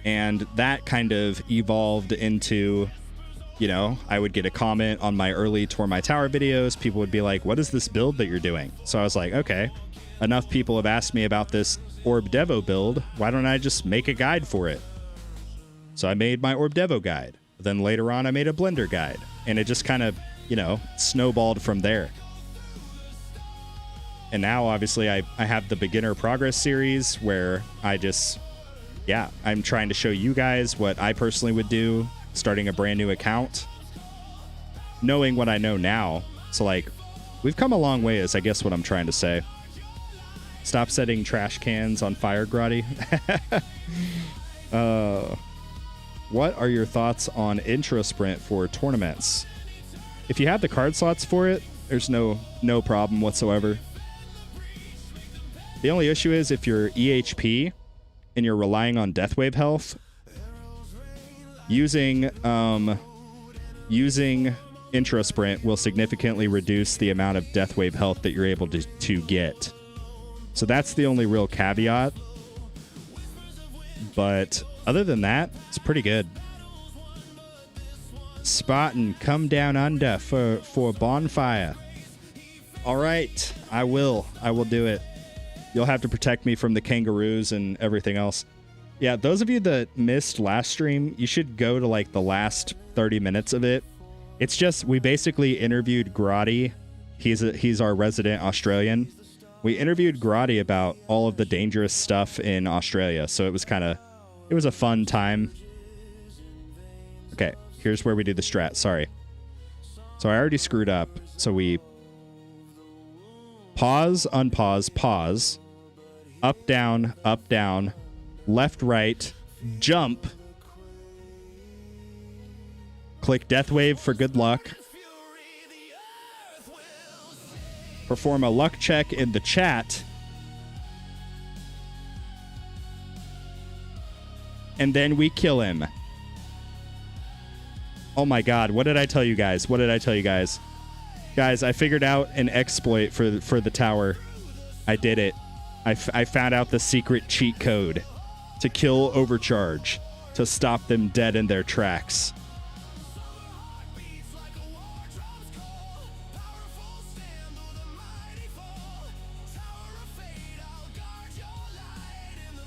And that kind of evolved into, you know, I would get a comment on my early Tour My Tower videos. People would be like, what is this build that you're doing? So I was like, okay, enough people have asked me about this Orb Devo build. Why don't I just make a guide for it? So I made my Orb Devo guide. Then later on, I made a Blender guide. And it just kind of, you know, snowballed from there. And now, obviously, I have the Beginner Progress series where I just, yeah, I'm trying to show you guys what I personally would do starting a brand new account, knowing what I know now. So, like, we've come a long way is, I guess, what I'm trying to say. Stop setting trash cans on fire, Grotty. What are your thoughts on intro sprint for tournaments? If you have the card slots for it, there's no problem whatsoever. The only issue is if you're EHP and you're relying on Deathwave health, using intro sprint will significantly reduce the amount of Deathwave health that you're able to get. So that's the only real caveat. But other than that, it's pretty good. Spartan, come down under for bonfire. All right, I will do it. You'll have to protect me from the kangaroos and everything else. Yeah, those of you that missed last stream, you should go to like the last 30 minutes of it. It's just, we basically interviewed Grotty. He's our resident Australian. We interviewed Grotty about all of the dangerous stuff in Australia. So it was a fun time. Okay, here's where we do the strat. Sorry. So I already screwed up. So we pause, unpause, pause, up, down, left, right, jump, click Deathwave for good luck, perform a luck check in the chat, and then we kill him. Oh my god, what did I tell you guys? Guys, I figured out an exploit for the tower. I did it. I found out the secret cheat code to kill Overcharge, to stop them dead in their tracks.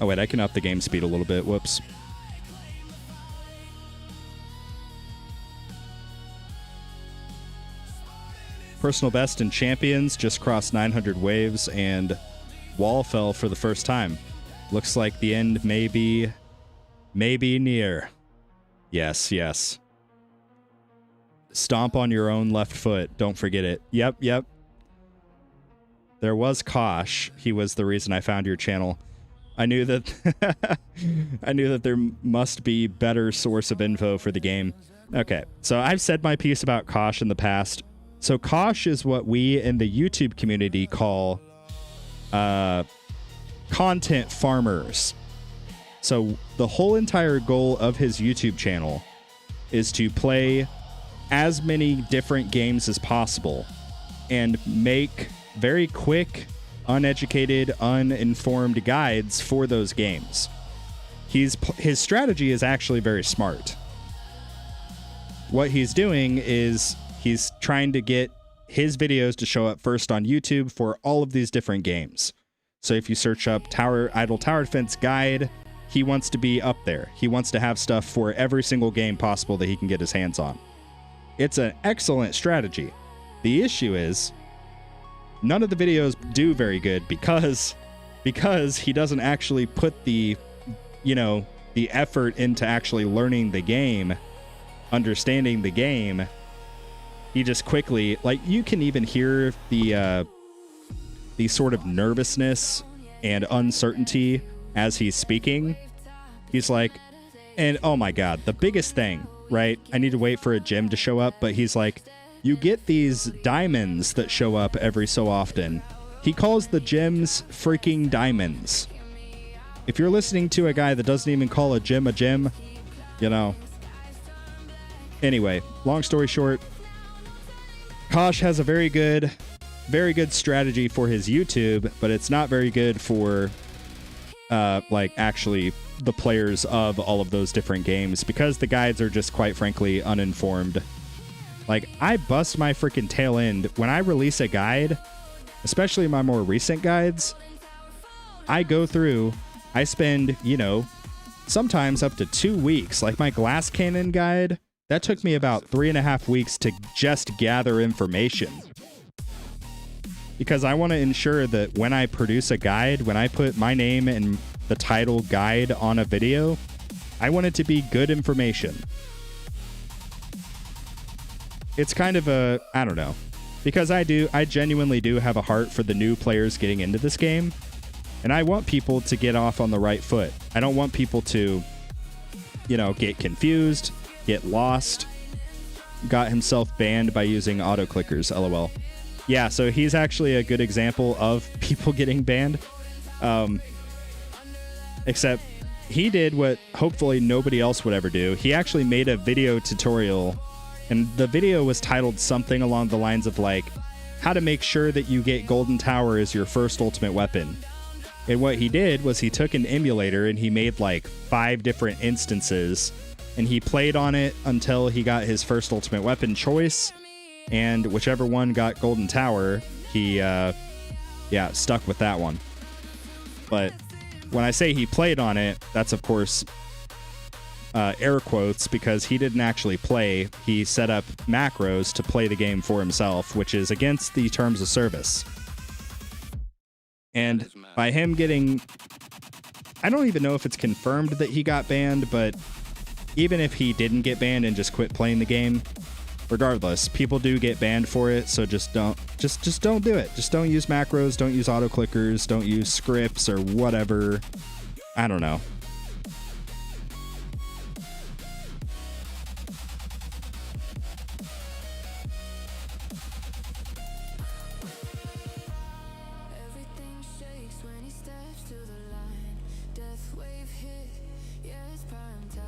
Oh wait, I can up the game speed a little bit. Whoops. Personal best in Champions just crossed 900 waves and wall fell for the first time. Looks like the end may be near. Yes. Stomp on your own left foot. Don't forget it. Yep. There was Kosh. He was the reason I found your channel. I knew that there must be better source of info for the game. Okay, so I've said my piece about Kosh in the past. So Kosh is what we in the YouTube community call content farmers. So the whole entire goal of his YouTube channel is to play as many different games as possible and make very quick, uneducated, uninformed guides for those games. His strategy is actually very smart. What he's doing is he's trying to get his videos to show up first on YouTube for all of these different games. So if you search up Idle Tower Defense Guide, he wants to be up there. He wants to have stuff for every single game possible that he can get his hands on. It's an excellent strategy. The issue is none of the videos do very good because he doesn't actually put the effort into actually learning the game, understanding the game. He just quickly, like, you can even hear the sort of nervousness and uncertainty as he's speaking. He's like, and oh my god, the biggest thing, right? I need to wait for a gem to show up, but he's like, you get these diamonds that show up every so often. He calls the gems freaking diamonds. If you're listening to a guy that doesn't even call a gem, you know. Anyway, long story short, Kosh has a very good strategy for his YouTube, but it's not very good for like actually the players of all of those different games, because the guides are just quite frankly uninformed. Like, I bust my freaking tail end when I release a guide, especially my more recent guides. I go through, I spend, you know, sometimes up to 2 weeks. Like my glass cannon guide, that took me about 3.5 weeks to just gather information. Because I want to ensure that when I produce a guide, when I put my name and the title guide on a video, I want it to be good information. It's kind of a, I don't know, because I genuinely do have a heart for the new players getting into this game, and I want people to get off on the right foot. I don't want people to, you know, get confused, get lost. Got himself banned by using auto clickers, lol. Yeah, so he's actually a good example of people getting banned. Except he did what hopefully nobody else would ever do. He actually made a video tutorial, and the video was titled something along the lines of like, how to make sure that you get Golden Tower as your first ultimate weapon. And what he did was he took an emulator and he made like 5 different instances, and he played on it until he got his first ultimate weapon choice, and whichever one got Golden Tower, he stuck with that one. But when I say he played on it, that's of course air quotes, because he didn't actually play. He set up macros to play the game for himself, which is against the terms of service. And by him getting, I don't even know if it's confirmed that he got banned, but even if he didn't get banned and just quit playing the game, regardless, people do get banned for it. So just don't do it. Just don't use macros, don't use auto clickers, don't use scripts or whatever. I don't know. Everything shakes when he steps to the line. Death wave hit, yeah, it's prime time.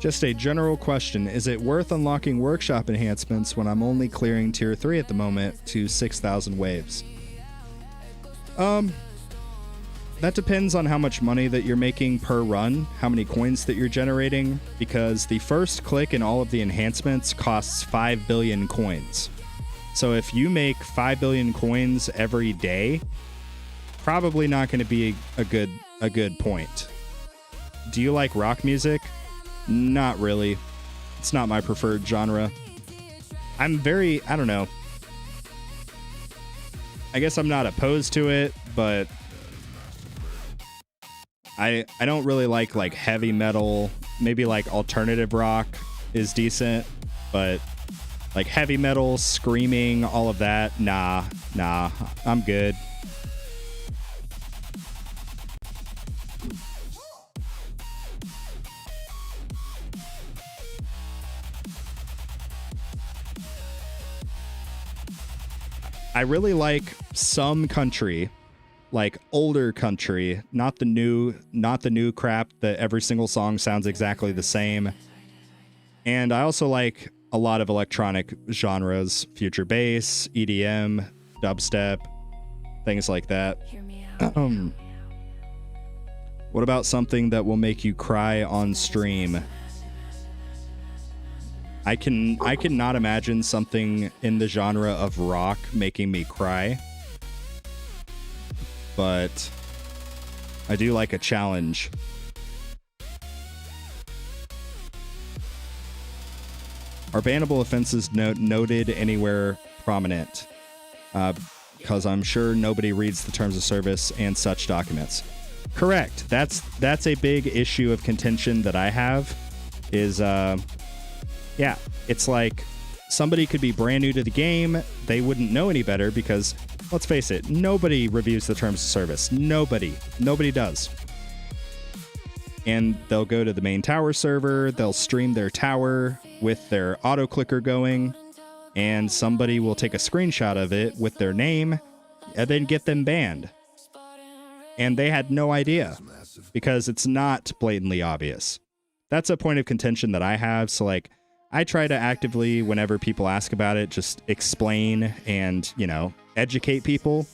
Just a general question. Is it worth unlocking workshop enhancements when I'm only clearing tier 3 at the moment to 6,000 waves? That depends on how much money that you're making per run, how many coins that you're generating, because the first click in all of the enhancements costs 5 billion coins. So if you make 5 billion coins every day, probably not going to be a good point. Do you like rock music? Not really. It's not my preferred genre. I don't know. I guess I'm not opposed to it, but I don't really like heavy metal. Maybe like alternative rock is decent, but like heavy metal, screaming, all of that, nah, I'm good. I really like some country, like older country, not the new crap that every single song sounds exactly the same. And I also like a lot of electronic genres, future bass, EDM, dubstep, things like that. What about something that will make you cry on stream? I cannot imagine something in the genre of rock making me cry. But I do like a challenge. Are bannable offenses noted anywhere prominent? Because I'm sure nobody reads the terms of service and such documents. Correct. That's a big issue of contention that I have. Is yeah, it's like somebody could be brand new to the game. They wouldn't know any better because, let's face it, nobody reviews the terms of service. Nobody does. And they'll go to the main tower server, they'll stream their tower with their auto clicker going, and somebody will take a screenshot of it with their name and then get them banned. And they had no idea because it's not blatantly obvious. That's a point of contention that I have. So like, I try to actively, whenever people ask about it, just explain and, you know, educate people,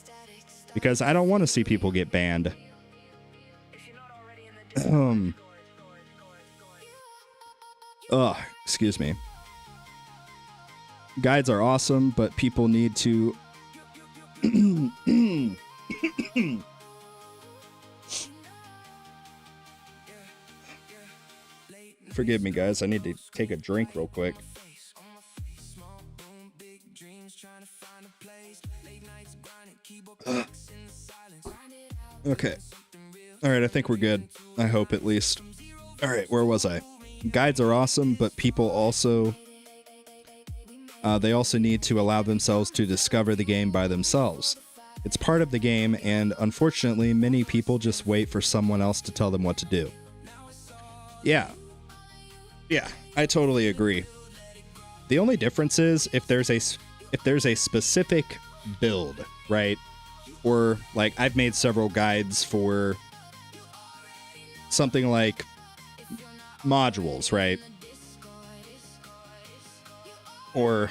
because I don't want to see people get banned. Excuse me. Guides are awesome, but people need to forgive me, guys. I need to take a drink real quick. Okay. All right, I think we're good. I hope, at least. All right, where was I? Guides are awesome, but people also... they also need to allow themselves to discover the game by themselves. It's part of the game, and unfortunately, many people just wait for someone else to tell them what to do. Yeah. Yeah, I totally agree. The only difference is if there's a specific build, right? Or, like, I've made several guides for something like modules, right? Or,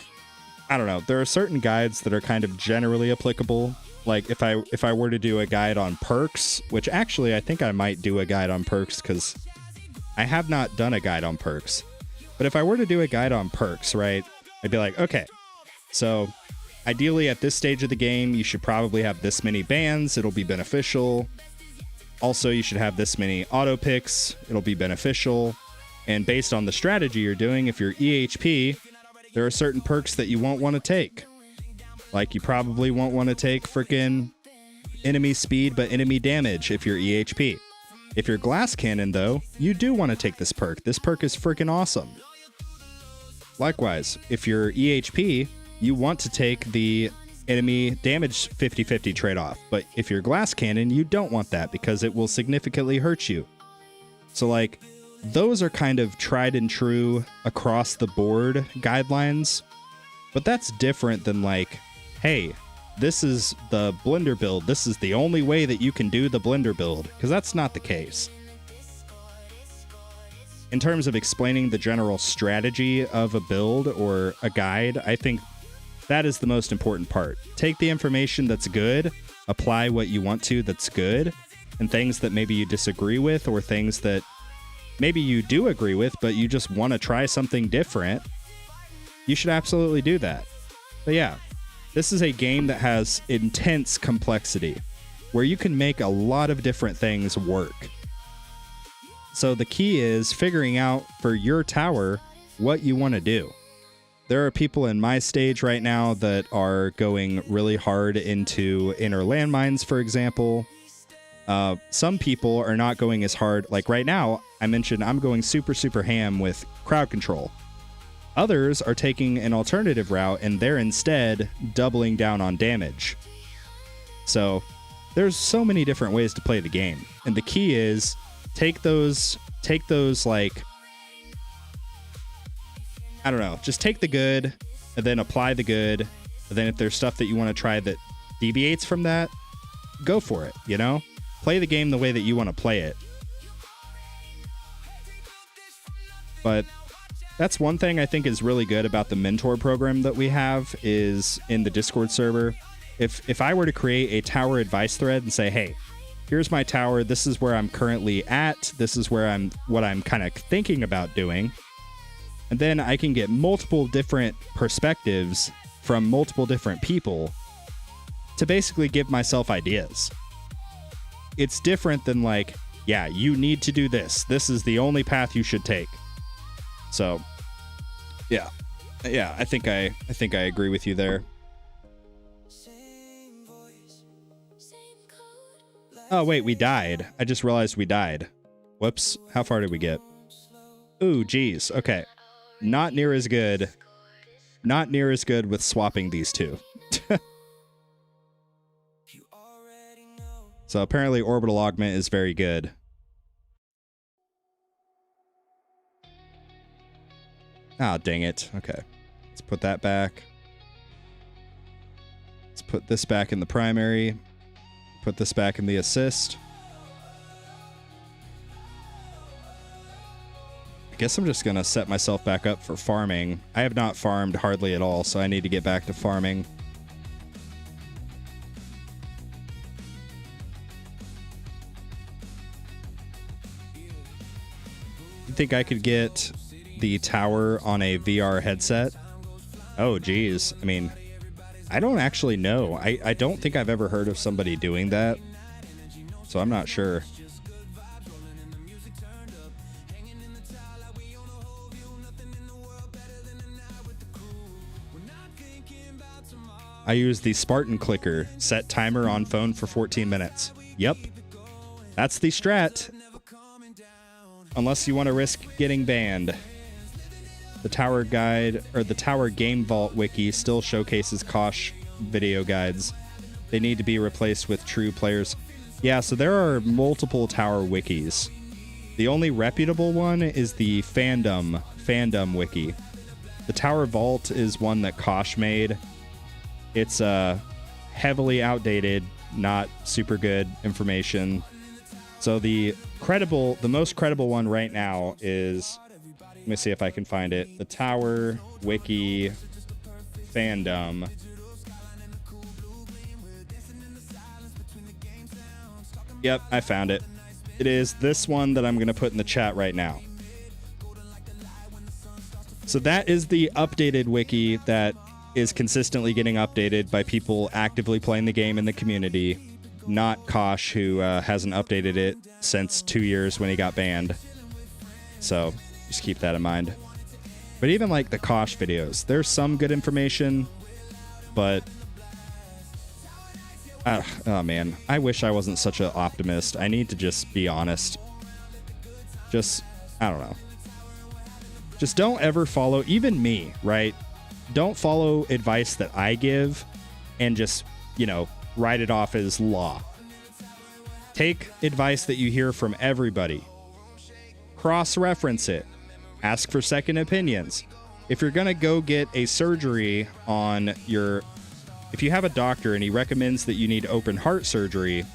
I don't know, there are certain guides that are kind of generally applicable. Like, if I were to do a guide on perks, which actually I think I might do a guide on perks because I have not done a guide on perks. But if I were to do a guide on perks, right, I'd be like, okay, so ideally at this stage of the game, you should probably have this many bans. It'll be beneficial. Also, you should have this many auto picks. It'll be beneficial. And based on the strategy you're doing, if you're EHP, there are certain perks that you won't want to take. Like, you probably won't want to take freaking enemy speed, but enemy damage if you're EHP. If you're glass cannon, though, you do want to take this perk. This perk is freaking awesome. Likewise, if you're EHP, you want to take the enemy damage 50-50 trade-off. But if you're glass cannon, you don't want that because it will significantly hurt you. So, like, those are kind of tried and true across the board guidelines. But that's different than, like, hey, this is the blender build. This is the only way that you can do the blender build. Because that's not the case. In terms of explaining the general strategy of a build or a guide, I think that is the most important part. Take the information that's good, apply what you want to that's good, and things that maybe you disagree with or things that maybe you do agree with, but you just want to try something different, you should absolutely do that. But yeah, this is a game that has intense complexity, where you can make a lot of different things work. So the key is figuring out for your tower what you want to do. There are people in my stage right now that are going really hard into inner landmines, for example. Some people are not going as hard. Like right now, I mentioned I'm going super, super ham with crowd control. Others are taking an alternative route, and they're instead doubling down on damage. So there's so many different ways to play the game. And the key is take those like, I don't know, just take the good and then apply the good. And then if there's stuff that you want to try that deviates from that, go for it, you know? Play the game the way that you want to play it. But that's one thing I think is really good about the mentor program that we have is in the Discord server. If I were to create a tower advice thread and say, hey, here's my tower, this is where I'm currently at, this is where what I'm kind of thinking about doing, and then I can get multiple different perspectives from multiple different people to basically give myself ideas. It's different than like, yeah, you need to do this. This is the only path you should take. So, yeah, I think I agree with you there. Oh wait, we died. I just realized we died. Whoops. How far did we get? Ooh, geez. Okay. Not near as good. Not near as good with swapping these two. So apparently orbital augment is very good. Ah, dang it. Okay. Let's put that back. Let's put this back in the primary. Put this back in the assist. I guess I'm just going to set myself back up for farming. I have not farmed hardly at all, so I need to get back to farming. think I could get the tower on a VR headset? Oh, geez. I mean, I don't actually know. I don't think I've ever heard of somebody doing that, so I'm not sure. I use the Spartan clicker. Set timer on phone for 14 minutes. Yep. That's the strat. Unless you want to risk getting banned. The Tower Guide, or the Tower Game Vault wiki still showcases Kosh video guides. They need to be replaced with true players. Yeah, so there are multiple Tower wikis. The only reputable one is the fandom wiki. The Tower Vault is one that Kosh made. It's heavily outdated, not super good information. So the most credible one right now is, let me see if I can find it. The Tower Wiki Fandom. Yep, I found it. It is this one that I'm going to put in the chat right now. So that is the updated wiki that is consistently getting updated by people actively playing the game in the community, not Kosh, who hasn't updated it since 2 years when he got banned. So just keep that in mind. But even like the Kosh videos, there's some good information, but oh man, I wish I wasn't such an optimist. I need to just be honest. Just, I don't know. Just don't ever follow, even me, right? Don't follow advice that I give and just, write it off as law. Take advice that you hear from everybody. Cross-reference it. Ask for second opinions. If you're going to go get a surgery on if you have a doctor and he recommends that you need open heart surgery,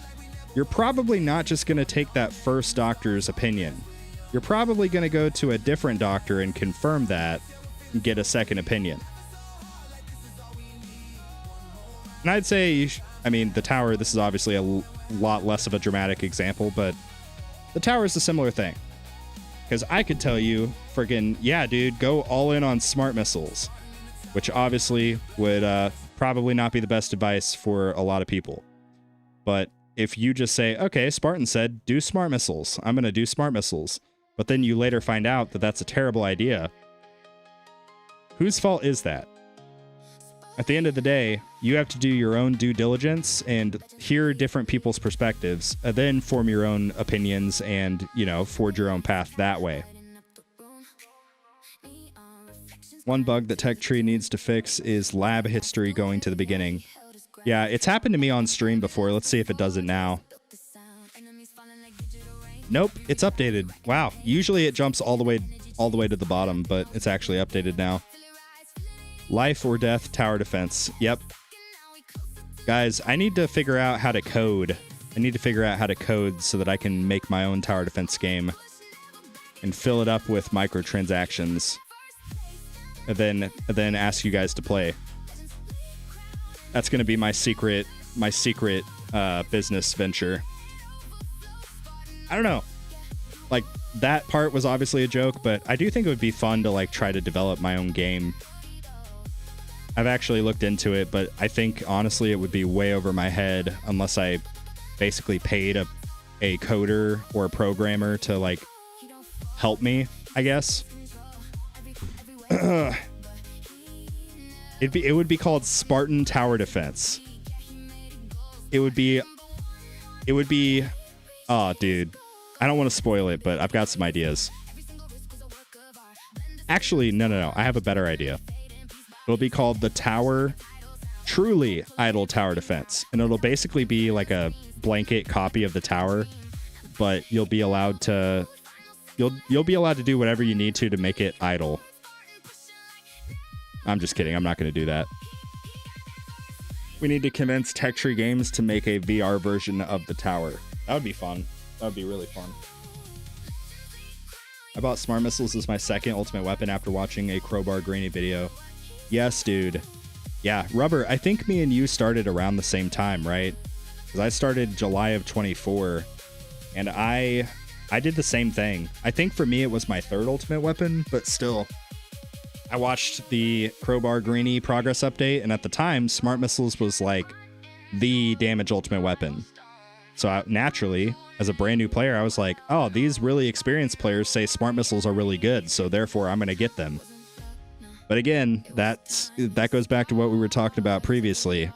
you're probably not just going to take that first doctor's opinion. You're probably going to go to a different doctor and confirm that and get a second opinion. And I'd say, the tower, this is obviously a lot less of a dramatic example, but the tower is a similar thing. Because I could tell you, friggin', yeah, dude, go all in on smart missiles, which obviously would probably not be the best advice for a lot of people. But if you just say, okay, Spartan said, do smart missiles, I'm going to do smart missiles, but then you later find out that that's a terrible idea, whose fault is that? At the end of the day, you have to do your own due diligence and hear different people's perspectives, and then form your own opinions and, forge your own path that way. One bug that TechTree needs to fix is lab history going to the beginning. Yeah, it's happened to me on stream before. Let's see if it does it now. Nope, it's updated. Wow, usually it jumps all the way to the bottom, but it's actually updated now. Life or death tower defense. Yep. Guys, I need to figure out how to code. I need to figure out how to code so that I can make my own tower defense game and fill it up with microtransactions. And then ask you guys to play. That's going to be my secret business venture. I don't know. Like, that part was obviously a joke, but I do think it would be fun to like try to develop my own game. I've actually looked into it, but I think honestly it would be way over my head unless I basically paid a coder or a programmer to like help me, I guess. It would be called Spartan Tower Defense. It would be oh dude, I don't want to spoil it, but I've got some ideas. Actually, no, I have a better idea. It'll be called the Tower Truly Idle Tower Defense, and it'll basically be like a blanket copy of the tower, but you'll be allowed to do whatever you need to make it idle. I'm just kidding. I'm not going to do that. We need to convince TechTree Games to make a VR version of the tower. That would be fun. That would be really fun. I bought smart missiles as my second ultimate weapon after watching a Crowbar Greeny video. Yes, dude. Yeah, Rubber, I think me and you started around the same time, right? Because I started July of 24, and I I did the same thing. I think for me it was my third ultimate weapon, but still. I watched the Crowbar Greenie progress update, and at the time, Smart Missiles was like the damage ultimate weapon. So naturally, as a brand new player, I was like, oh, these really experienced players say Smart Missiles are really good, so therefore I'm going to get them. But again, that goes back to what we were talking about previously.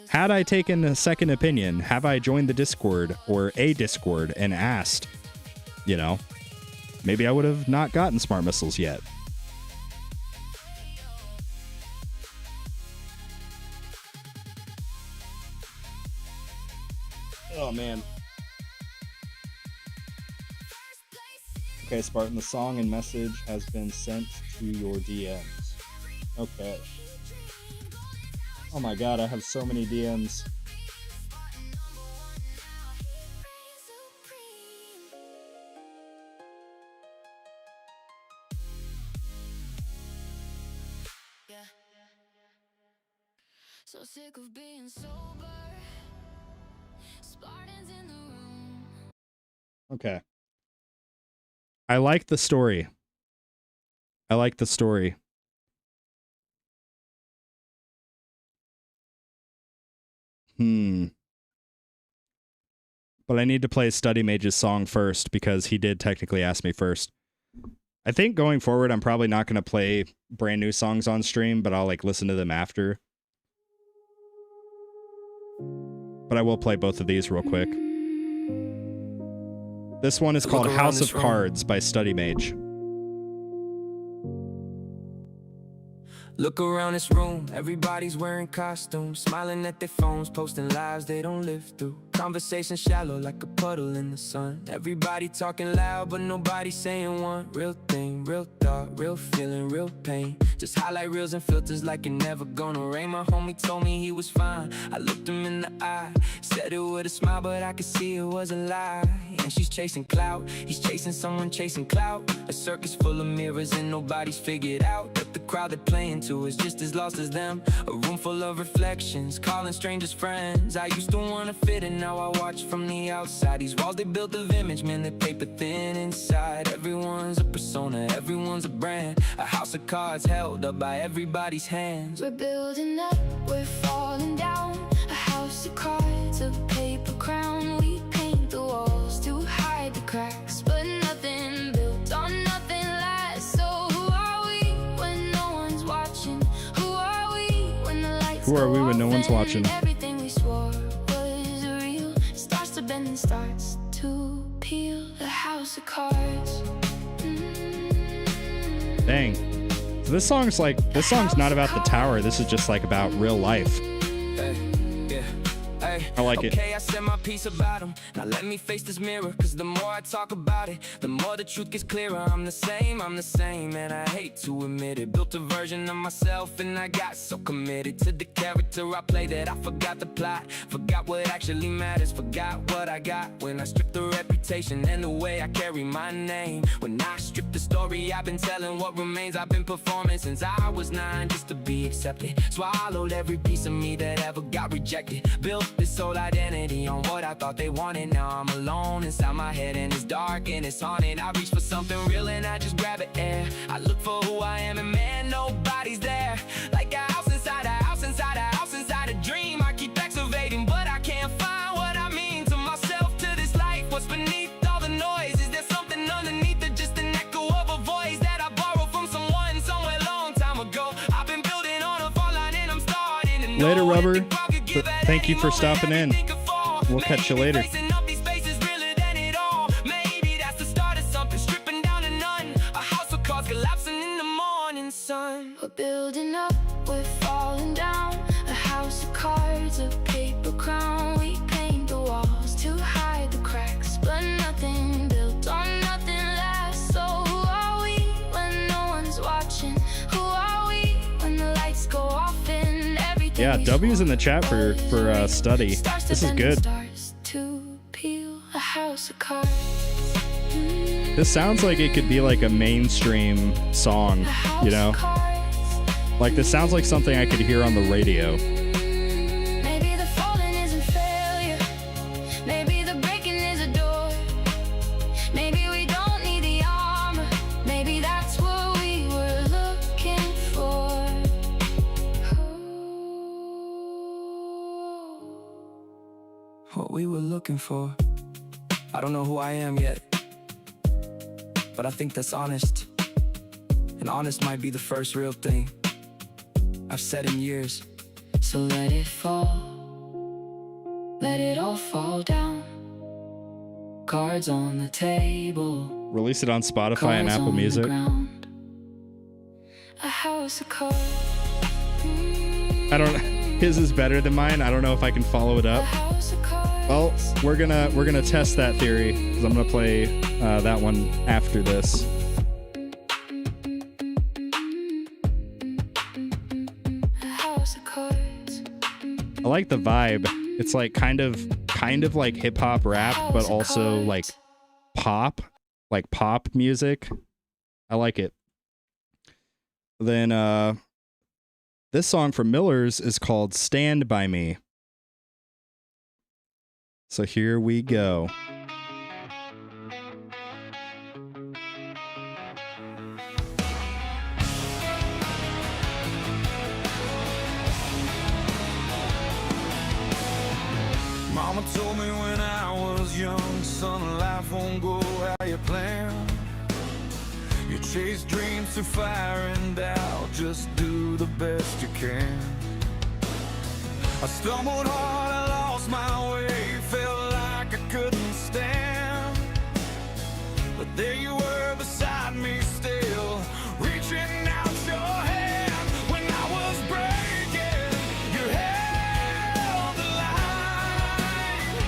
Had I taken a second opinion, have I joined the Discord or a Discord and asked, you know, maybe I would have not gotten Smart Missiles yet. Oh, man. Okay, Spartan, the song and message has been sent to your DMs. Okay. Oh my god, I have so many DMs. So sick of being sober. Spartans in the room. Okay. I like the story. I like the story. But I need to play Study Mage's song first because he did technically ask me first. I think going forward, I'm probably not going to play brand new songs on stream, but I'll like listen to them after. But I will play both of these real quick. This one is called House of Cards by Study Mage. Look around this room, everybody's wearing costumes, smiling at their phones, posting lives they don't live through. Conversation shallow like a puddle in the sun. Everybody talking loud, but nobody saying one real thing, real thought, real feeling, real pain. Just highlight reels and filters like it never gonna rain. My homie told me he was fine. I looked him in the eye, said it with a smile, but I could see it was a lie. And she's chasing clout, he's chasing someone chasing clout. A circus full of mirrors and nobody's figured out that the crowd they're playing to is just as lost as them. A room full of reflections, calling strangers friends. I used to wanna fit in, now I watch from the outside. These walls they built of image, man, they're paper thin inside. Everyone's a persona, everyone's a brand. A house of cards held up by everybody's hands. We're building up, we're falling down. A house of cards, a paper crown. We paint the walls to hide the cracks, but nothing built on nothing lasts. So who are we when no one's watching? Who are we when the lights Who are we when no go one's off and watching? everything we swore was real starts to bend and starts to peel. A house of cards. Dang. So this song's not about the tower. This is just like about real life. I like it. Okay, I said my piece about him. Now let me face this mirror, cause the more I talk about it, the more the truth gets clearer. I'm the same, and I hate to admit it. Built a version of myself and I got so committed to the character I play that I forgot the plot. Forgot what actually matters, forgot what I got. When I stripped the reputation and the way I carry my name. When I stripped the story I've been telling, what remains I've been performing since I was 9 just to be accepted. Swallowed every piece of me that ever got rejected. Built this whole identity on what I thought they wanted. Now I'm alone inside my head and it's dark and it's haunted. I reach for something real and I just grab it, yeah. I look for who I am and man, nobody's there. Like a house inside a house inside a house inside a dream. I keep excavating but I can't find what I mean to myself, to this life. What's beneath all the noise? Is there something underneath it? Just an echo of a voice that I borrowed from someone somewhere long time ago. I've been building on a fall line and I'm starting to know. Later, Rubber. Thank you for stopping in. We'll catch you later. We're building up, we're falling down. A house of cards, a paper crown. We paint the walls to hide the cracks, but nothing built on nothing lasts. So who are we when no one's watching? Who are we when the lights go off and everything? Yeah, W's in the chat for study. This is good. This sounds like it could be like a mainstream song, you know? Like this sounds like something I could hear on the radio. Maybe the falling isn't failure. Maybe the breaking is a door. what we were looking for. I don't know who I am yet, but I think that's honest. And honest might be the first real thing I've said in years. So let it fall. Let it all fall down. Cards on the table. Release it on Spotify and Apple Music. A house of cards. I don't. His is better than mine. I don't know if I can follow it up. Well, we're gonna test that theory because I'm gonna play that one after this. I like the vibe. It's like kind of like hip hop rap, but also like pop music. I like it. Then this song from Miller's is called Stand By Me. So here we go. Mama told me when I was young, son, life won't go how you plan. You chase dreams through fire and doubt, just do the best you can. I stumbled hard, I lost my way, felt like I couldn't stand. But there you were beside me still, reaching out your hand. When I was breaking, you held the line.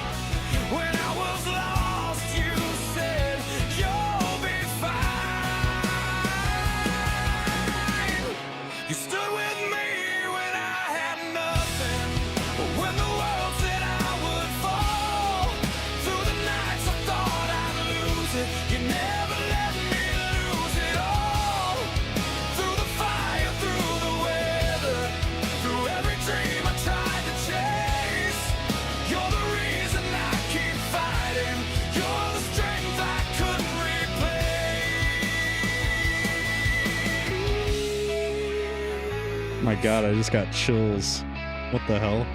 When I was lost, you said you'll be fine. You stood with me when I had nothing, but when the world said I would fall, through the nights I thought I'd lose it, you never let me lose it all. Through the fire, through the weather, through every dream I tried to chase, you're the reason I keep fighting, you're the strength I couldn't replace. My God, I just got chills. What the hell?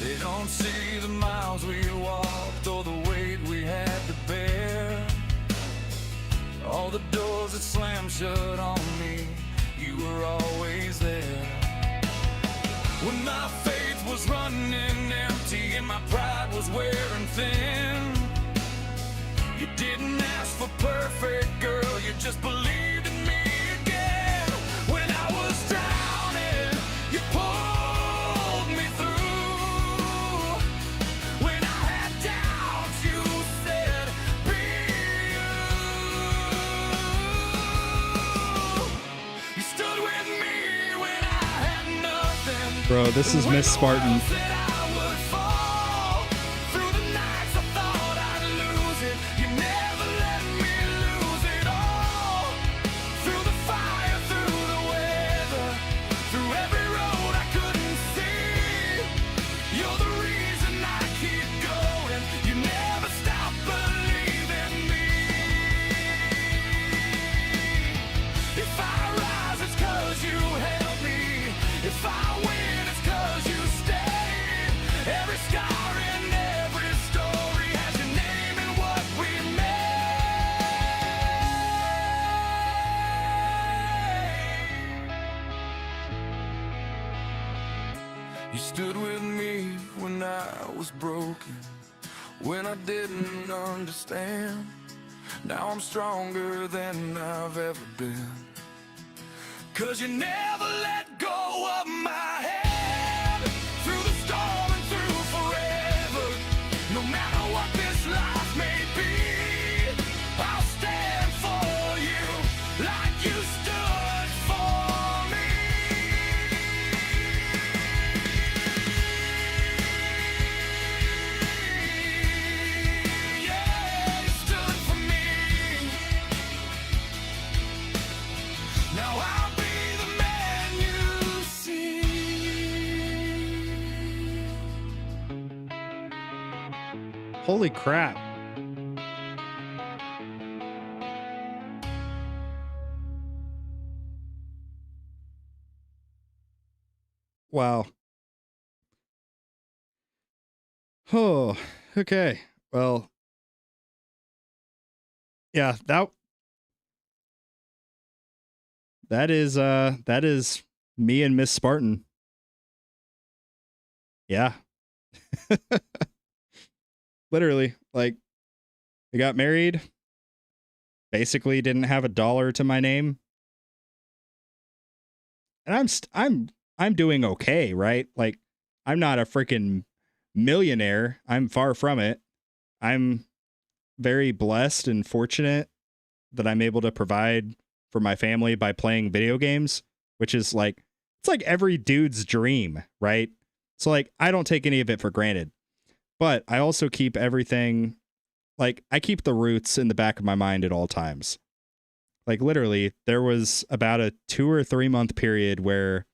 They don't see the miles we walked or the weight we had to bear. All the doors that slammed shut on me, you were always there. When my faith was running empty and my pride was wearing thin, you didn't ask for perfect, girl, you just believed in me again. When I was drowning, you pulled me through. When I had doubts, you said, be you. You stood with me when I had nothing. Bro, this is Miss Spartan. Said I would fall. Through the nights I thought I'd lose it. You never let me lose it all. Through the fire, through the weather, through every road I couldn't see. You're the reason I keep going. You never stop believing me. If I rise, it's 'cause you help me. If I win, it's 'cause you stayed. Every scar and every story has your name and what we made. You stood with me when I was broken, when I didn't understand. Now I'm stronger than I've ever been. 'Cause you never let go of my hand. Through the storm and through forever, no matter what this life may be, I'll stand for you like you stood for me. Yeah, you stood for me. Now I'll be the man you see. Holy crap. Wow. Oh, okay. Well, yeah, that is me and Miss Spartan. Yeah. Literally, like, we got married, basically didn't have a dollar to my name. And I'm doing okay, right? Like, I'm not a freaking millionaire. I'm far from it. I'm very blessed and fortunate that I'm able to provide for my family by playing video games, which is like, it's like every dude's dream, right? So like, I don't take any of it for granted, but I also keep everything, like, I keep the roots in the back of my mind at all times. Like, literally, there was about a 2 or 3 month period where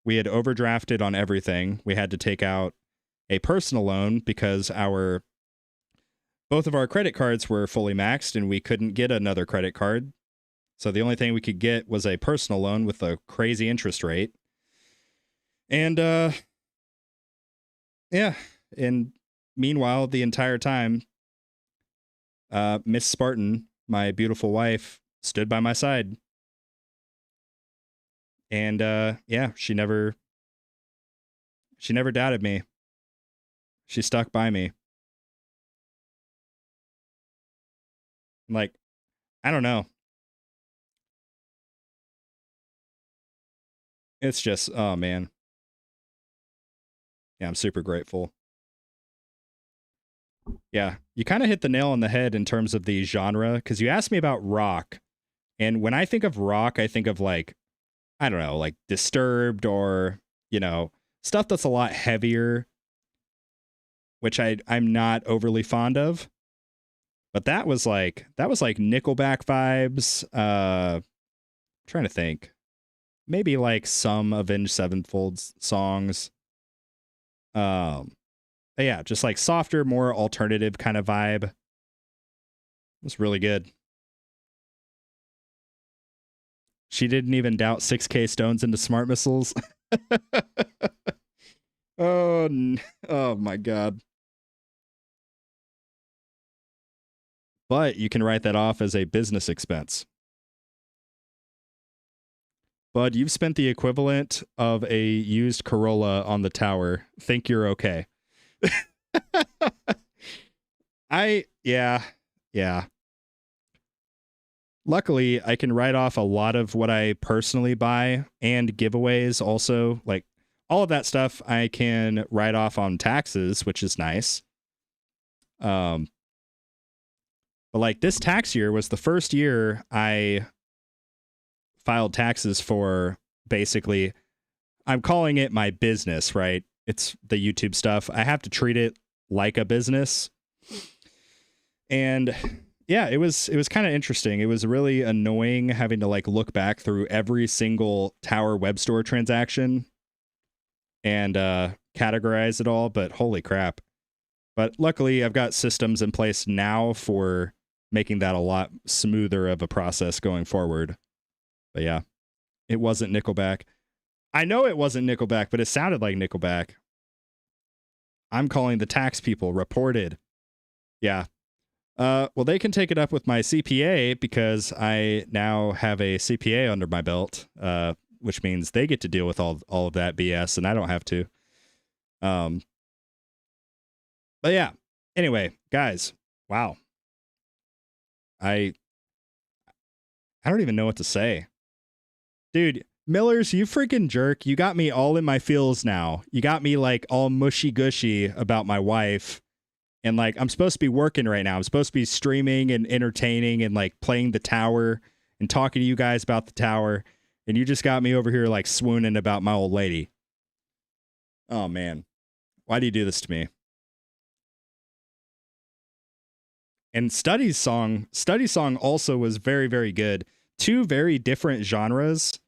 we had overdrafted on everything. We had to take out a personal loan because both of our credit cards were fully maxed and we couldn't get another credit card. So the only thing we could get was a personal loan with a crazy interest rate. And yeah, and meanwhile, the entire time, Miss Spartan, my beautiful wife, stood by my side. And yeah, she never doubted me. She stuck by me. Like, I don't know. It's just, oh man. Yeah, I'm super grateful. Yeah, you kind of hit the nail on the head in terms of the genre, because you asked me about rock. And when I think of rock, I think of like, I don't know, like Disturbed or, you know, stuff that's a lot heavier, which I'm not overly fond of. But that was like Nickelback vibes. Trying to think. Maybe like some Avenged Sevenfold's songs. Yeah, just like softer, more alternative kind of vibe. It was really good. She didn't even doubt 6K stones into smart missiles. Oh my god. But you can write that off as a business expense. Bud, you've spent the equivalent of a used Corolla on the tower. Think you're okay. Yeah. Luckily, I can write off a lot of what I personally buy and giveaways also. Like, all of that stuff I can write off on taxes, which is nice. But like, this tax year was the first year I filed taxes for, basically, I'm calling it my business, right? It's the YouTube stuff. I have to treat it like a business. And yeah, it was kind of interesting. It was really annoying having to like look back through every single Tower web store transaction and categorize it all, but holy crap. But luckily I've got systems in place now for making that a lot smoother of a process going forward. But yeah, it wasn't Nickelback. I know it wasn't Nickelback, but it sounded like Nickelback. I'm calling the tax people. Reported. Yeah. Well, they can take it up with my CPA because I now have a CPA under my belt, which means they get to deal with all of that BS, and I don't have to. But yeah. Anyway, guys, wow. I don't even know what to say. Dude, Millers, you freaking jerk. You got me all in my feels now. You got me like all mushy gushy about my wife. And like, I'm supposed to be working right now. I'm supposed to be streaming and entertaining and like playing the tower and talking to you guys about the tower. And you just got me over here like swooning about my old lady. Oh man. Why do you do this to me? And Study Song also was very, very good. Two very different genres,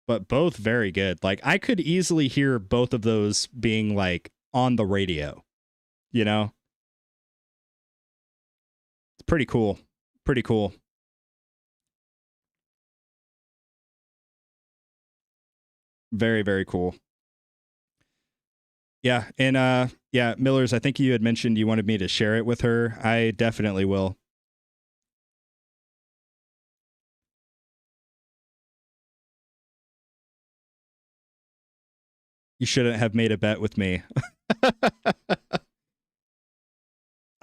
but both very good. Like, I could easily hear both of those being like on the radio, you know? It's pretty cool. Pretty cool. Very, very cool. Yeah, and yeah, Millers, I think you had mentioned you wanted me to share it with her. I definitely will. You shouldn't have made a bet with me.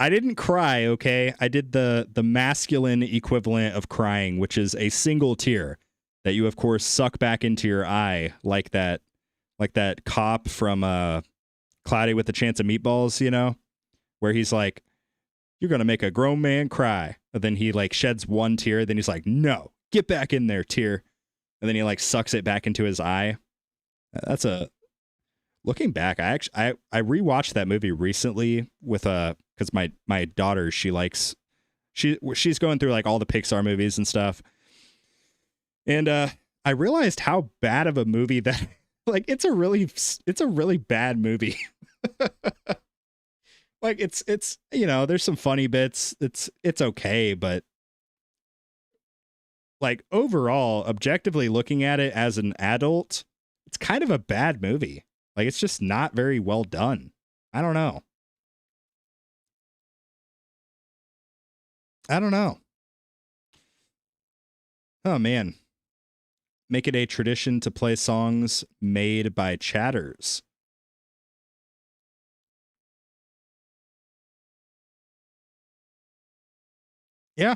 I didn't cry, okay? I did the masculine equivalent of crying, which is a single tear that you of course suck back into your eye like that cop from Cloudy with a Chance of Meatballs, you know, where he's like, "You're going to make a grown man cry." And then he like sheds one tear, then he's like, "No, get back in there, tear." And then he like sucks it back into his eye. That's a Looking back, I rewatched that movie recently with because my daughter, she's going through like all the Pixar movies and stuff, and I realized how bad of a movie that like it's a really bad movie. Like it's you know, there's some funny bits. It's okay, but like overall, objectively looking at it as an adult, it's kind of a bad movie. Like, it's just not very well done. I don't know. Oh, man. Make it a tradition to play songs made by chatters. Yeah.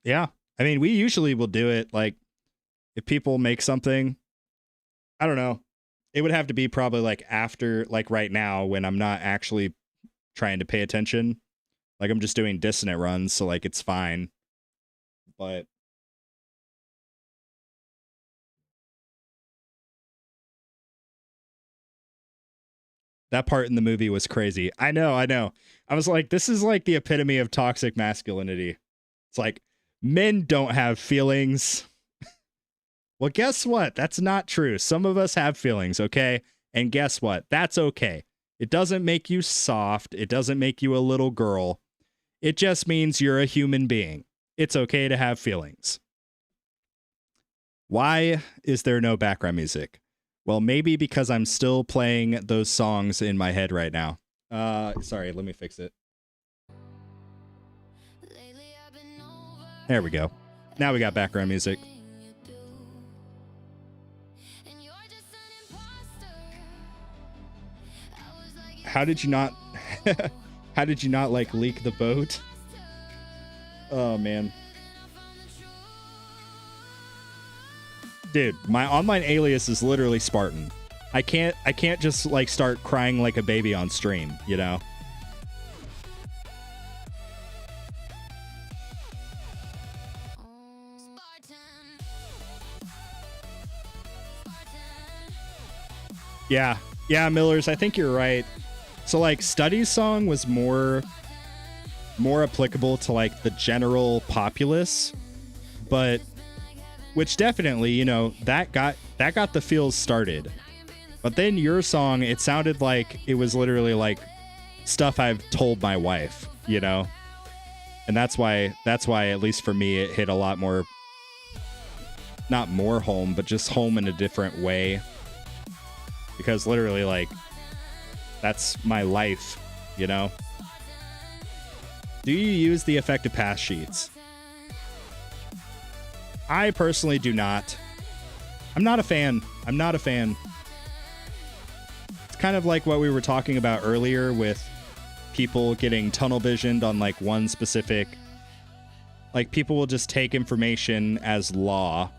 Yeah. I mean, we usually will do it, like, if people make something, I don't know. It would have to be probably like after, like right now when I'm not actually trying to pay attention. Like I'm just doing dissonant runs, so like it's fine. But that part in the movie was crazy. I know. I was like, this is like the epitome of toxic masculinity. It's like, men don't have feelings. Well, guess what? That's not true. Some of us have feelings, okay? And guess what? That's okay. It doesn't make you soft. It doesn't make you a little girl. It just means you're a human being. It's okay to have feelings. Why is there no background music? Well, maybe because I'm still playing those songs in my head right now. Sorry, let me fix it. There we go. Now we got background music. How did you not like leak the boat? Oh man. Dude, my online alias is literally Spartan. I can't just like start crying like a baby on stream, you know? Yeah, Millers, I think you're right. So like Study's song was more applicable to like the general populace, but which definitely, you know, that got the feels started. But then your song, it sounded like it was literally like stuff I've told my wife, you know? And that's why at least for me it hit a lot more, not more home, but just home in a different way. Because literally like that's my life, you know? Do you use the effective pass sheets? I personally do not. I'm not a fan. It's kind of like what we were talking about earlier with people getting tunnel visioned on like one specific, like people will just take information as law.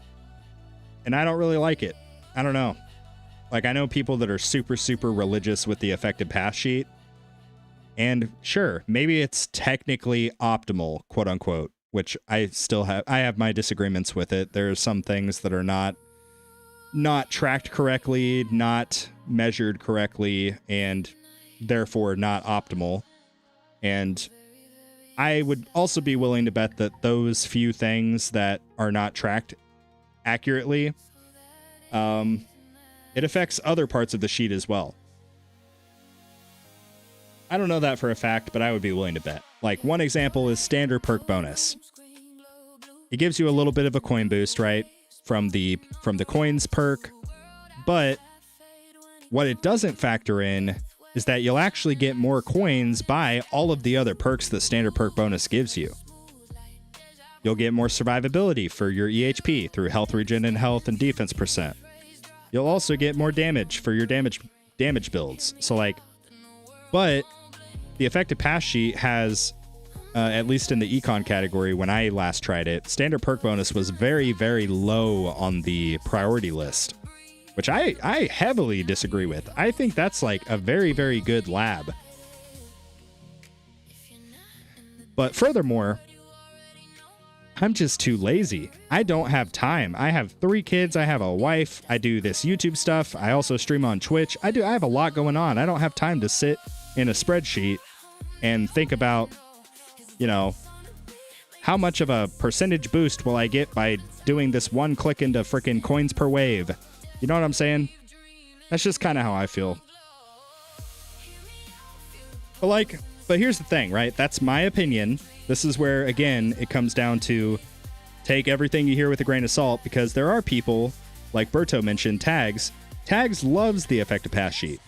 And I don't really like it. I don't know. Like, I know people that are super, super religious with the effective pass sheet. And sure, maybe it's technically optimal, quote unquote, which I have my disagreements with it. There are some things that are not tracked correctly, not measured correctly, and therefore not optimal. And I would also be willing to bet that those few things that are not tracked accurately, it affects other parts of the sheet as well. I don't know that for a fact, but I would be willing to bet. Like, one example is standard perk bonus. It gives you a little bit of a coin boost, right? From the coins perk, but what it doesn't factor in is that you'll actually get more coins by all of the other perks that standard perk bonus gives you. You'll get more survivability for your EHP through health regen and health and defense percent. You'll also get more damage for your damage builds. So like, but the effective pass sheet has, at least in the econ category when I last tried it, standard perk bonus was very, very low on the priority list, which I heavily disagree with. I think that's like a very, very good lab. But furthermore, I'm just too lazy. I don't have time. I have 3 kids. I have a wife. I do this YouTube stuff. I also stream on Twitch. I have a lot going on. I don't have time to sit in a spreadsheet and think about, you know, how much of a percentage boost will I get by doing this one click into freaking coins per wave. You know what I'm saying? That's just kind of how I feel. But here's the thing, right? That's my opinion. This is where, again, it comes down to take everything you hear with a grain of salt, because there are people, like Berto mentioned, Tags. Tags loves the effective pass sheet,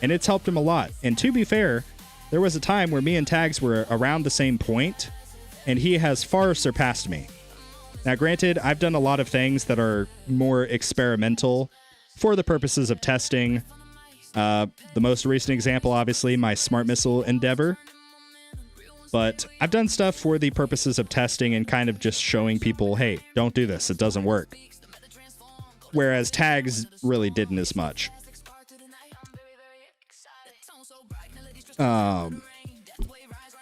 and it's helped him a lot. And to be fair, there was a time where me and Tags were around the same point, and he has far surpassed me. Now, granted, I've done a lot of things that are more experimental for the purposes of testing. The most recent example, obviously, my smart missile endeavor. But I've done stuff for the purposes of testing and kind of just showing people, hey, don't do this. It doesn't work. Whereas Tags really didn't as much. I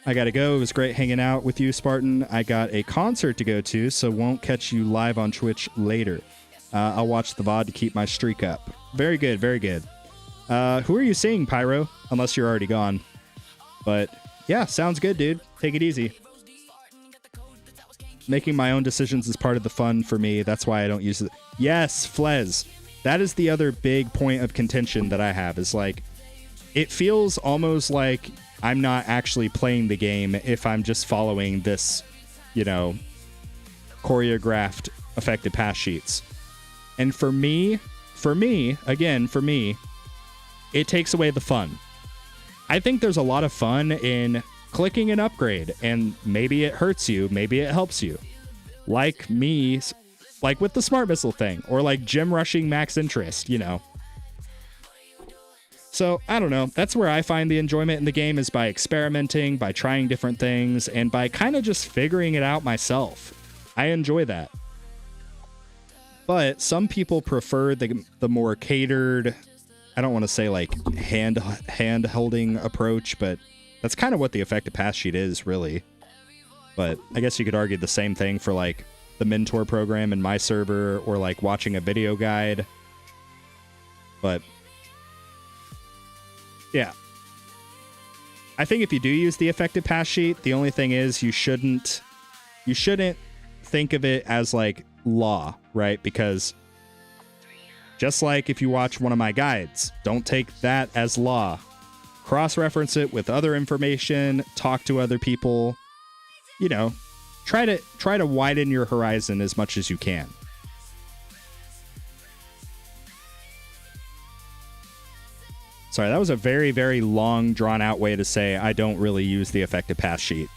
gotta go. It was great hanging out with you, Spartan. I got a concert to go to, so won't catch you live on Twitch later. I'll watch the VOD to keep my streak up. Very good, very good. Who are you seeing, Pyro? Unless you're already gone. But yeah, sounds good, dude. Take it easy. Making my own decisions is part of the fun for me. That's why I don't use it. Yes, Flez. That is the other big point of contention that I have, is like, it feels almost like I'm not actually playing the game if I'm just following this, you know, choreographed effective pass sheets. And for me, it takes away the fun. I think there's a lot of fun in clicking an upgrade, and maybe it hurts you, maybe it helps you. Like me, like with the smart missile thing, or like gym rushing max interest, you know. So, I don't know. That's where I find the enjoyment in the game, is by experimenting, by trying different things, and by kind of just figuring it out myself. I enjoy that. But some people prefer the more catered, I don't want to say like hand-holding approach, but that's kind of what the effective pass sheet is, really. But I guess you could argue the same thing for like the mentor program in my server, or like watching a video guide. But yeah. I think if you do use the effective pass sheet, the only thing is you shouldn't think of it as like law, right? Because just like if you watch one of my guides, don't take that as law. Cross-reference it with other information, talk to other people, you know, try to widen your horizon as much as you can. Sorry, that was a very, very long, drawn-out way to say I don't really use the effective pass sheet.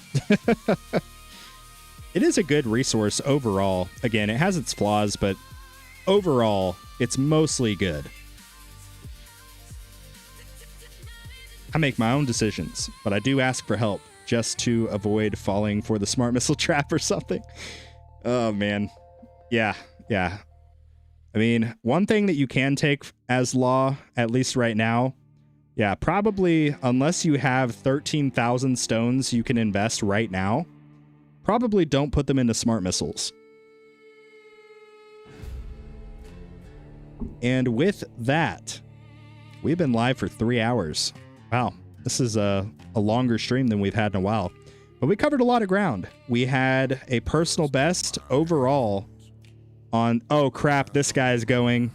It is a good resource overall. Again, it has its flaws, but overall, it's mostly good. I make my own decisions, but I do ask for help just to avoid falling for the smart missile trap or something. Oh, man. Yeah. I mean, one thing that you can take as law, at least right now, yeah, probably, unless you have 13,000 stones you can invest right now, probably don't put them into smart missiles. And with that, we've been live for 3 hours. Wow, this is a longer stream than we've had in a while. But we covered a lot of ground. We had a personal best overall on... Oh, crap, this guy's going...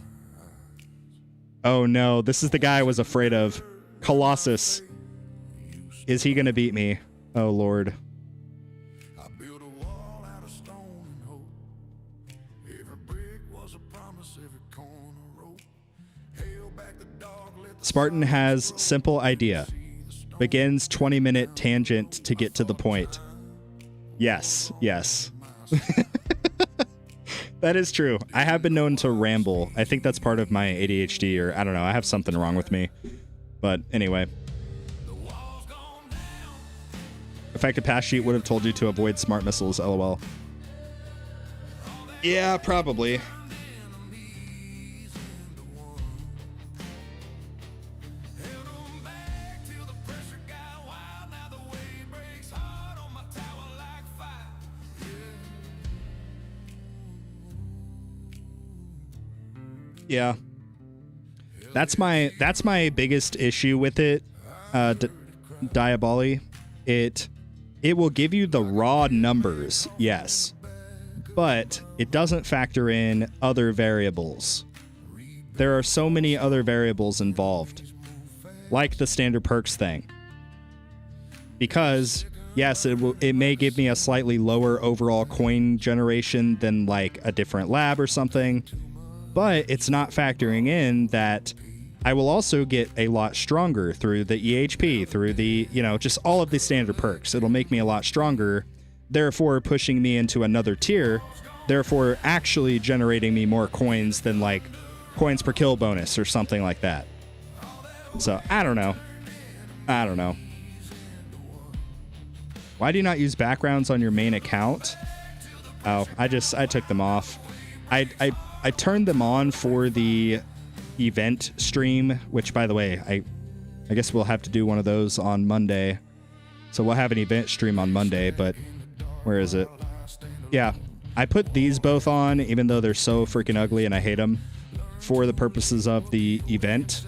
Oh, no, this is the guy I was afraid of. Colossus. Is he going to beat me? Oh, Lord. I built a wall out of stone and hope. Every brick was a promise, every corner rope. Hail back the dog Spartan has simple idea. Begins 20-minute tangent to get to the point. Yes, yes. That is true. I have been known to ramble. I think that's part of my ADHD, or I don't know. I have something wrong with me. But anyway. Effective pass sheet would have told you to avoid smart missiles, lol. Yeah, probably. Yeah. That's my biggest issue with it, Diaboli. It will give you the raw numbers, yes, but it doesn't factor in other variables. There are so many other variables involved, like the standard perks thing. Because yes, it may give me a slightly lower overall coin generation than like a different lab or something, but it's not factoring in that I will also get a lot stronger through the EHP, through the, just all of the standard perks. It'll make me a lot stronger, therefore pushing me into another tier, therefore actually generating me more coins than like coins per kill bonus or something like that. So I don't know. Why do you not use backgrounds on your main account? Oh, I took them off. I turned them on for the event stream, which, by the way, I guess we'll have to do one of those on Monday. So we'll have an event stream on Monday, but where is it? Yeah, I put these both on, even though they're so freaking ugly and I hate them, for the purposes of the event,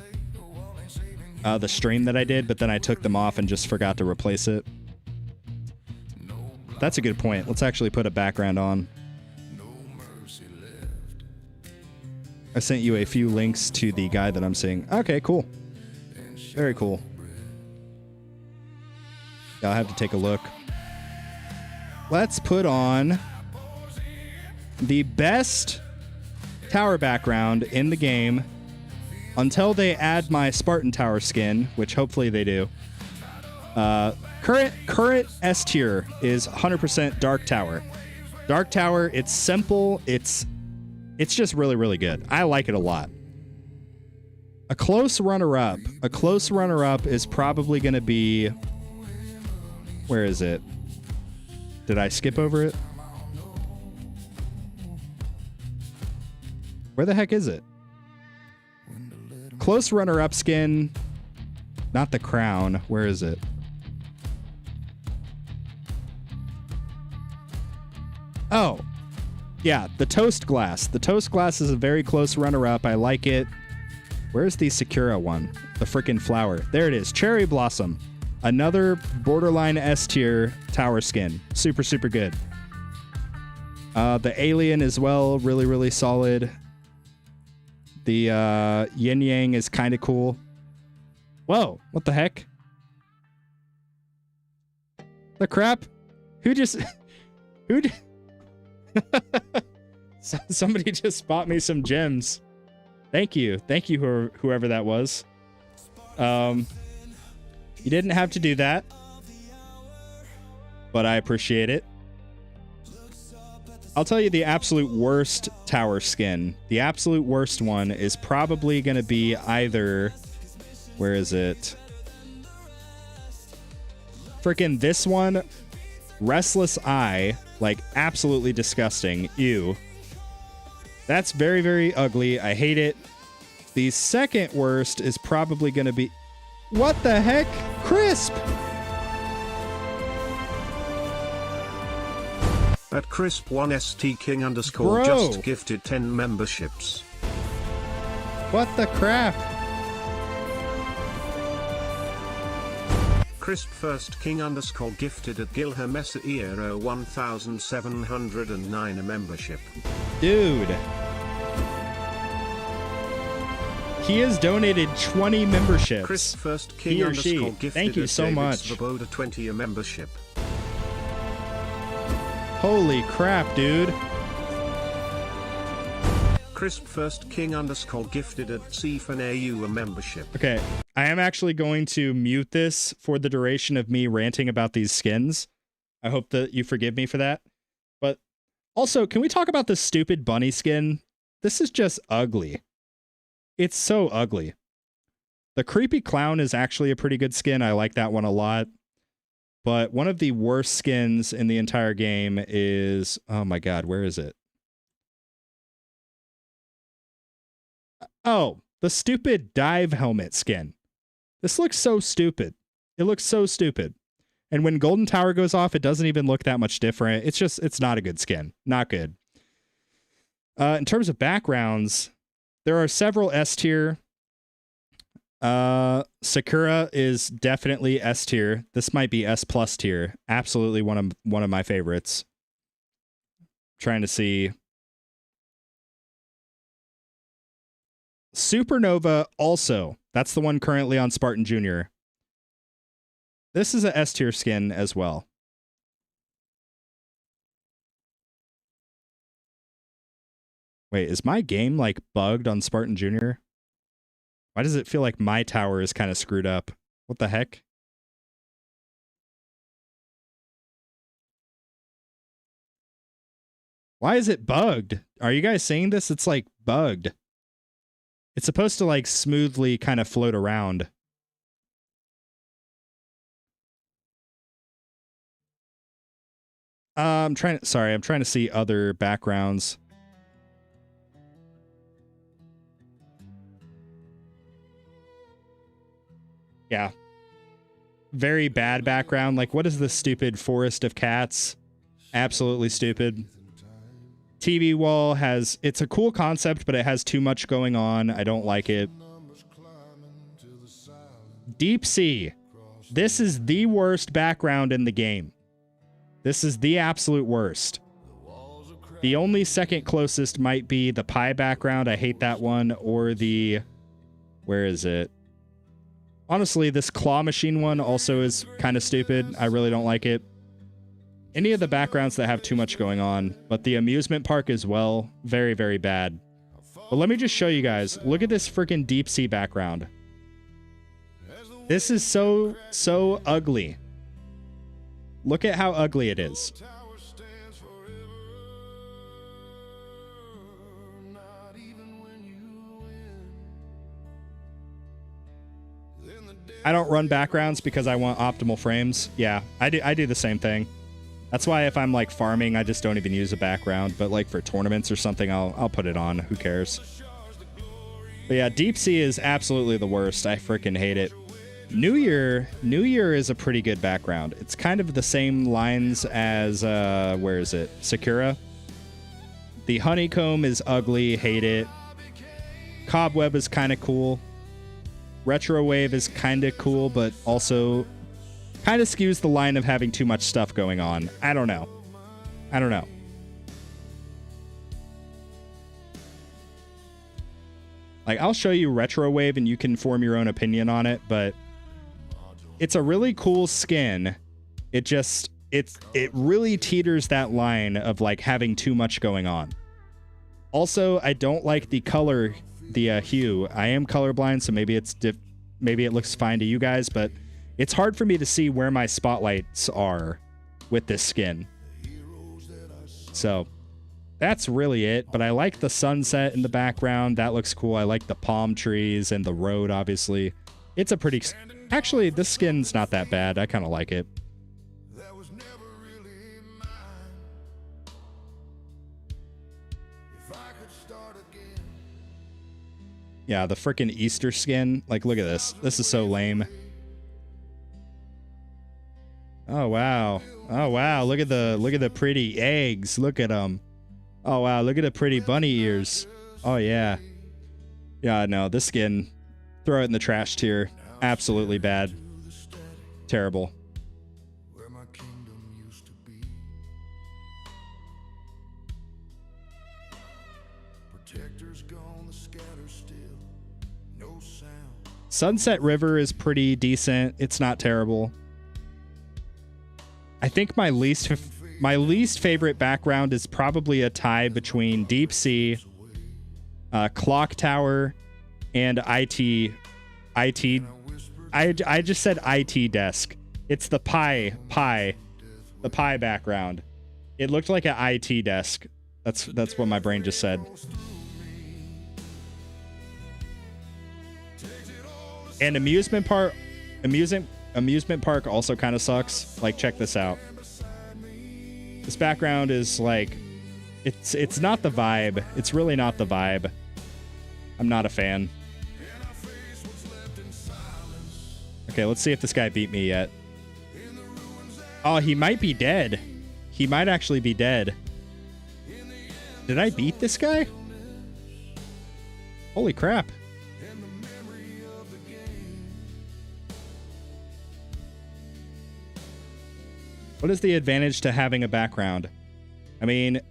the stream that I did, but then I took them off and just forgot to replace it. That's a good point. Let's actually put a background on. I sent you a few links to the guy that I'm seeing. Okay, cool. Very cool. I'll have to take a look. Let's put on the best tower background in the game until they add my Spartan tower skin, which hopefully they do. Current S tier is 100% Dark Tower. Dark Tower, it's simple, it's just really, really good. I like it a lot. A close runner-up is probably going to be... Where is it? Did I skip over it? Where the heck is it? Close runner-up skin. Not the crown. Where is it? Oh. Yeah, the Toast Glass. The Toast Glass is a very close runner-up. I like it. Where's the Sakura one? The frickin' flower. There it is. Cherry Blossom. Another borderline S tier tower skin. Super, super good. The Alien as well. Really, really solid. The Yin Yang is kind of cool. Whoa, what the heck? The crap? Who just... Somebody just bought me some gems. Thank you, whoever that was. You didn't have to do that, but I appreciate it. I'll tell you the absolute worst tower skin. The absolute worst one is probably going to be either... Where is it? Freaking this one. Restless Eye. Like, absolutely disgusting. Ew. That's very, very ugly. I hate it. The second worst is probably going to be... What the heck? Crisp! At Crisp1ST King _ Bro. just gifted 10 memberships. What the crap? Crisp First King _ gifted at Gilhermesa Eero 1709 a membership. Dude. He has donated 20 memberships. Crisp First King He or she. _ gifted Thank you at so David much. Svoboda 20 a membership. Holy crap, dude. Crisp First King _ gifted at C4AU a membership. Okay, I am actually going to mute this for the duration of me ranting about these skins. I hope that you forgive me for that. But also, can we talk about this stupid bunny skin? This is just ugly. It's so ugly. The creepy clown is actually a pretty good skin. I like that one a lot. But one of the worst skins in the entire game is... Oh my god, where is it? Oh, the stupid dive helmet skin. This looks so stupid. It looks so stupid. And when Golden Tower goes off, it doesn't even look that much different. It's not a good skin. Not good. In terms of backgrounds, there are several S tier. Sakura is definitely S tier. This might be S plus tier. Absolutely one of my favorites. Trying to see. Supernova also. That's the one currently on Spartan Jr. This is a S tier skin as well. Wait, is my game like bugged on Spartan Jr.? Why does it feel like my tower is kind of screwed up? What the heck? Why is it bugged? Are you guys seeing this? It's like bugged. It's supposed to like smoothly kind of float around. I'm trying to see other backgrounds. Yeah. Very bad background. Like, what is this stupid forest of cats? Absolutely stupid. TV wall has... It's a cool concept, but it has too much going on. I don't like it. Deep Sea. This is the worst background in the game. This is the absolute worst. The only second closest might be the pie background. I hate that one. Or the... Where is it? Honestly, this claw machine one also is kind of stupid. I really don't like it. Any of the backgrounds that have too much going on. But the amusement park as well. Very, very bad. But let me just show you guys. Look at this freaking deep sea background. This is so ugly. Look at how ugly it is. I don't run backgrounds because I want optimal frames. Yeah, I do the same thing. That's why if I'm like farming, I just don't even use a background. But like for tournaments or something, I'll put it on. Who cares? But yeah, Deep Sea is absolutely the worst. I freaking hate it. New Year is a pretty good background. It's kind of the same lines as where is it? Sakura. The honeycomb is ugly. Hate it. Cobweb is kind of cool. Retro Wave is kind of cool, but also kind of skews the line of having too much stuff going on. I don't know. Like, I'll show you Retro Wave and you can form your own opinion on it, but it's a really cool skin. It really teeters that line of like having too much going on. Also, I don't like the color, the hue. I am colorblind, so maybe maybe it looks fine to you guys, but it's hard for me to see where my spotlights are with this skin. So that's really it, but I like the sunset in the background. That looks cool. I like the palm trees and the road, obviously. It's a pretty... Actually, this skin's not that bad. I kind of like it. Yeah, the frickin' Easter skin. Like, look at this. This is so lame. Oh, wow. Oh, wow. Look at the pretty eggs. Look at them. Oh, wow. Look at the pretty bunny ears. Oh, yeah. Yeah, no, this skin, throw it in the trash tier. Absolutely bad. Terrible. Sunset River is pretty decent. It's not terrible. I think my least favorite background is probably a tie between Deep Sea clock tower, and I just said IT desk. It's the pie background. It looked like an IT desk. That's what my brain just said. And amusement park also kind of sucks. Like, check this out. This background is like, it's not the vibe. It's really not the vibe. I'm not a fan. Okay, let's see if this guy beat me yet. Oh, he might be dead. He might actually be dead. Did I beat this guy? Holy crap. What is the advantage to having a background? I mean,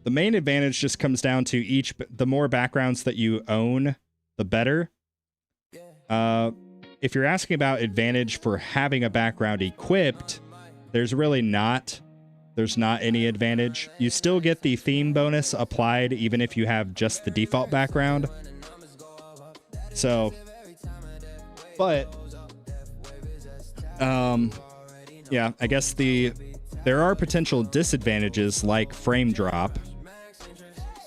the main advantage just comes down to the more backgrounds that you own, the better. If you're asking about advantage for having a background equipped, there's really not. There's not any advantage. You still get the theme bonus applied even if you have just the default background. So, but yeah, I guess there are potential disadvantages like frame drop.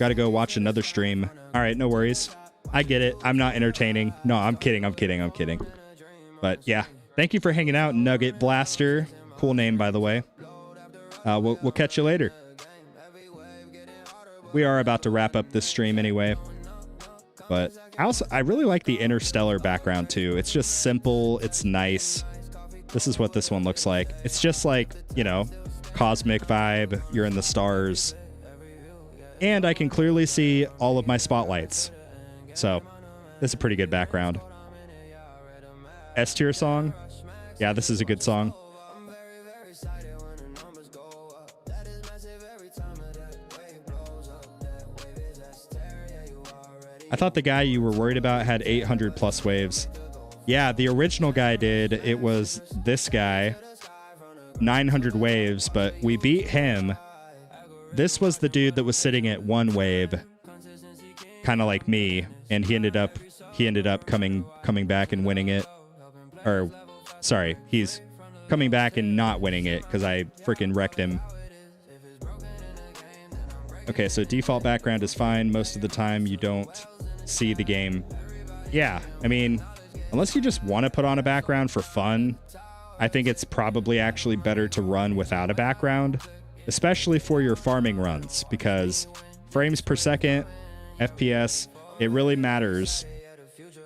Got to go watch another stream. All right, no worries. I get it. I'm not entertaining. No, I'm kidding. But yeah, thank you for hanging out, Nugget Blaster. Cool name, by the way. We'll catch you later. We are about to wrap up this stream anyway. But I really like the Interstellar background too. It's just simple. It's nice. This is what this one looks like. It's just like, you know, cosmic vibe. You're in the stars. And I can clearly see all of my spotlights. So, this is a pretty good background. S tier song? Yeah, this is a good song. I thought the guy you were worried about had 800 plus waves. Yeah, the original guy did. It was this guy. 900 waves, but we beat him. This was the dude that was sitting at 1 wave. Kind of like me. And he ended up coming back and winning it. Or, sorry, he's coming back and not winning it because I freaking wrecked him. Okay, so default background is fine. Most of the time you don't see the game. Yeah, I mean, unless you just want to put on a background for fun, I think it's probably actually better to run without a background, especially for your farming runs, because frames per second, FPS, it really matters.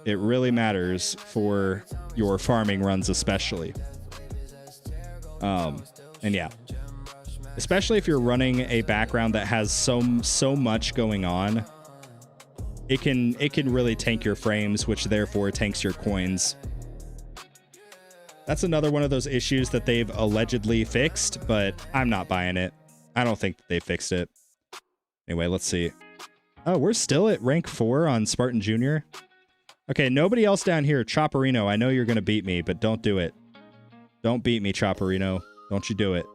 It really matters for your farming runs especially. And yeah. Especially if you're running a background that has so much going on, it can really tank your frames, which therefore tanks your coins. That's another one of those issues that they've allegedly fixed, but I'm not buying it. I don't think that they fixed it. Anyway, let's see. Oh, we're still at rank 4 on Spartan Jr. Okay, nobody else down here. Chopperino, I know you're going to beat me, but don't do it. Don't beat me, Chopperino. Don't you do it.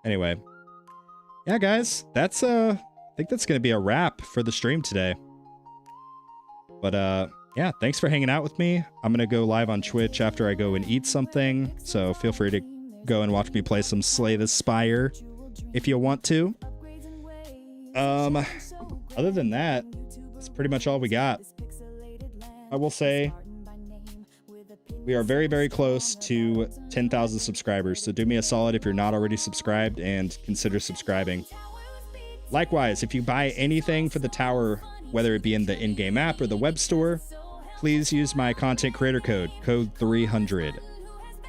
Anyway. Yeah, guys. That's, I think that's going to be a wrap for the stream today. But, yeah, thanks for hanging out with me. I'm going to go live on Twitch after I go and eat something. So feel free to go and watch me play some Slay the Spire if you want to. Other than that, that's pretty much all we got. I will say we are very, very close to 10,000 subscribers. So do me a solid if you're not already subscribed and consider subscribing. Likewise, if you buy anything for the tower, whether it be in the in-game app or the web store, please use my content creator code, code 300.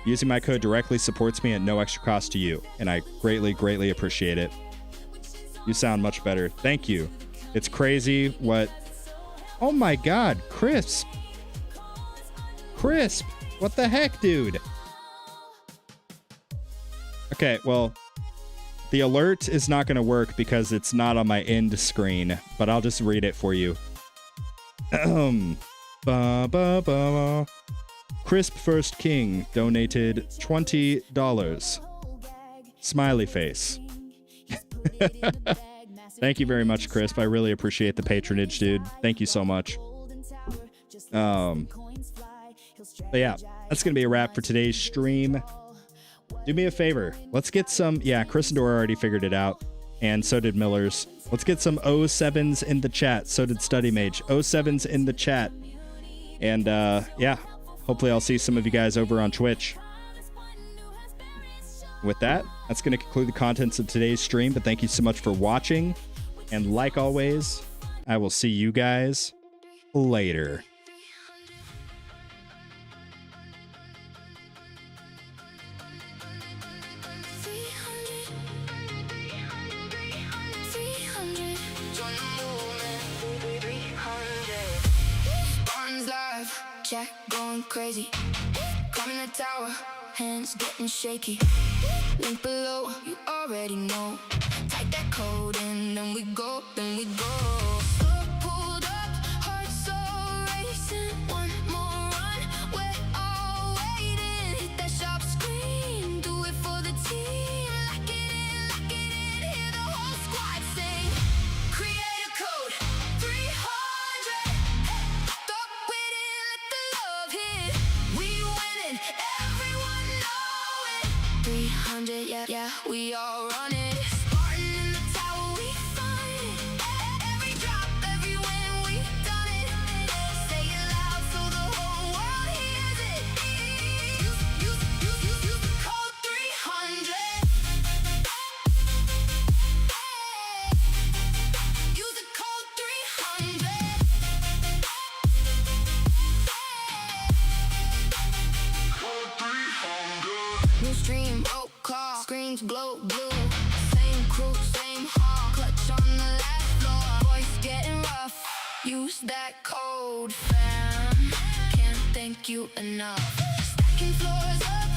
Using my code directly supports me at no extra cost to you, and I greatly, greatly appreciate it. You sound much better. Thank you. It's crazy what... Oh my god, Crisp! Crisp! What the heck, dude? Okay, well, the alert is not going to work because it's not on my end screen, but I'll just read it for you. Crisp First King donated $20. Smiley face. Thank you very much, Crisp. I really appreciate the patronage, dude. Thank you so much. But yeah, that's going to be a wrap for today's stream. Do me a favor. Let's get some... Yeah, Chris and Dora already figured it out. And so did Millers. Let's get some 07s in the chat. So did Study Mage. 07s in the chat. And yeah, hopefully I'll see some of you guys over on Twitch. With that, that's going to conclude the contents of today's stream. But thank you so much for watching. And like always, I will see you guys later. Spartan's live, Jack going crazy. Climbing the tower, hands getting shaky. Link below, you already know. Type that code in, then we go, then we go. Slow pulled up, heart so racing. One more run, we're all waiting. Hit that sharp screen, do it for the team. Lock it in, hear the whole squad sing. Create a code, 300. Thought we didn't let the love hit. We winning, everyone know it. 300, yeah, we all run it. Spartan in the tower, we find it. Every drop, every win, we done it. Say it loud so the whole world hears it. Use the code 300. Use the code 300. New stream, roll call, screens glow blue. Same crew, same hall, clutch on the last floor. Voice getting rough, use that code, fam. Can't thank you enough. Stacking floors up.